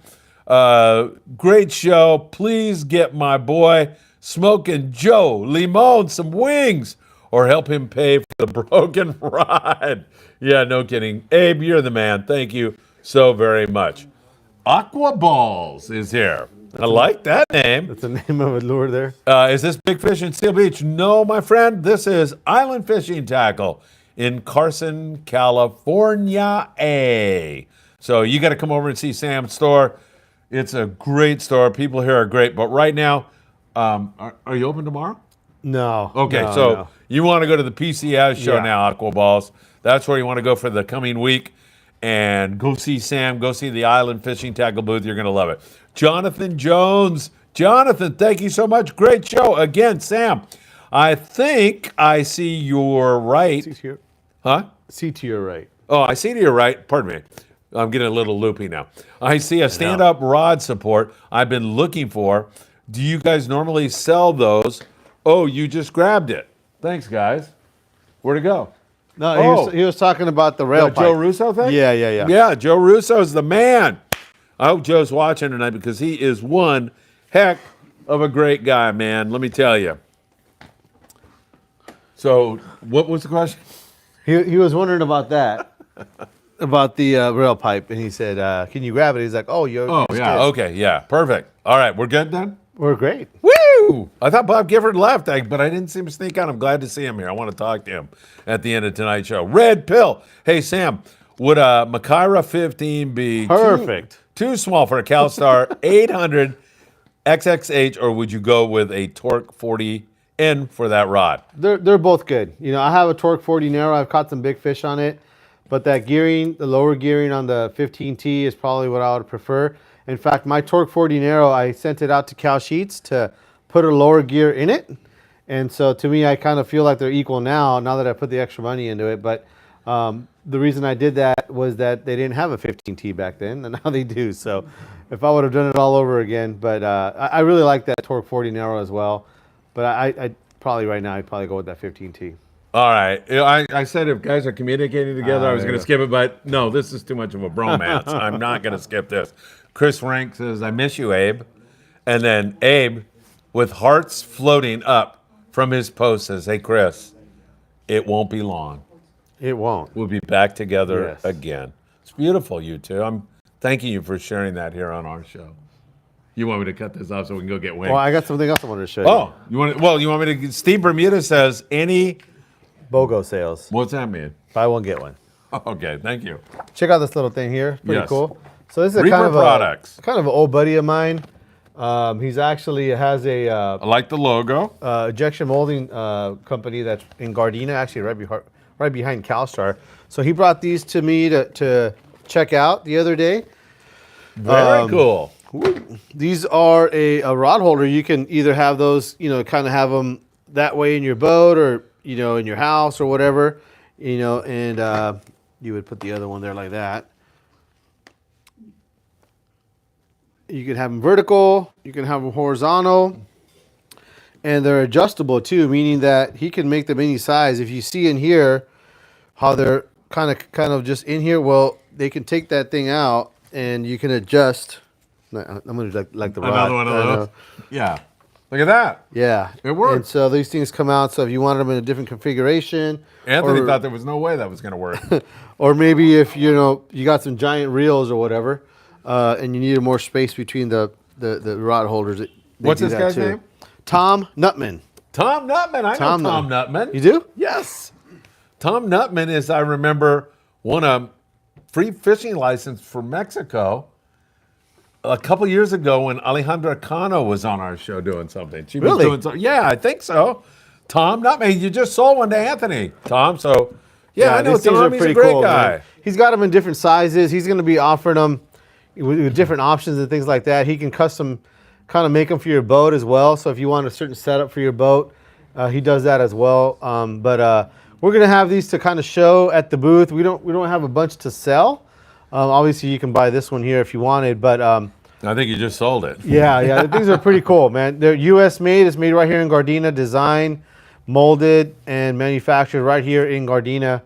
great show. Please get my boy Smoking Joe Limon some wings or help him pay for the broken rod. Yeah, no kidding. Abe, you're the man. Thank you so very much. Aqua Balls is here. I like that name. That's the name of a lure there. Is this Big Fish in Seal Beach? No, my friend. This is Island Fishing Tqckle in Carson, California. So you got to come over and see Sam's store. It's a great store. People here are great. But right now, are you open tomorrow? No. Okay, no, so no. you want to go to the PCS show Yeah. now, Aqua Balls. That's where you want to go for the coming week. And go see Sam. Go see the Island Fishing Tqckle booth. You're going to love it. Jonathan Jones. Jonathan, thank you so much. Great show. Again, Sam, I think I see your right. See to your, Huh? see to your right. Oh, I see to your right. Pardon me. I'm getting a little loopy now. I see a stand-up rod support I've been looking for. Do you guys normally sell those? Oh, you just grabbed it. Thanks, guys. Where'd it go? No, he was talking about the rail The pipe. Joe Russo thing? Yeah. Yeah, Joe Russo's the man. I hope Joe's watching tonight because he is one heck of a great guy, man. Let me tell you. So, what was the question? He was wondering about that, about the rail pipe, and he said, "Can you grab it?" He's like, "Oh, you're." Oh, yeah. Okay, yeah. Perfect. All right, we're good then? We're great. Woo! I thought Bob Gifford left, but I didn't see him sneak out. I'm glad to see him here. I want to talk to him at the end of tonight's show. Red Pill. Hey, Sam, would a Makyra 15 be Perfect. Too small for a CalStar 800 XXH, or would you go with a Torque 40N for that rod? They're both good. You know, I have a Torque 40 Narrow. I've caught some big fish on it, but that gearing, the lower gearing on the 15T is probably what I would prefer. In fact, my Torque 40 Narrow, I sent it out to Cal Sheets to put a lower gear in it. And so to me, I kind of feel like they're equal now that I put the extra money into it. But the reason I did that was that they didn't have a 15T back then, and now they do. So if I would have done it all over again, but I really like that Torque 40 Narrow as well. But I probably right now I'd probably go with that 15T. All right. I said if guys are communicating together, I was going to skip it, but no, this is too much of a bromance. I'm not going to skip this. Chris Rank says, I miss you, Abe. And then Abe, with hearts floating up from his post, says, hey, Chris, it won't be long. It won't. We'll be back together Yes. again. It's beautiful, you two. I'm thanking you for sharing that here on our show. You want me to cut this off so we can go get wings? Well, I got something else I wanted to show you. Oh, you want me to? Steve Bermuda says any. BOGO sales. What's that mean? Buy one, get one. Okay, thank you. Check out this little thing here. Pretty Yes. cool. So this is Reaper kind of products. kind of an old buddy of mine. He's actually has a I like the logo. injection molding company that's in Gardena, actually right behind CalStar. So he brought these to me to check out the other day. Very cool. These are a rod holder. You can either have those, kind of have them that way in your boat or, in your house or whatever, and you would put the other one there like that. You can have them vertical, you can have them horizontal, and they're adjustable too, meaning that he can make them any size. If you see in here how they're kind of just in here, well, they can take that thing out and you can adjust. I'm going to like the rod. Another one of those. Yeah. Look at that. Yeah. It works. And so these things come out, so if you wanted them in a different configuration. Anthony thought there was no way that was going to work. Or maybe if, you got some giant reels or whatever, and you needed more space between the rod holders. What's this guy's name? Tom Nutman. Tom Nutman. I know Tom Nutman. You do? Yes. Tom Nutman is, I remember, won a free fishing license for Mexico a couple years ago when Alejandra Cano was on our show doing something. She was Really? doing something. Yeah, I think so. Tom Nutman. You just sold one to Anthony, Tom. So, yeah I know these things Tom. are He's a pretty great cool, guy. man. He's got them in different sizes. He's going to be offering them with different options and things like that. He can custom kind of make them for your boat as well. So if you want a certain setup for your boat, he does that as well. But we're going to have these to kind of show at the booth. We don't have a bunch to sell. Obviously, you can buy this one here if you wanted, but I think you just sold it. yeah, the things are pretty cool, man. They're U.S. made. It's made right here in Gardena, designed, molded, and manufactured right here in Gardena.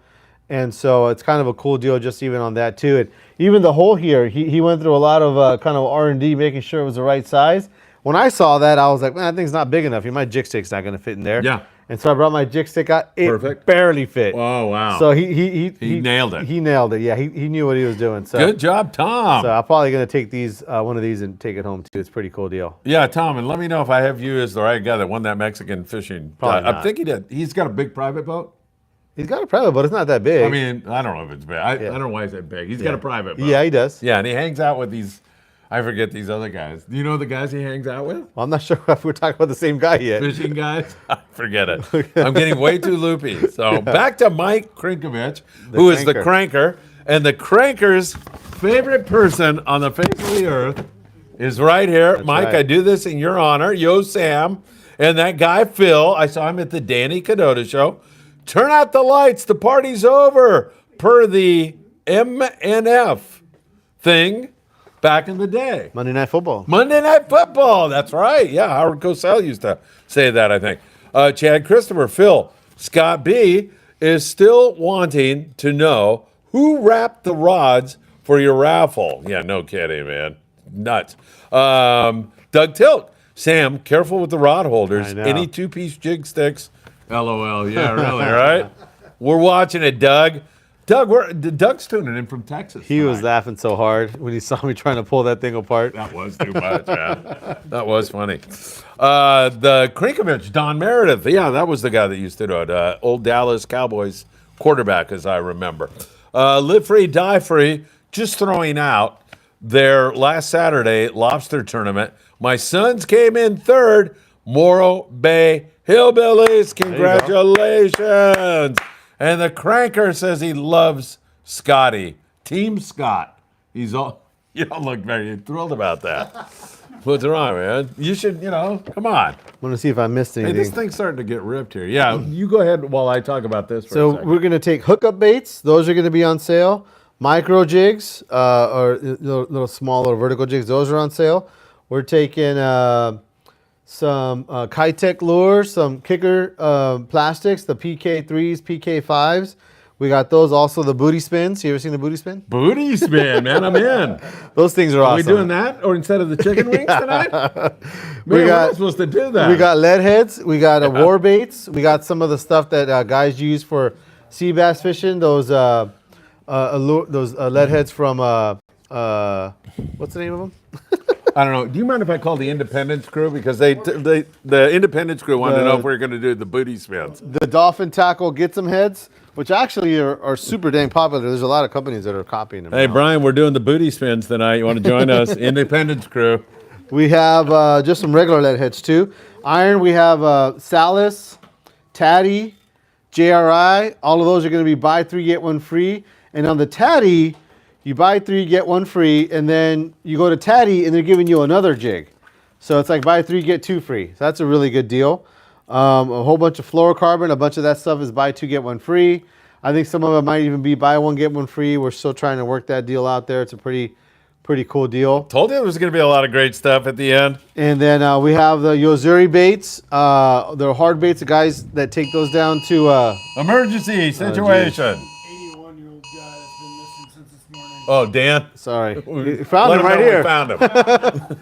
And so it's kind of a cool deal just even on that too. And even the hole here, he went through a lot of kind of R&D making sure it was the right size. When I saw that, I was like, man, that thing's not big enough. My jig stick's not going to fit in there. Yeah. And so I brought my jig stick out. It Perfect. barely fit. Oh, wow. So he nailed it. He nailed it. Yeah, he knew what he was doing. So Good job, Tom. So I'm probably going to take these one of these and take it home too. It's a pretty cool deal. Yeah, Tom, and let me know if I have you as the right guy that won that Mexican fishing. Probably I not. think he did. He's got a big private boat. He's got a private boat. It's not that big. I mean, I don't know if it's big. I don't know why he said big. He's got a private boat. Yeah, he does. Yeah, and he hangs out with these, I forget these other guys. Do you know the guys he hangs out with? Well, I'm not sure if we're talking about the same guy yet. Fishing guys? I forget it. I'm getting way too loopy. So back to Mike Krinkovich, who is the cranker. And the cranker's favorite person on the face of the earth is right here. Mike, right. I do this in your honor. Yo, Sam. And that guy, Phil, I saw him at the Danny Kadota Show. Turn out the lights. The party's over. Per the MNF thing back in the day. Monday Night Football. Monday Night Football. That's right. Yeah, Howard Cosell used to say that, I think. Chad Christopher, Phil, Scott B. is still wanting to know who wrapped the rods for your raffle. Yeah, no kidding, man. Nuts. Doug Tilt. Sam, careful with the rod holders. I know. Any two-piece jig sticks. LOL. Yeah, really, right? We're watching it, Doug. Doug's tuning in from Texas. He was tonight. laughing so hard when he saw me trying to pull that thing apart. That was too much, man. That was funny. The Krinkovich, Don Meredith. Yeah, that was the guy that used to do it. Old Dallas Cowboys quarterback, as I remember. Live Free, Die Free, just throwing out their last Saturday lobster tournament. My sons came in third. Morro Bay Hillbillies, congratulations. And the cranker says he loves Scotty. Team Scott. He's all You don't look very thrilled about that. What's wrong, man? You should, come on. I want to see if I missed Hey, anything. this thing's starting to get ripped here. Yeah, you go ahead while I talk about this for a So second. we're going to take hookup baits. Those are going to be on sale. Micro jigs, or little small little vertical jigs. Those are on sale. We're taking some Kitech lures, some kicker plastics, the PK3s, PK5s. We got those. Also the booty spins. You ever seen a booty spin? Booty spin, man, I'm in. Those things are Are awesome. we doing that, or instead of the chicken wings tonight? Man, We we're got- not supposed to do that. We got lead heads. We got war baits. We got some of the stuff that guys use for sea bass fishing. Those lead heads from what's the name of them? I don't know. Do you mind if I call the Independence Crew? Because the Independence Crew wanted to know if we were going to do the booty spins. The dolphin tackle get some heads, which actually are super dang popular. There's a lot of companies that are copying them. Hey, now. Brian, we're doing the booty spins tonight. You want to join us? Independence Crew. We have just some regular lead heads too. Iron, we have Salis, Tatty, JRI. All of those are going to be buy 3, get 1 free. And on the Tatty, you buy 3, get 1 free, and then you go to Tatty and they're giving you another jig. So it's like buy 3, get 2 free. So that's a really good deal. A whole bunch of fluorocarbon, a bunch of that stuff is buy 2, get 1 free. I think some of it might even be buy 1, get 1 free. We're still trying to work that deal out there. It's a pretty cool deal. Told you there was going to be a lot of great stuff at the end. And then we have the Yozuri baits. They're hard baits. The guys that take those down to Emergency situation. 81-year-old guy that's been missing since this morning. Oh, Dan. sorry, you found Let him him right know here. we found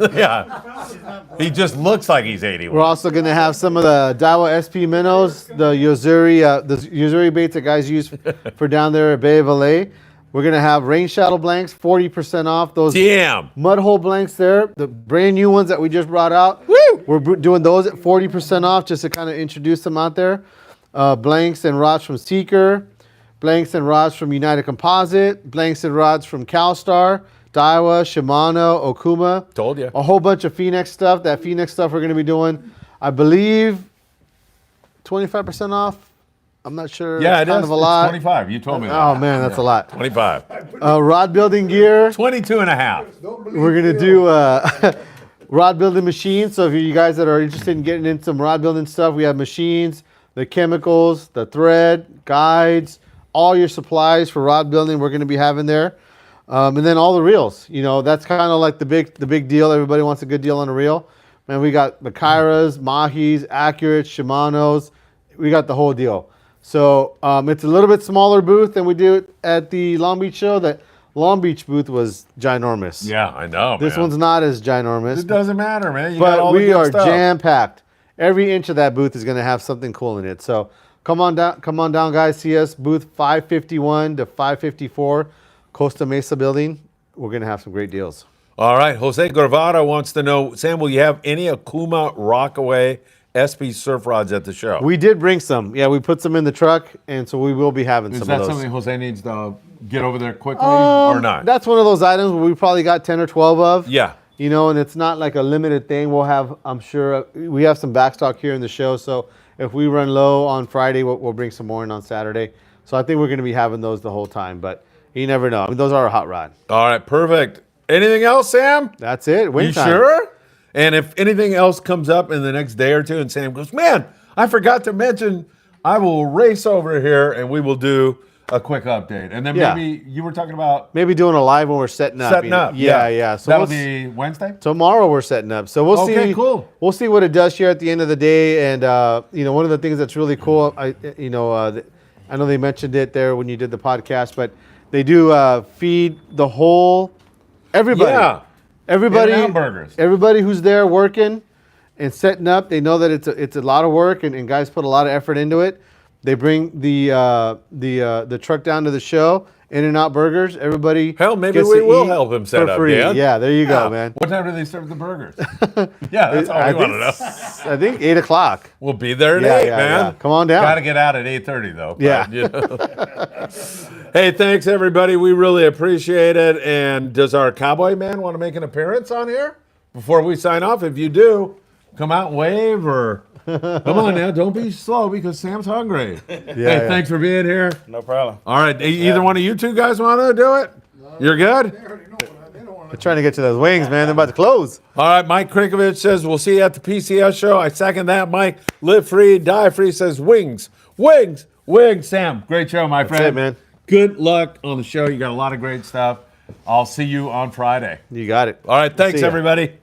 him. Yeah. He just looks like he's 81. We're also going to have some of the Daiwa SP minnows, the Yozuri baits that guys use for down there at Bay of LA. We're going to have rain shadow blanks, 40% off. Those Damn. mud hole blanks there, the brand new ones that we just brought out. Woo! We're doing those at 40% off just to kind of introduce them out there. Blanks and rods from Seeker, blanks and rods from United Composite, blanks and rods from CalStar, Daiwa, Shimano, Okuma. Told you. A whole bunch of Phoenix stuff. That Phoenix stuff we're going to be doing, I believe, 25% off. I'm not sure. Yeah, It's it kind is. of a lot. It's 25. You told me that. Oh man, that's a lot. 25. Rod building gear. 22 and a half. We're gonna do rod building machines. So if you guys that are interested in getting into some rod building stuff, we have machines, the chemicals, the thread, guides, all your supplies for rod building. We're gonna be having there, and then all the reels. That's kind of like the big deal. Everybody wants a good deal on a reel. Man, we got Makyras, Mahis, Accurates, Shimano's. We got the whole deal. So it's a little bit smaller booth than we do at the Long Beach show. That Long Beach booth was ginormous. Yeah, I know. This man. one's not as ginormous. It doesn't matter, man. You got But all the we good are stuff. jam-packed. Every inch of that booth is going to have something cool in it. So come on down, guys. See us, booth 551 to 554, Costa Mesa building. We're going to have some great deals. All right. Jose Guevara wants to know, Sam, will you have any Okuma Rockaway SP surf rods at the show? We did bring some. Yeah, we put some in the truck, and so we will be having Is some that of those. something Jose needs to get over there quickly or not? That's one of those items where we probably got 10 or 12 of. Yeah. And it's not like a limited thing. We'll have, I'm sure, we have some backstock here in the show. So if we run low on Friday, we'll bring some more in on Saturday. So I think we're going to be having those the whole time. But you never know. I mean, those are a hot rod. All right. Perfect. Anything else, Sam? That's it. Win You time. sure? And if anything else comes up in the next day or two and Sam goes, man, I forgot to mention, I will race over here and we will do a quick update. And then Yeah. maybe you were talking about Maybe doing a live when we're setting up. setting up. Yeah. So that'll we'll be Wednesday? tomorrow we're setting up. So we'll Okay, see. cool. We'll see what it does here at the end of the day. And one of the things that's really cool, I know they mentioned it there when you did the podcast, but they do feed the whole everybody. Yeah. Everybody, In-N-Out burgers. everybody who's there working and setting up, they know that it's a lot of work, and guys put a lot of effort into it. They bring the truck down to the show, In-N-Out burgers. Everybody, Hell, maybe gets we to will eat help him set for up, free. Dan. Yeah, there you go, man. What time do they serve the burgers? Yeah, that's all I we want to know. I think 8 o'clock. We'll be there at Yeah, 8, yeah, man. yeah. Come on down. Got to get out at 8:30 though. Yeah. Hey, thanks everybody. We really appreciate it. And does our cowboy man want to make an appearance on here before we sign off? If you do, come out and wave or come on now. Don't be slow because Sam's hungry. Yeah. Thanks for being here. No problem. All right. Either one of you two guys want to do it? You're good? They already know what they don't want We're trying to get to those wings, man. They're about to close. All right, Mike Krinkovich says, we'll see you at the PCS show. I second that, Mike. Live free, die free says, wings, wings, wings. Sam, great show, my friend. That's it, man. Good luck on the show. You got a lot of great stuff. I'll see you on Friday. You got it. All right, thanks, See ya. everybody.